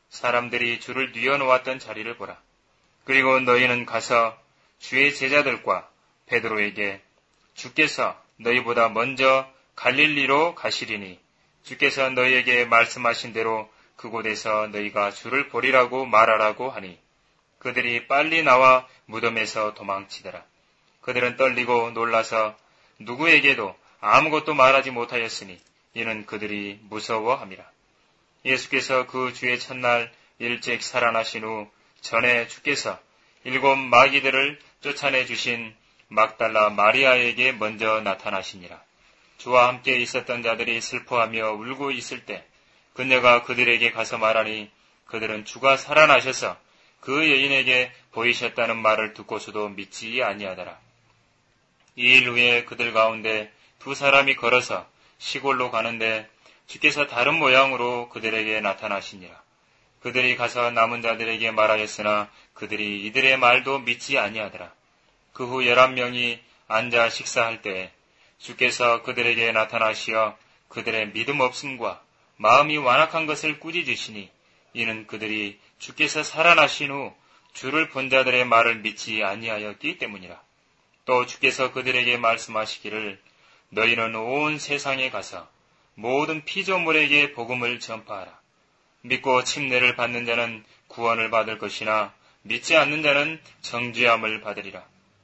사람들이 줄을 뉘어놓았던 자리를 보라. 그리고 너희는 가서 주의 제자들과 베드로에게 주께서 너희보다 먼저 갈릴리로 가시리니 주께서 너희에게 말씀하신 대로 그곳에서 너희가 주를 보리라고 말하라고 하니 그들이 빨리 나와 무덤에서 도망치더라. 그들은 떨리고 놀라서 누구에게도 아무것도 말하지 못하였으니 이는 그들이 무서워함이라. 예수께서 그 주의 첫날 일찍 살아나신 후 전에 주께서 7 마귀들을 쫓아내 주신 막달라 마리아에게 먼저 나타나시니라. 주와 함께 있었던 자들이 슬퍼하며 울고 있을 때 그녀가 그들에게 가서 말하니 그들은 주가 살아나셔서 그 여인에게 보이셨다는 말을 듣고서도 믿지 아니하더라. 이 일 후에 그들 가운데 2 사람이 걸어서 시골로 가는데 주께서 다른 모양으로 그들에게 나타나시니라. 그들이 가서 남은 자들에게 말하였으나 그들이 이들의 말도 믿지 아니하더라. 그 후 11명이 앉아 식사할 때 주께서 그들에게 나타나시어 그들의 믿음 없음과 마음이 완악한 것을 꾸짖으시니 이는 그들이 주께서 살아나신 후 주를 본 자들의 말을 믿지 아니하였기 때문이라. 또 주께서 그들에게 말씀하시기를 너희는 온 세상에 가서 모든 피조물에게 복음을 전파하라. 믿고 침례를 받는 자는 구원을 받을 것이나 믿지 않는 자는 정죄함을 받으리라.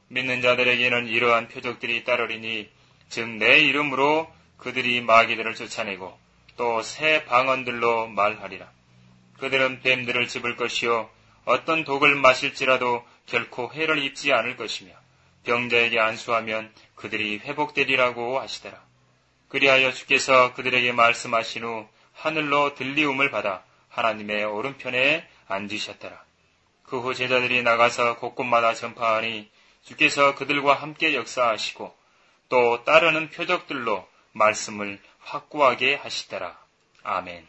믿는 자들에게는 이러한 표적들이 따르리니 즉 내 이름으로 그들이 마귀들을 쫓아내고 또 새 방언들로 말하리라. 그들은 뱀들을 집을 것이요 어떤 독을 마실지라도 결코 해를 입지 않을 것이며 병자에게 안수하면 그들이 회복되리라고 하시더라. 그리하여 주께서 그들에게 말씀하신 후 하늘로 들리움을 받아 하나님의 오른편에 앉으셨더라. 그 후 제자들이 나가서 곳곳마다 전파하니 주께서 그들과 함께 역사하시고 또 따르는 표적들로 말씀을 확고하게 하시더라. 아멘.